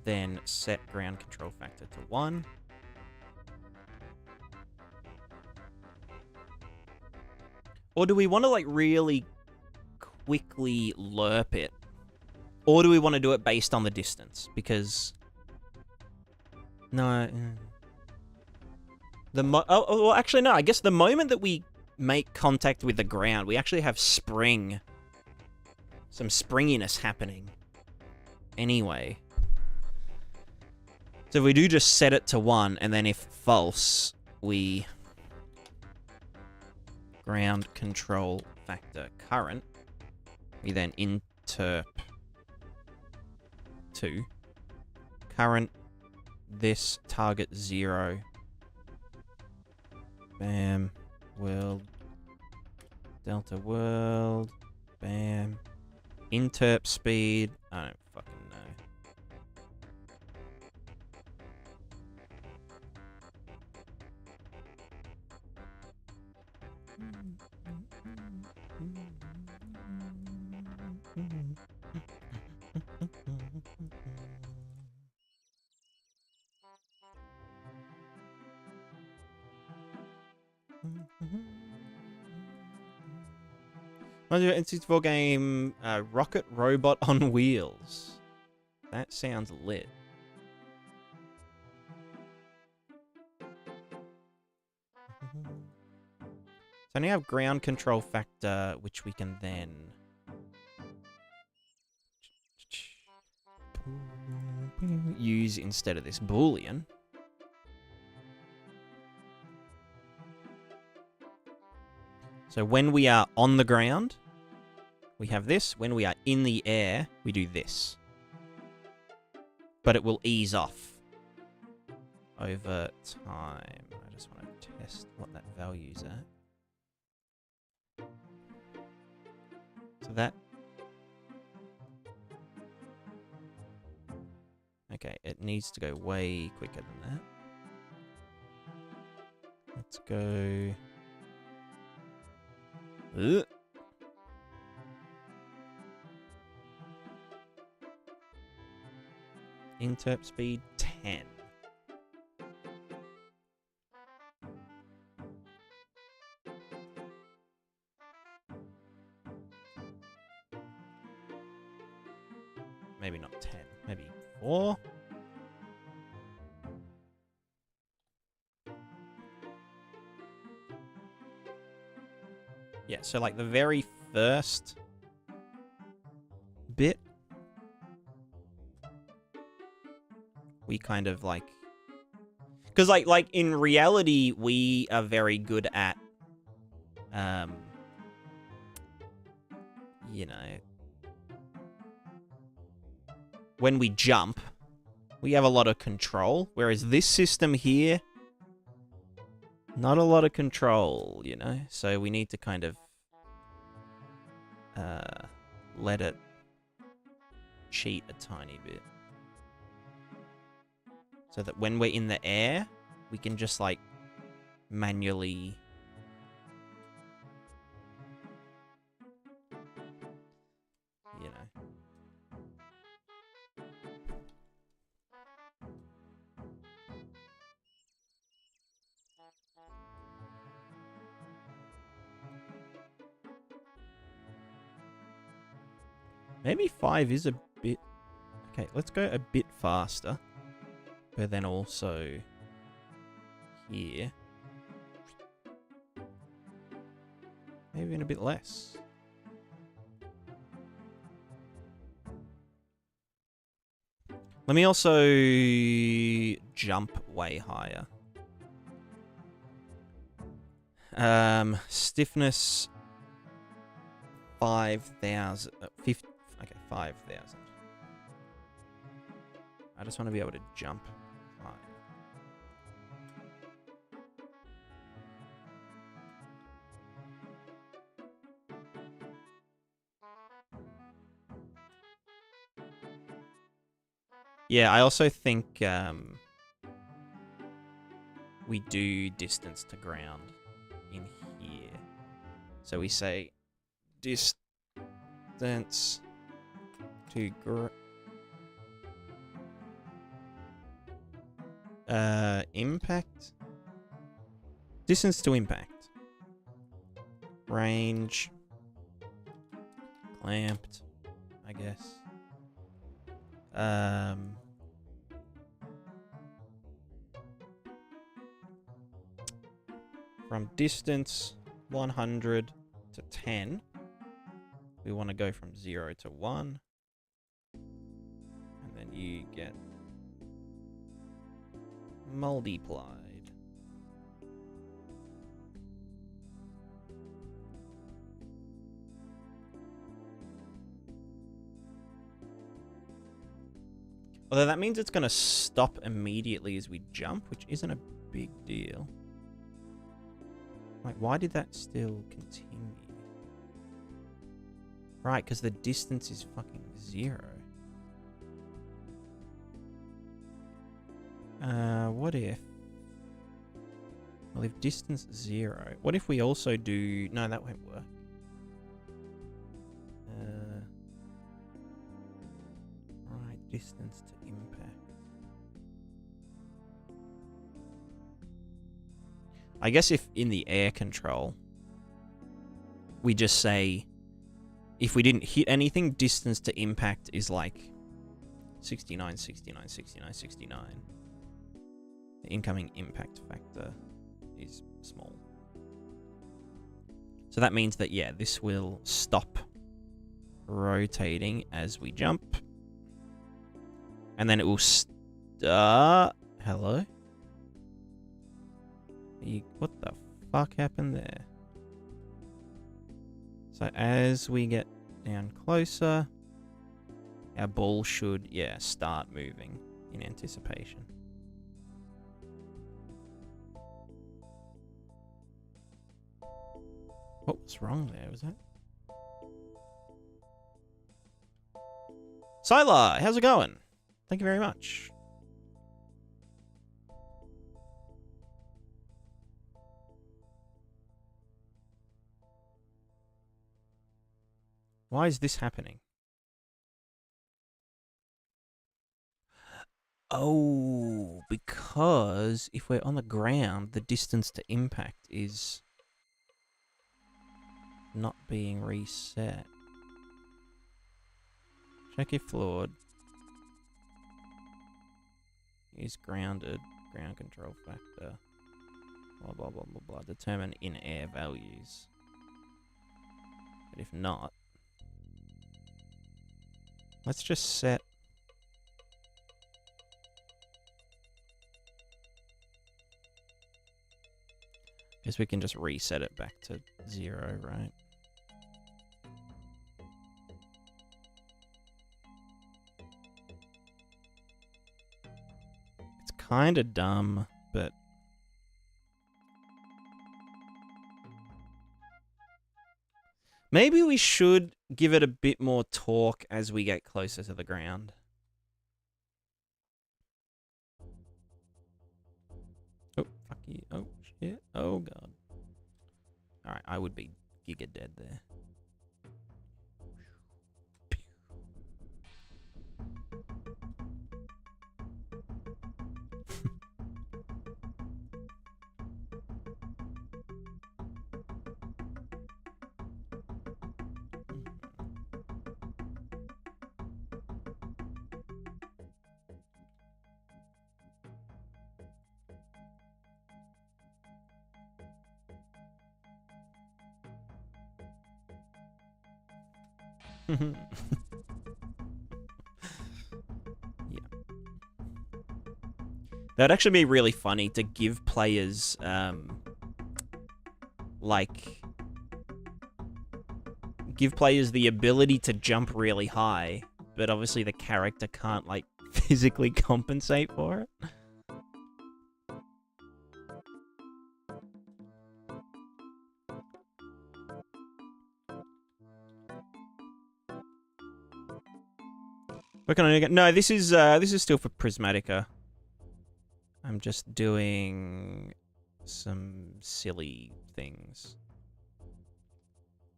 Then set ground control factor to 1. Or do we want to, like, really quickly lerp it? Or do we want to do it based on the distance? Because... No... well, actually, no. I guess the moment that we make contact with the ground, we actually have spring. Some springiness happening. Anyway. So if we do just set it to 1, and then if false, we... ground control factor current. We then interp to current this target 0. Bam. World. Delta world. Bam. Interp speed. I don't fucking know. N64 game, Rocket Robot on Wheels. That sounds lit. So now I have ground control factor, which we can then... use instead of this Boolean. So when we are on the ground, we have this. When we are in the air, we do this. But it will ease off over time. I just want to test what that value's at. So that... Okay, it needs to go way quicker than that. Let's go... Interp speed 10. Maybe not 10, maybe 4. Yeah, so like the very first bit, we kind of like... Because like in reality, we are very good at, you know, when we jump, we have a lot of control, whereas this system here, not a lot of control, you know? So we need to kind of let it cheat a tiny bit. So that when we're in the air, we can just, like, manually... You know. Maybe 5 is a bit... Okay, let's go a bit faster. But then also here. Maybe even a bit less. Let me also jump way higher. Stiffness 5,000. 50. Okay, 5,000. I just want to be able to jump higher. Yeah, I also think we do distance to ground in here. So we say distance to impact. Distance to impact. Range. Clamped, I guess. From distance 100 to 10, we want to go from 0 to 1. And then you get multiplied. Although that means it's going to stop immediately as we jump, which isn't a big deal. Like, why did that still continue? Right, because the distance is fucking 0. What if... Well, if distance 0... What if we also do... No, that won't work. Right, distance to impact. I guess if in the air control, we just say, if we didn't hit anything, distance to impact is like 69, 69, 69, 69. The incoming impact factor is small. So that means that, yeah, this will stop rotating as we jump. And then it will start... Hello? What the fuck happened there? So as we get down closer, our ball should, yeah, start moving in anticipation. What was wrong there? Was that? Sylar, how's it going? Thank you very much. Why is this happening? Oh, because if we're on the ground, the distance to impact is not being reset. Check if floored is grounded. Ground control factor. Blah, blah, blah, blah, blah. Determine in-air values. But if not, let's just set... Guess we can just reset it back to 0, right? It's kind of dumb, but... Maybe we should give it a bit more torque as we get closer to the ground. Oh, fuck you. Oh, shit. Oh, God. Alright, I would be giga dead there. That'd actually be really funny to give players, like, give players the ability to jump really high, but obviously the character can't, like, physically compensate for it. Working on it again. No, this is still for Prismatica. I'm just doing some silly things.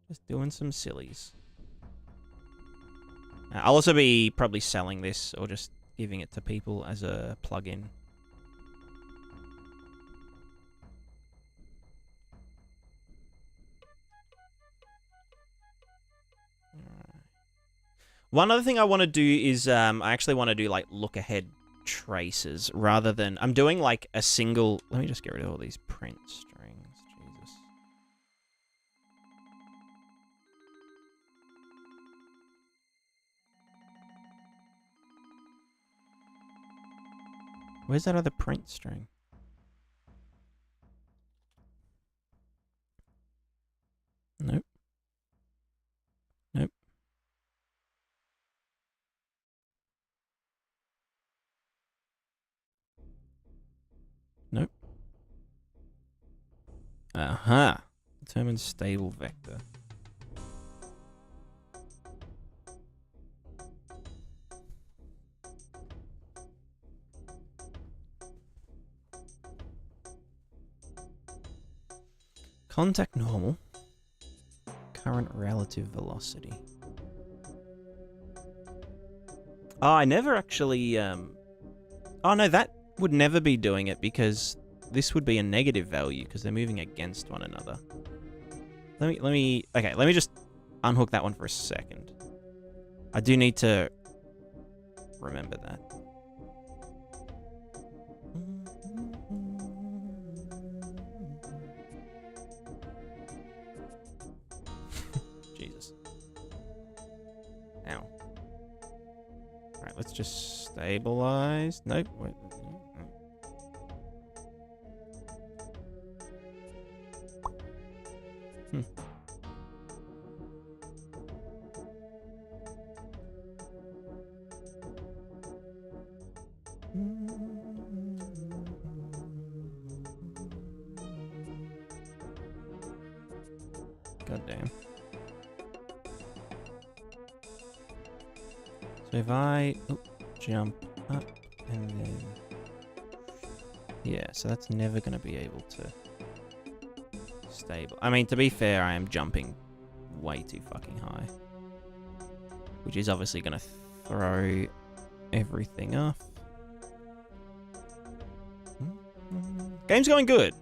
Just doing some sillies. I'll also be probably selling this or just giving it to people as a plugin. One other thing I want to do is I actually want to do like Lookahead traces rather than I'm doing like a single. Let me just get rid of all these print strings. Jesus. Where's that other print string? Nope. Nope. Nope. Uh-huh. Determine stable vector. Contact normal. Current relative velocity. Oh, I never actually, Oh, no, that would never be doing it because this would be a negative value because they're moving against one another. Okay, let me just unhook that one for a second. I do need to remember that. Jesus. Ow. Alright, let's just stabilize. Nope. Wait. God damn. So if I jump up and then... Yeah, so that's never going to be able to stable. I mean, to be fair, I am jumping way too fucking high. Which is obviously going to throw everything off. Game's going good.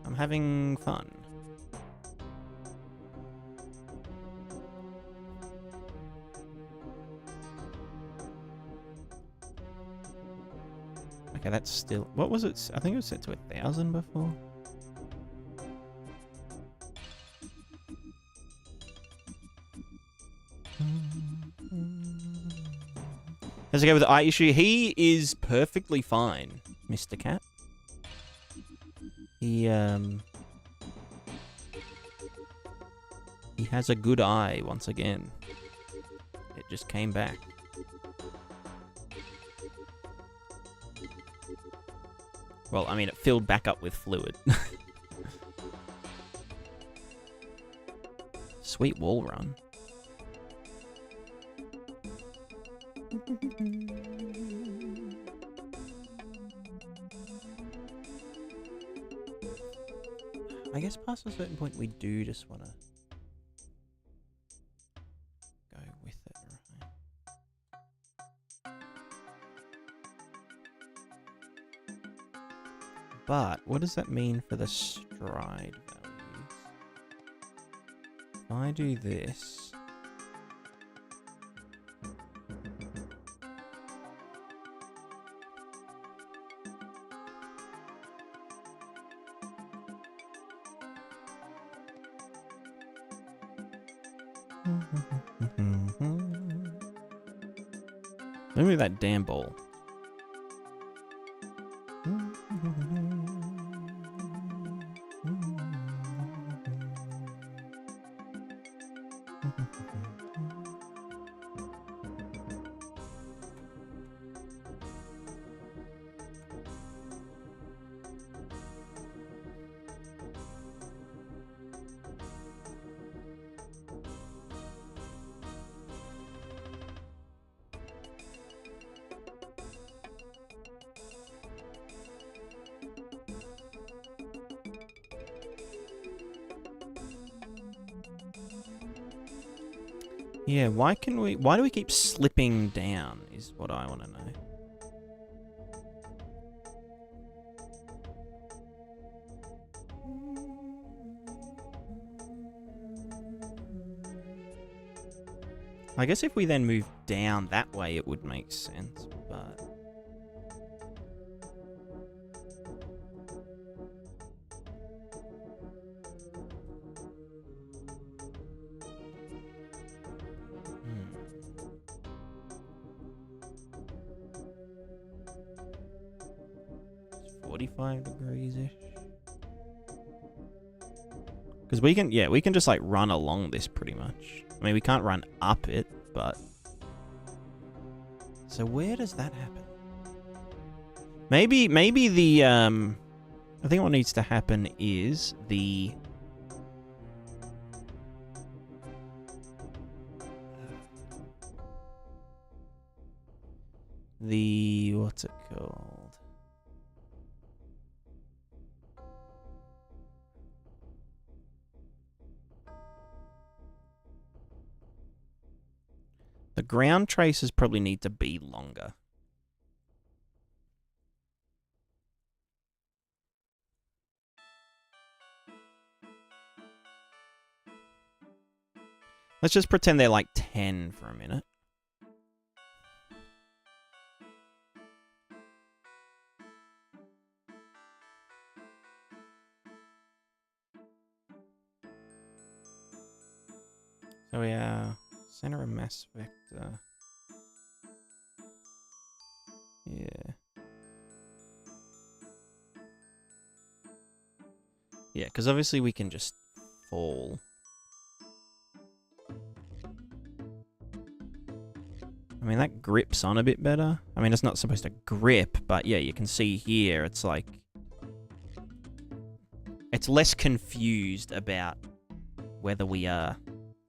I'm having fun. Okay, that's still... What was it? I think it was set to 1,000 before. How's it go with the eye issue? He is perfectly fine, Mr. Cat. He has a good eye once again. It just came back. Well, I mean, it filled back up with fluid. Sweet wall run. I guess past a certain point we do just want to go with it, right? But what does that mean for the stride values? If I do this... Let me move that damn ball. Yeah, why do we keep slipping down is what I want to know. I guess if we then move down that way it would make sense, but... Hmm. 45 degrees-ish. Because we can just like run along this pretty much. I mean, we can't run up it, but... So where does that happen? Maybe the, I think what needs to happen is the... What's it called? The ground traces probably need to be longer. Let's just pretend they're like 10 for a minute. So yeah, center of mass vector. Yeah. Yeah, because obviously we can just fall. I mean, that grips on a bit better. I mean, it's not supposed to grip, but yeah, you can see here, it's like... It's less confused about whether we are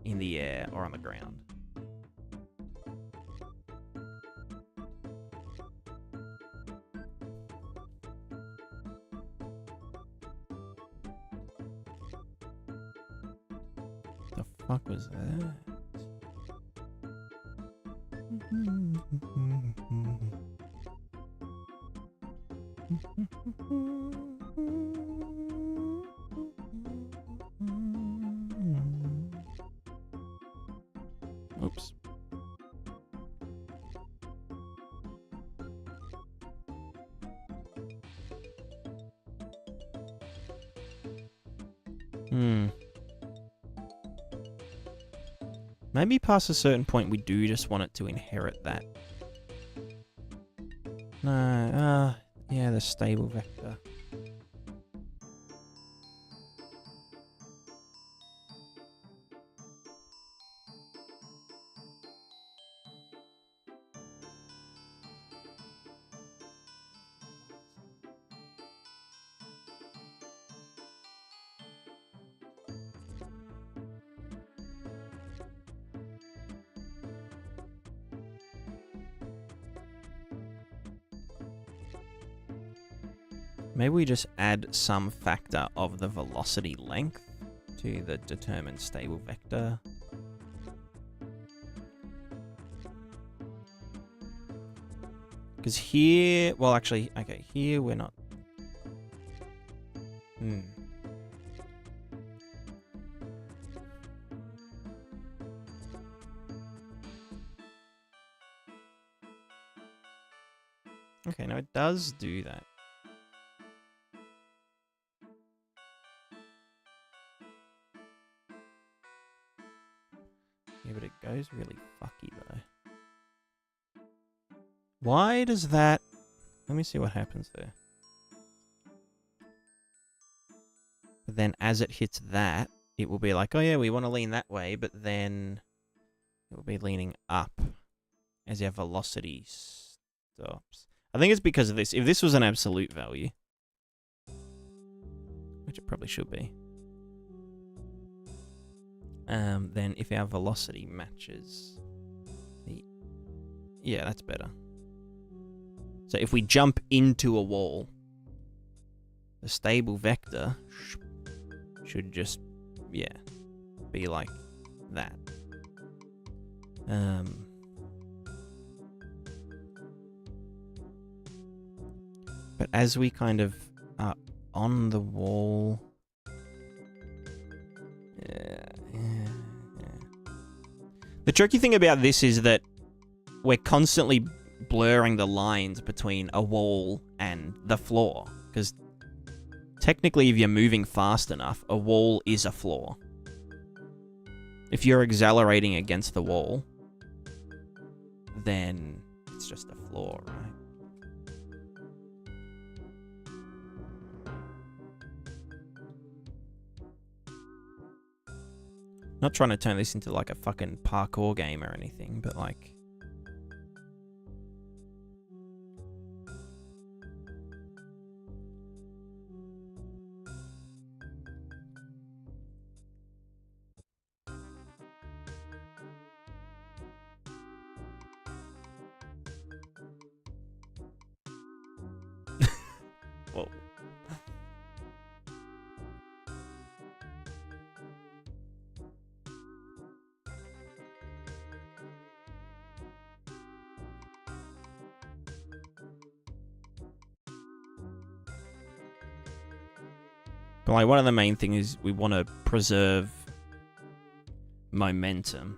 in the air or on the ground. The fuck was that? Oops. Maybe past a certain point we do just want it to inherit that. No, yeah, the stable vector. Maybe we just add some factor of the velocity length to the determined stable vector. Because here, well actually, okay, here we're not. Okay, now it does do that. Yeah, but it goes really fucky, though. Why does that... Let me see what happens there. But then as it hits that, it will be like, oh yeah, we want to lean that way, but then it will be leaning up as your velocity stops. I think it's because of this. If this was an absolute value, which it probably should be, then if our velocity matches the... Yeah, that's better. So if we jump into a wall, the stable vector should just, yeah, be like that. But as we kind of are on the wall... Yeah. The tricky thing about this is that we're constantly blurring the lines between a wall and the floor. Because technically, if you're moving fast enough, a wall is a floor. If you're accelerating against the wall, then it's just a floor, right? Not trying to turn this into like a fucking parkour game or anything, but like... Whoa. But like one of the main things is we want to preserve momentum.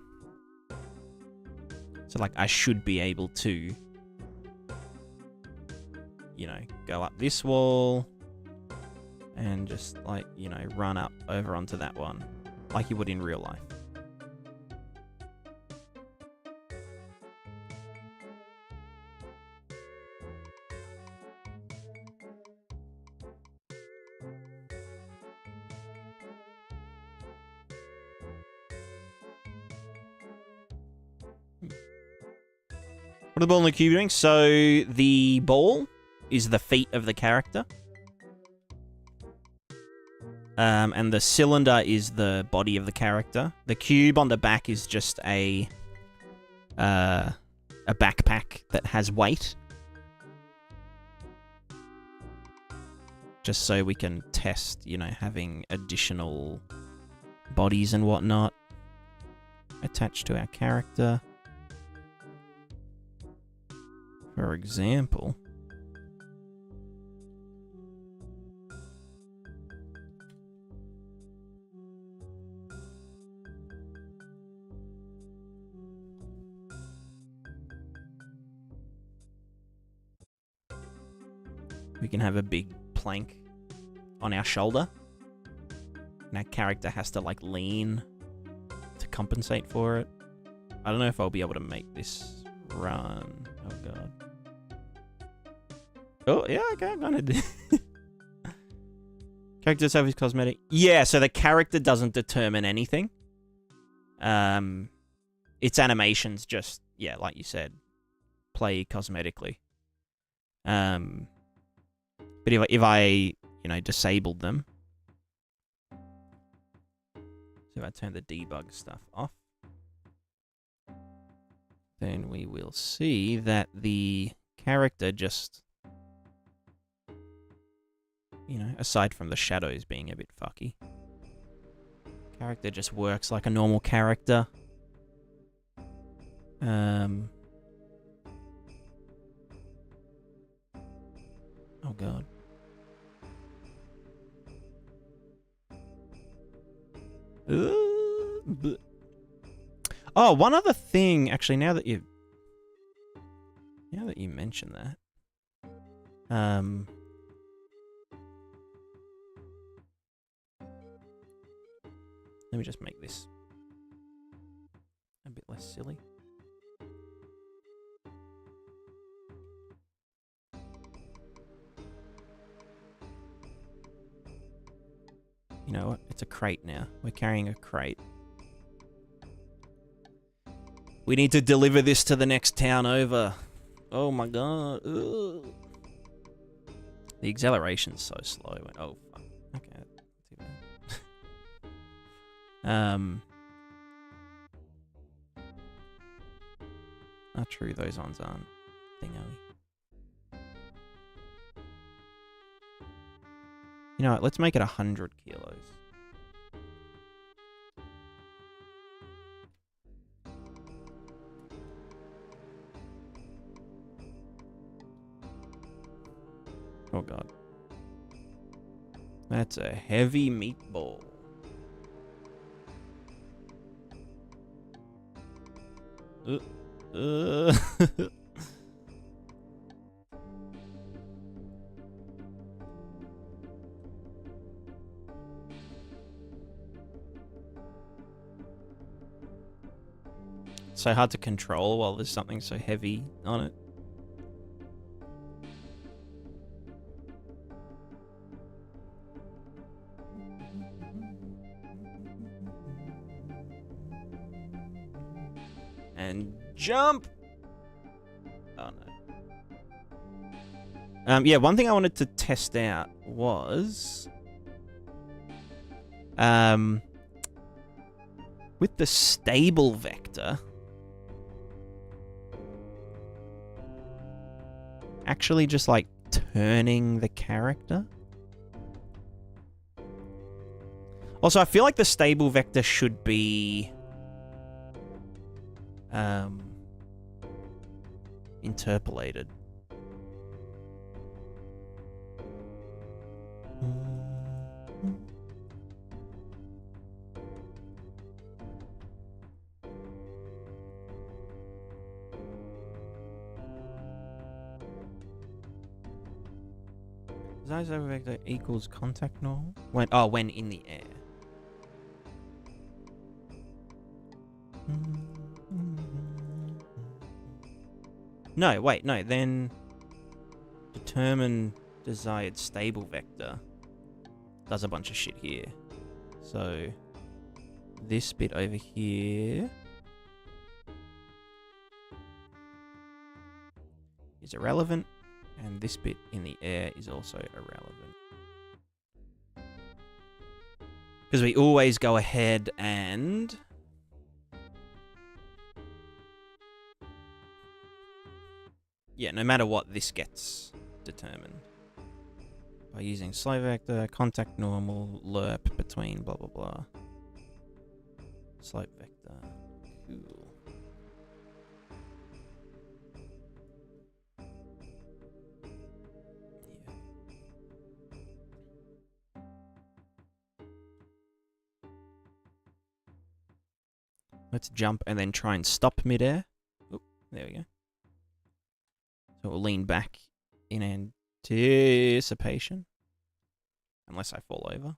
So like I should be able to, you know, go up this wall and just like, you know, run up over onto that one like you would in real life. What are the ball and the cube doing? So the ball is the feet of the character. And the cylinder is the body of the character. The cube on the back is just a backpack that has weight. Just so we can test, you know, having additional bodies and whatnot attached to our character. For example, we can have a big plank on our shoulder, and our character has to like lean to compensate for it. I don't know if I'll be able to make this run. Oh god. Oh yeah, okay, I'm gonna do. Character service cosmetic. Yeah, so the character doesn't determine anything. Its animations just, yeah, like you said, play cosmetically. But if I, you know, disabled them, so if I turn the debug stuff off, then we will see that the character just, you know, aside from the shadows being a bit fucky, character just works like a normal character. Oh god. Oh, one other thing, actually, now that you mention that, let me just make this a less silly. You know what? It's a crate now. We're carrying a crate. We need to deliver this to the next town over. Oh my god. Ugh. The acceleration's so slow. Oh, fuck. Okay. Too bad. Not true, those ones aren't thingo. You know what? Let's make it 100 kilos. Oh god. That's a heavy meatball. So hard to control while there's something so heavy on it. And jump! Oh no. Yeah, one thing I wanted to test out was... with the stable vector... actually just, like, turning the character. Also, I feel like the stable vector should be... interpolated. Size over vector equals contact normal? When in the air. No, wait, no, then determine desired stable vector does a bunch of shit here. So this bit over here is irrelevant, and this bit in the air is also irrelevant. Because we always go ahead and... yeah, no matter what, this gets determined. By using slow vector, contact normal, lerp between blah blah blah. Slope vector. Cool. Let's jump and then try and stop midair. Oop, there we go. So we'll lean back in anticipation. Unless I fall over.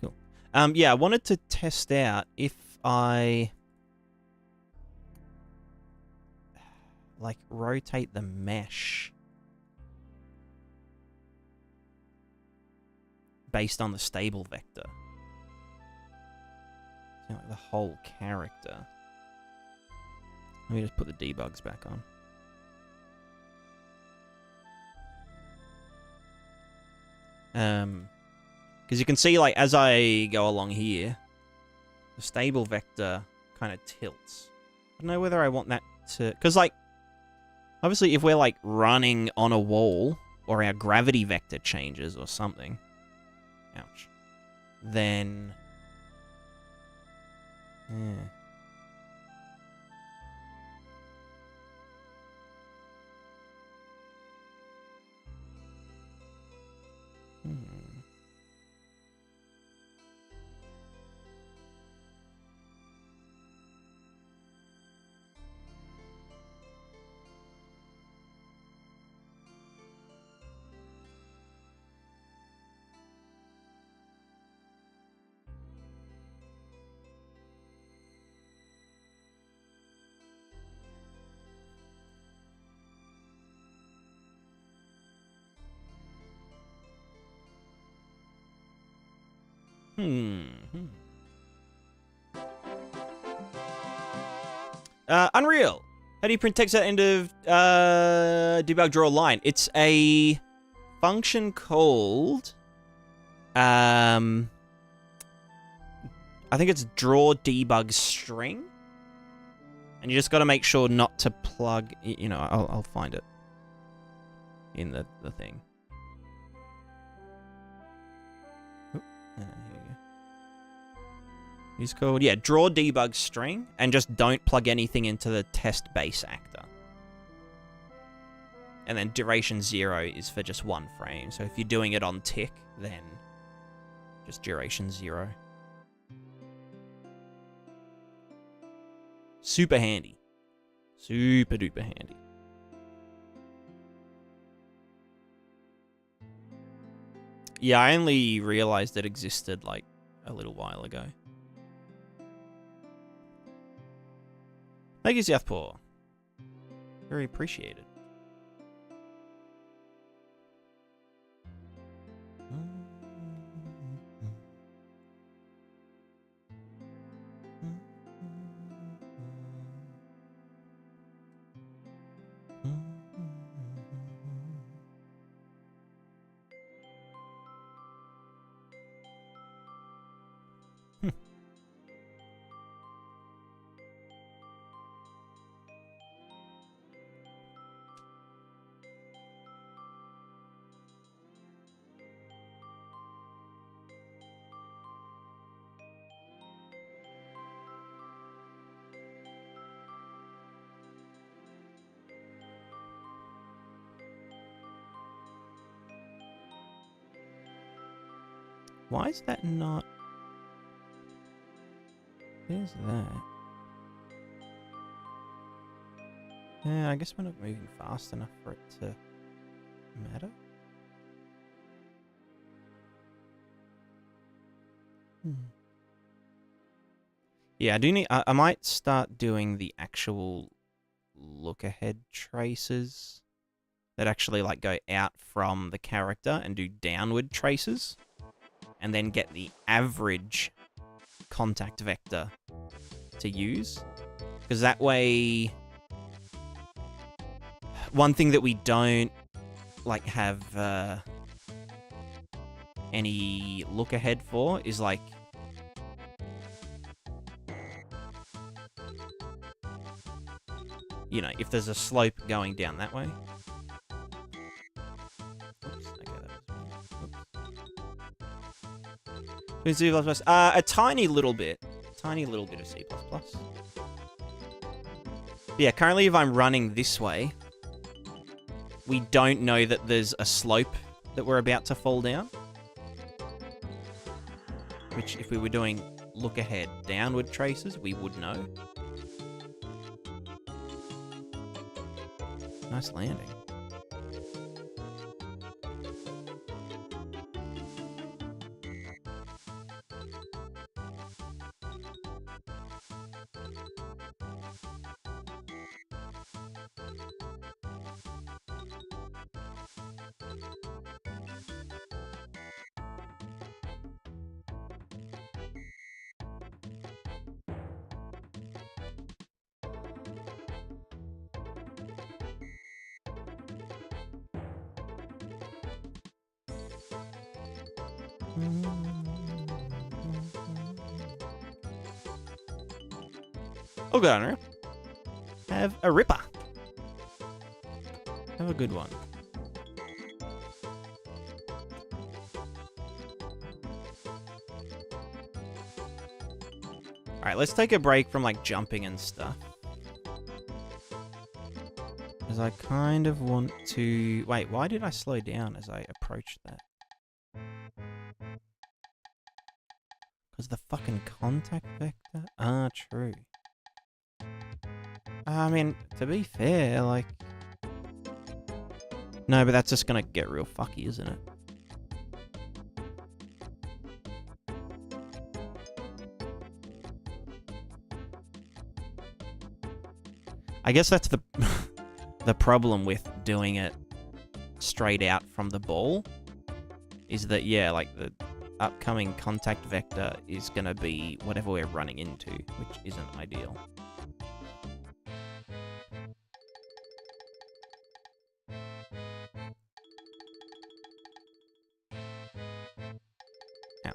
Cool. Yeah, I wanted to test out if I... like, rotate the mesh based on the stable vector. So, like, the whole character. Let me just put the debugs back on. Because you can see, like, as I go along here, the stable vector kind of tilts. I don't know whether I want that to... because, like, obviously if we're, like, running on a wall, or our gravity vector changes or something... ouch. Then... yeah. Unreal. How do you print text at the end of debug draw line? It's a function called I think it's draw debug string. And you just got to make sure not to plug, you know, I'll find it in the thing. Here we go. It's called, yeah, draw debug string, and just don't plug anything into the test base actor. And then duration 0 is for just 1 frame. So if you're doing it on tick, then just duration 0. Super handy. Super duper handy. Yeah, I only realized it existed like a little while ago. Thank you, Southpaw. Very appreciated. Why is that not... Where's that? Yeah, I guess we're not moving fast enough for it to matter. Yeah, I do need... I might start doing the actual Lookahead traces that actually like go out from the character and do downward traces. And then get the average contact vector to use. Because that way... One thing that we don't like have any look ahead for is like... You know, if there's a slope going down that way. Oops, okay, C++. A tiny little bit of C++. Yeah, currently if I'm running this way, we don't know that there's a slope that we're about to fall down. Which, if we were doing look ahead downward traces, we would know. Nice landing. Oh, good on her. Have a ripper. Have a good one. Alright, let's take a break from, like, jumping and stuff. Because I kind of want to... Wait, why did I slow down as I approached that? Because the fucking contact vector? Ah, true. I mean, to be fair, like... No, but that's just gonna get real fucky, isn't it? I guess that's the the problem with doing it straight out from the ball. Is that, yeah, like, upcoming contact vector is going to be whatever we're running into, which isn't ideal. Ow.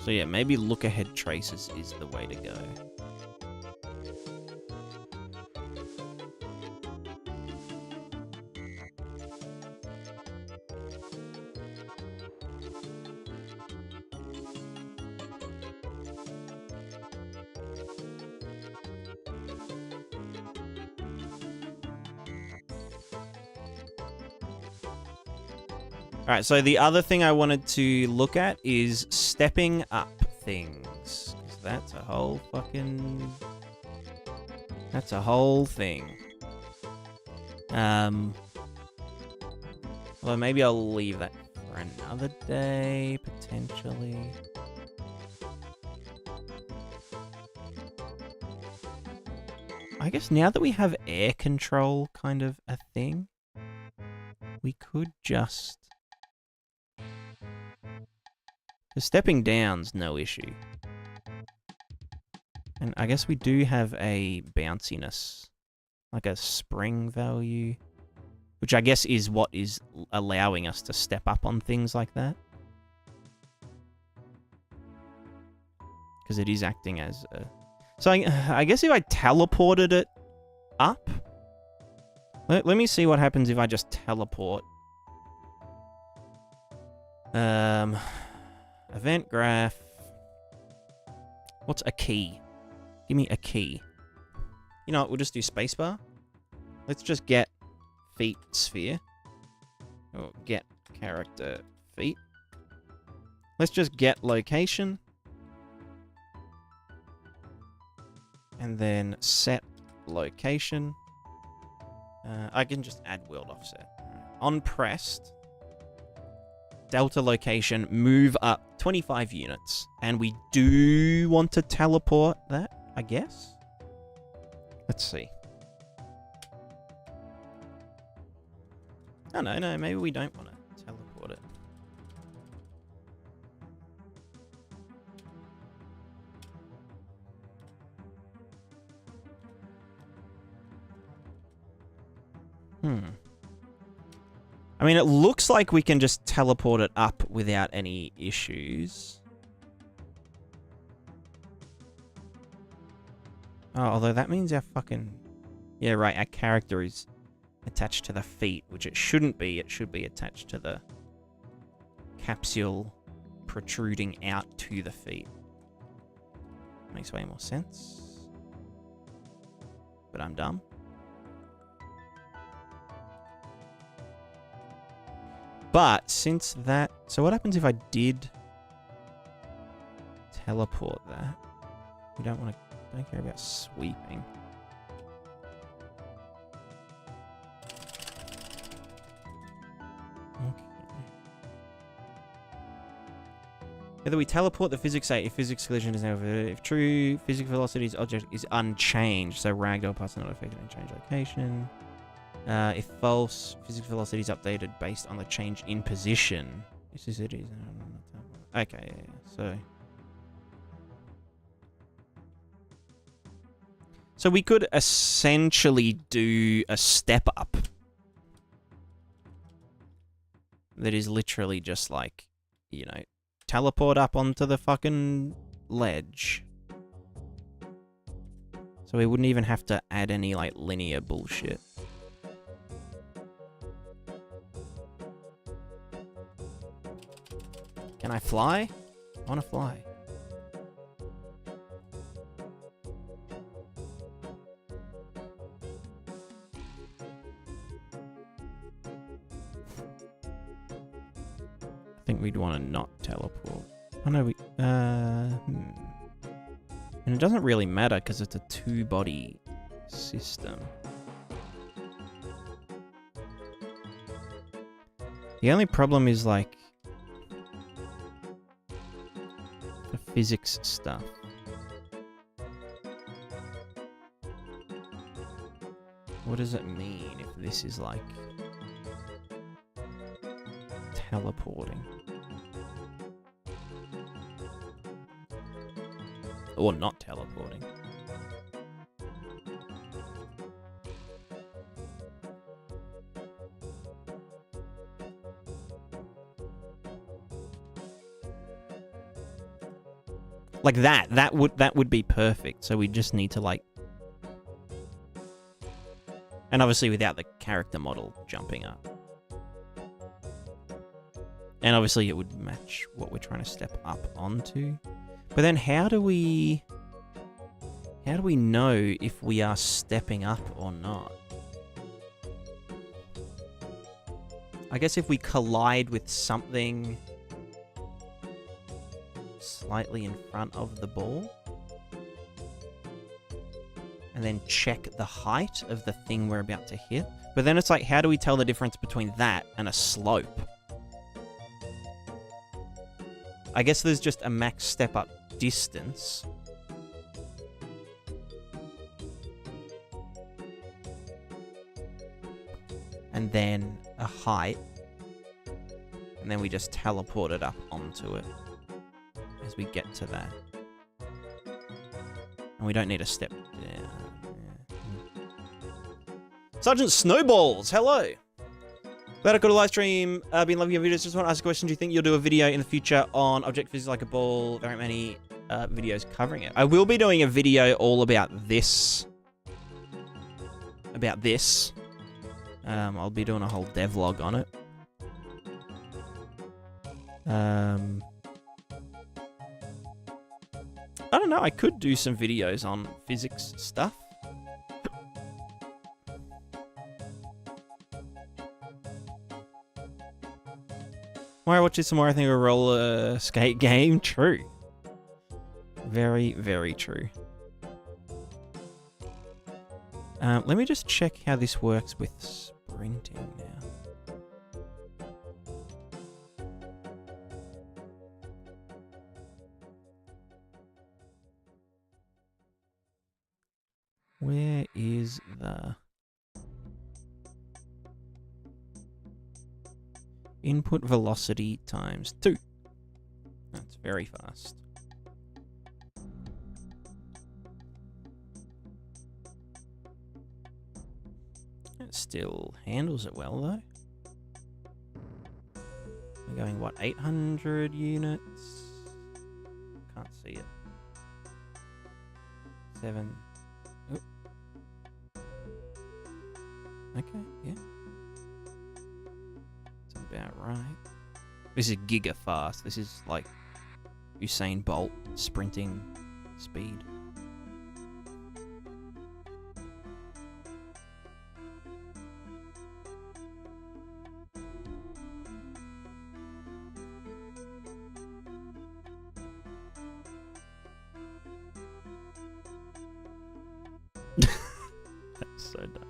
So yeah, maybe Lookahead traces is the way to go. Alright, so the other thing I wanted to look at is stepping up things. 'Cause that's a whole fucking... That's a whole thing. Well, maybe I'll leave that for another day, potentially. I guess now that we have air control kind of a thing, we could just... The stepping down's no issue. And I guess we do have a bounciness, like a spring value, which I guess is what is allowing us to step up on things like that. Because it is acting as a... So I guess if I teleported it up... Let me see what happens if I just teleport. Event graph. What's a key? Give me a key. You know what, we'll just do spacebar. Let's just get feet sphere. Or get character feet. Let's just get location. And then set location. I can just add world offset. On pressed. Delta location, move up 25 units. And we do want to teleport that, I guess? Let's see. Oh, no, maybe we don't want to teleport it. I mean, it looks like we can just teleport it up without any issues. Oh, although that means our fucking... Yeah, right, our character is attached to the feet, which it shouldn't be. It should be attached to the capsule protruding out to the feet. Makes way more sense. But I'm dumb. But since that... So what happens if I did teleport that? We don't want to... Don't care about sweeping. Okay. Whether we teleport the physics state, if physics collision is never... If true, physical velocity's object is unchanged, so ragdoll parts are not affected in change location. If false, physical velocity is updated based on the change in position. This is it. Okay, yeah, so... So we could essentially do a step up. That is literally just like, you know, teleport up onto the fucking ledge. So we wouldn't even have to add any, like, linear bullshit. Can I fly? I want to fly. I think we'd want to not teleport. Oh no, we... And it doesn't really matter because it's a two-body system. The only problem is, like, the physics stuff. What does it mean if this is, like, teleporting? Or not teleporting? Like that would be perfect. So we just need to, like, and obviously without the character model jumping up. And obviously it would match what we're trying to step up onto. But then how do we know if we are stepping up or not? I guess if we collide with something slightly in front of the ball, and then check the height of the thing we're about to hit. But then it's like, how do we tell the difference between that and a slope? I guess there's just a max step up distance. And then a height. And then we just teleport it up onto it as we get to that. And we don't need a step down. Yeah. Sergeant Snowballs, hello! Glad I got a live stream. Been loving your videos. Just want to ask a question. Do you think you'll do a video in the future on object physics like a ball? There aren't many videos covering it. I will be doing a video all about this. I'll be doing a whole devlog on it. I don't know, I could do some videos on physics stuff. Why I watch this some more, I think a roller skate game. True. Very, very true. Let me just check how this works with sprinting now. Where is the input velocity times 2? That's very fast. It still handles it well though. We're going, what, 800 units? Can't see it. 7. Oop. Okay, yeah. That's about right. This is giga fast. This is like Usain Bolt sprinting speed. That's so dumb.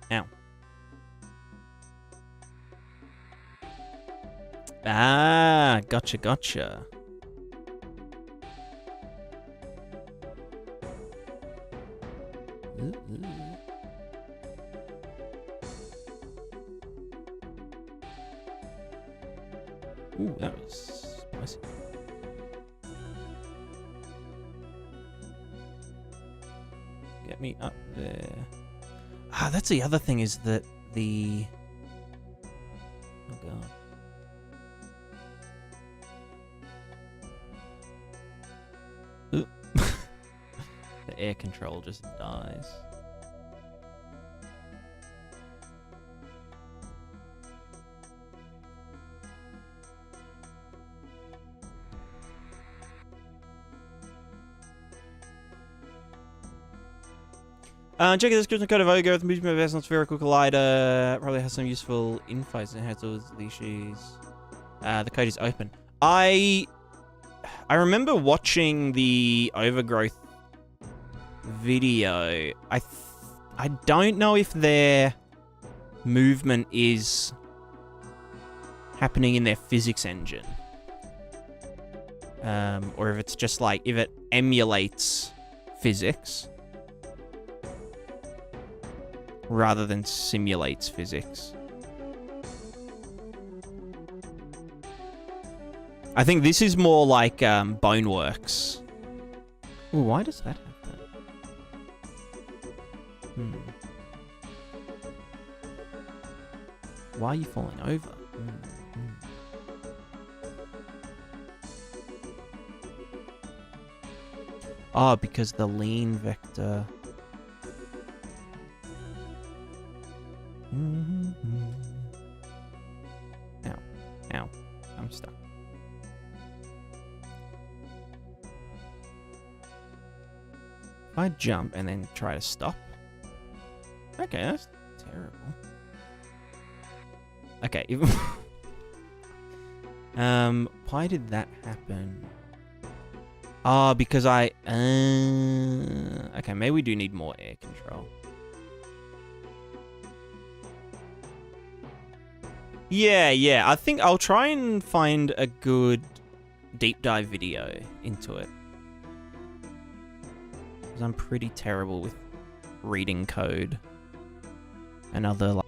Ow. Ah, gotcha. Ooh, that was spicy. Get me up there. Ah, that's the other thing is that the... Oh, God. Ooh. The air control just dies. Check the description code of Ogre with movement of Spherical Collider. Probably has some useful insights and handles the issues. The code is open. I remember watching the overgrowth video. I don't know if their movement is happening in their physics engine. Or if it's just like, if it emulates physics rather than simulates physics. I think this is more like Boneworks. Ooh, why does that happen? Why are you falling over? Oh, because the lean vector. Ow. Ow. I'm stuck. If I jump and then try to stop. Okay, that's terrible. Okay. Why did that happen? Oh, because I... okay, maybe we do need more air control. Yeah. I think I'll try and find a good deep dive video into it. Because I'm pretty terrible with reading code. And other, like...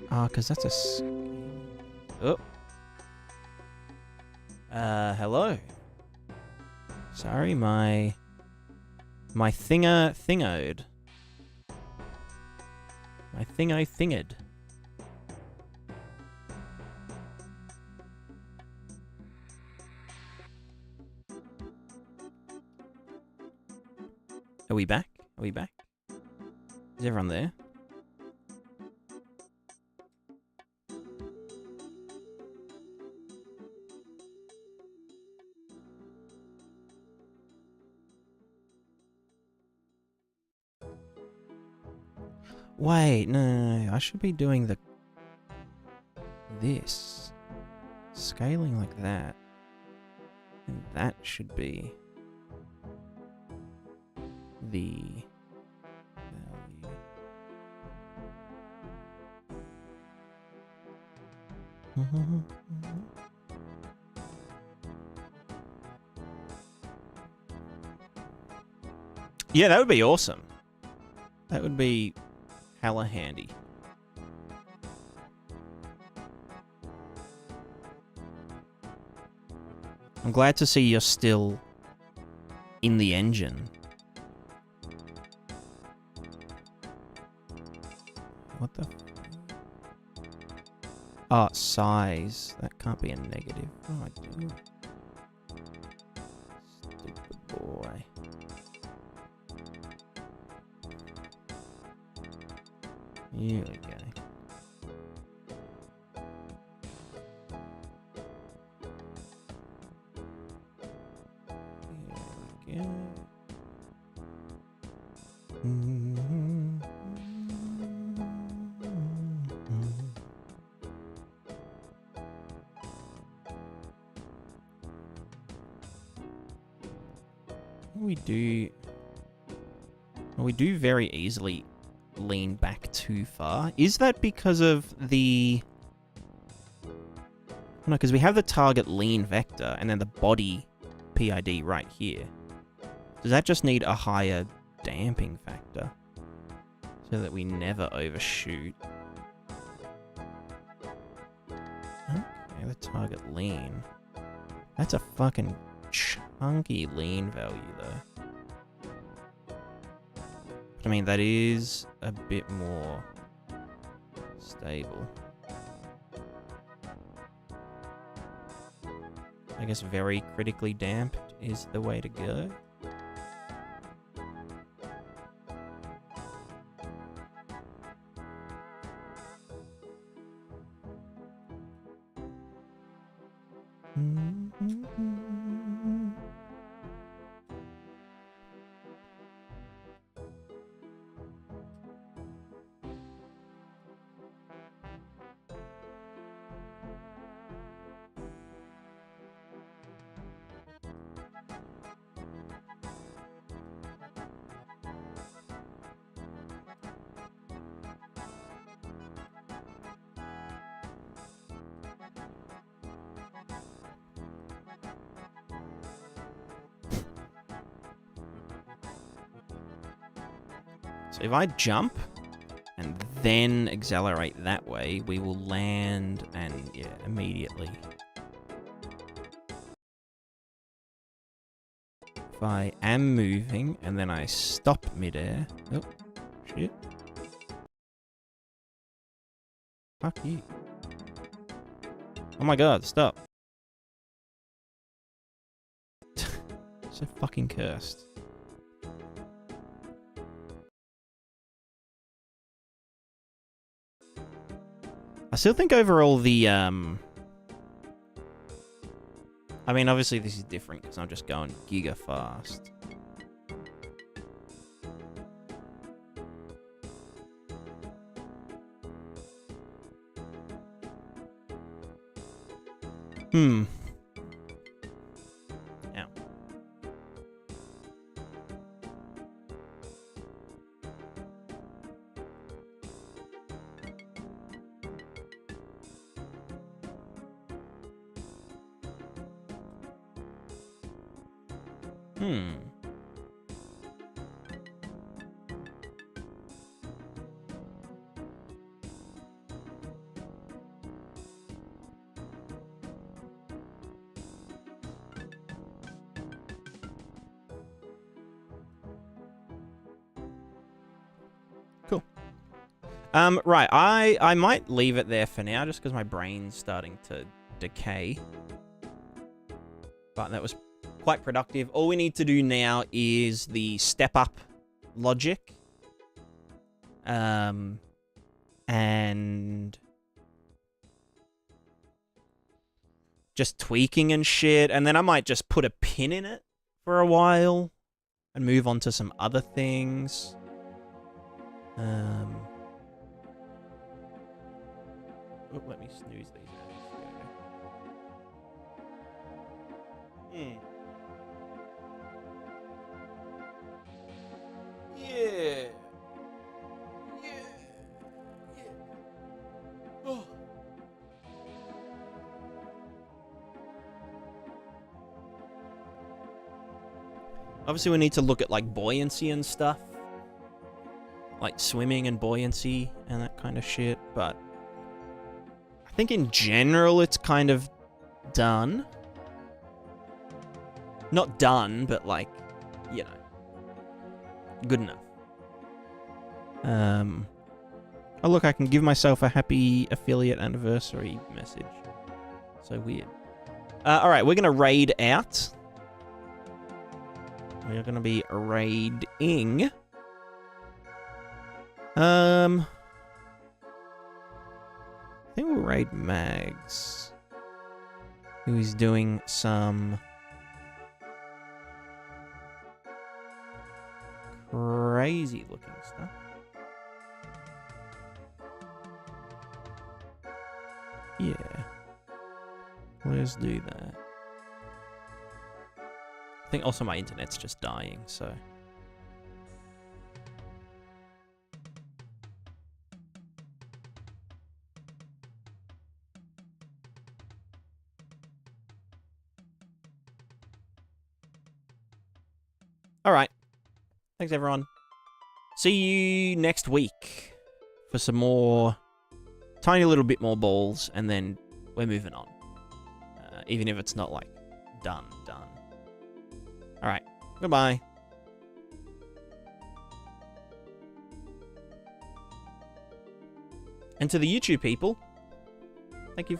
because that's a... Oh. Hello. Sorry, my thingoed. My thinged. Are we back? Are we back? Is everyone there? Wait, no, I should be doing this. Scaling like that. And that should be the value. Yeah, that would be awesome. That would be hella handy. I'm glad to see you're still in the engine. What the... Oh, size. That can't be a negative. Oh, I do. Stupid boy. Here we go. Here we go. We do very easily lean back too far. Is that because of the... No, because we have the target lean vector and then the body PID right here. Does that just need a higher damping factor so that we never overshoot? Okay, the target lean. That's a fucking chunky lean value though. But, I mean, that is a bit more stable. I guess very critically damped is the way to go. So if I jump and then accelerate that way, we will land and, yeah, immediately. If I am moving and then I stop midair... Oh, shit. Fuck you. Oh my god, stop. So fucking cursed. I still think overall the, I mean, obviously this is different because I'm just going giga fast. Hmm. Ow. Hmm. Cool. Right, I might leave it there for now just because my brain's starting to decay. But that was quite productive. All we need to do now is the step up logic. And just tweaking and shit. And then I might just put a pin in it for a while and move on to some other things. Oh, let me snooze these guys. Yeah. Oh. Obviously, we need to look at, like, buoyancy and stuff. Like, swimming and buoyancy and that kind of shit, but... I think in general, it's kind of done. Not done, but, like, you know. Good enough. Oh, look, I can give myself a happy affiliate anniversary message. So weird. Alright, we're going to raid out. We're going to be raiding. I think we'll raid Mags. Who is doing some... crazy looking stuff. Yeah. Let's do that. I think also my internet's just dying, so... Alright. Thanks, everyone. See you next week for some more... tiny little bit more balls, and then we're moving on. Even if it's not, like, done. Alright. Goodbye. And to the YouTube people, thank you for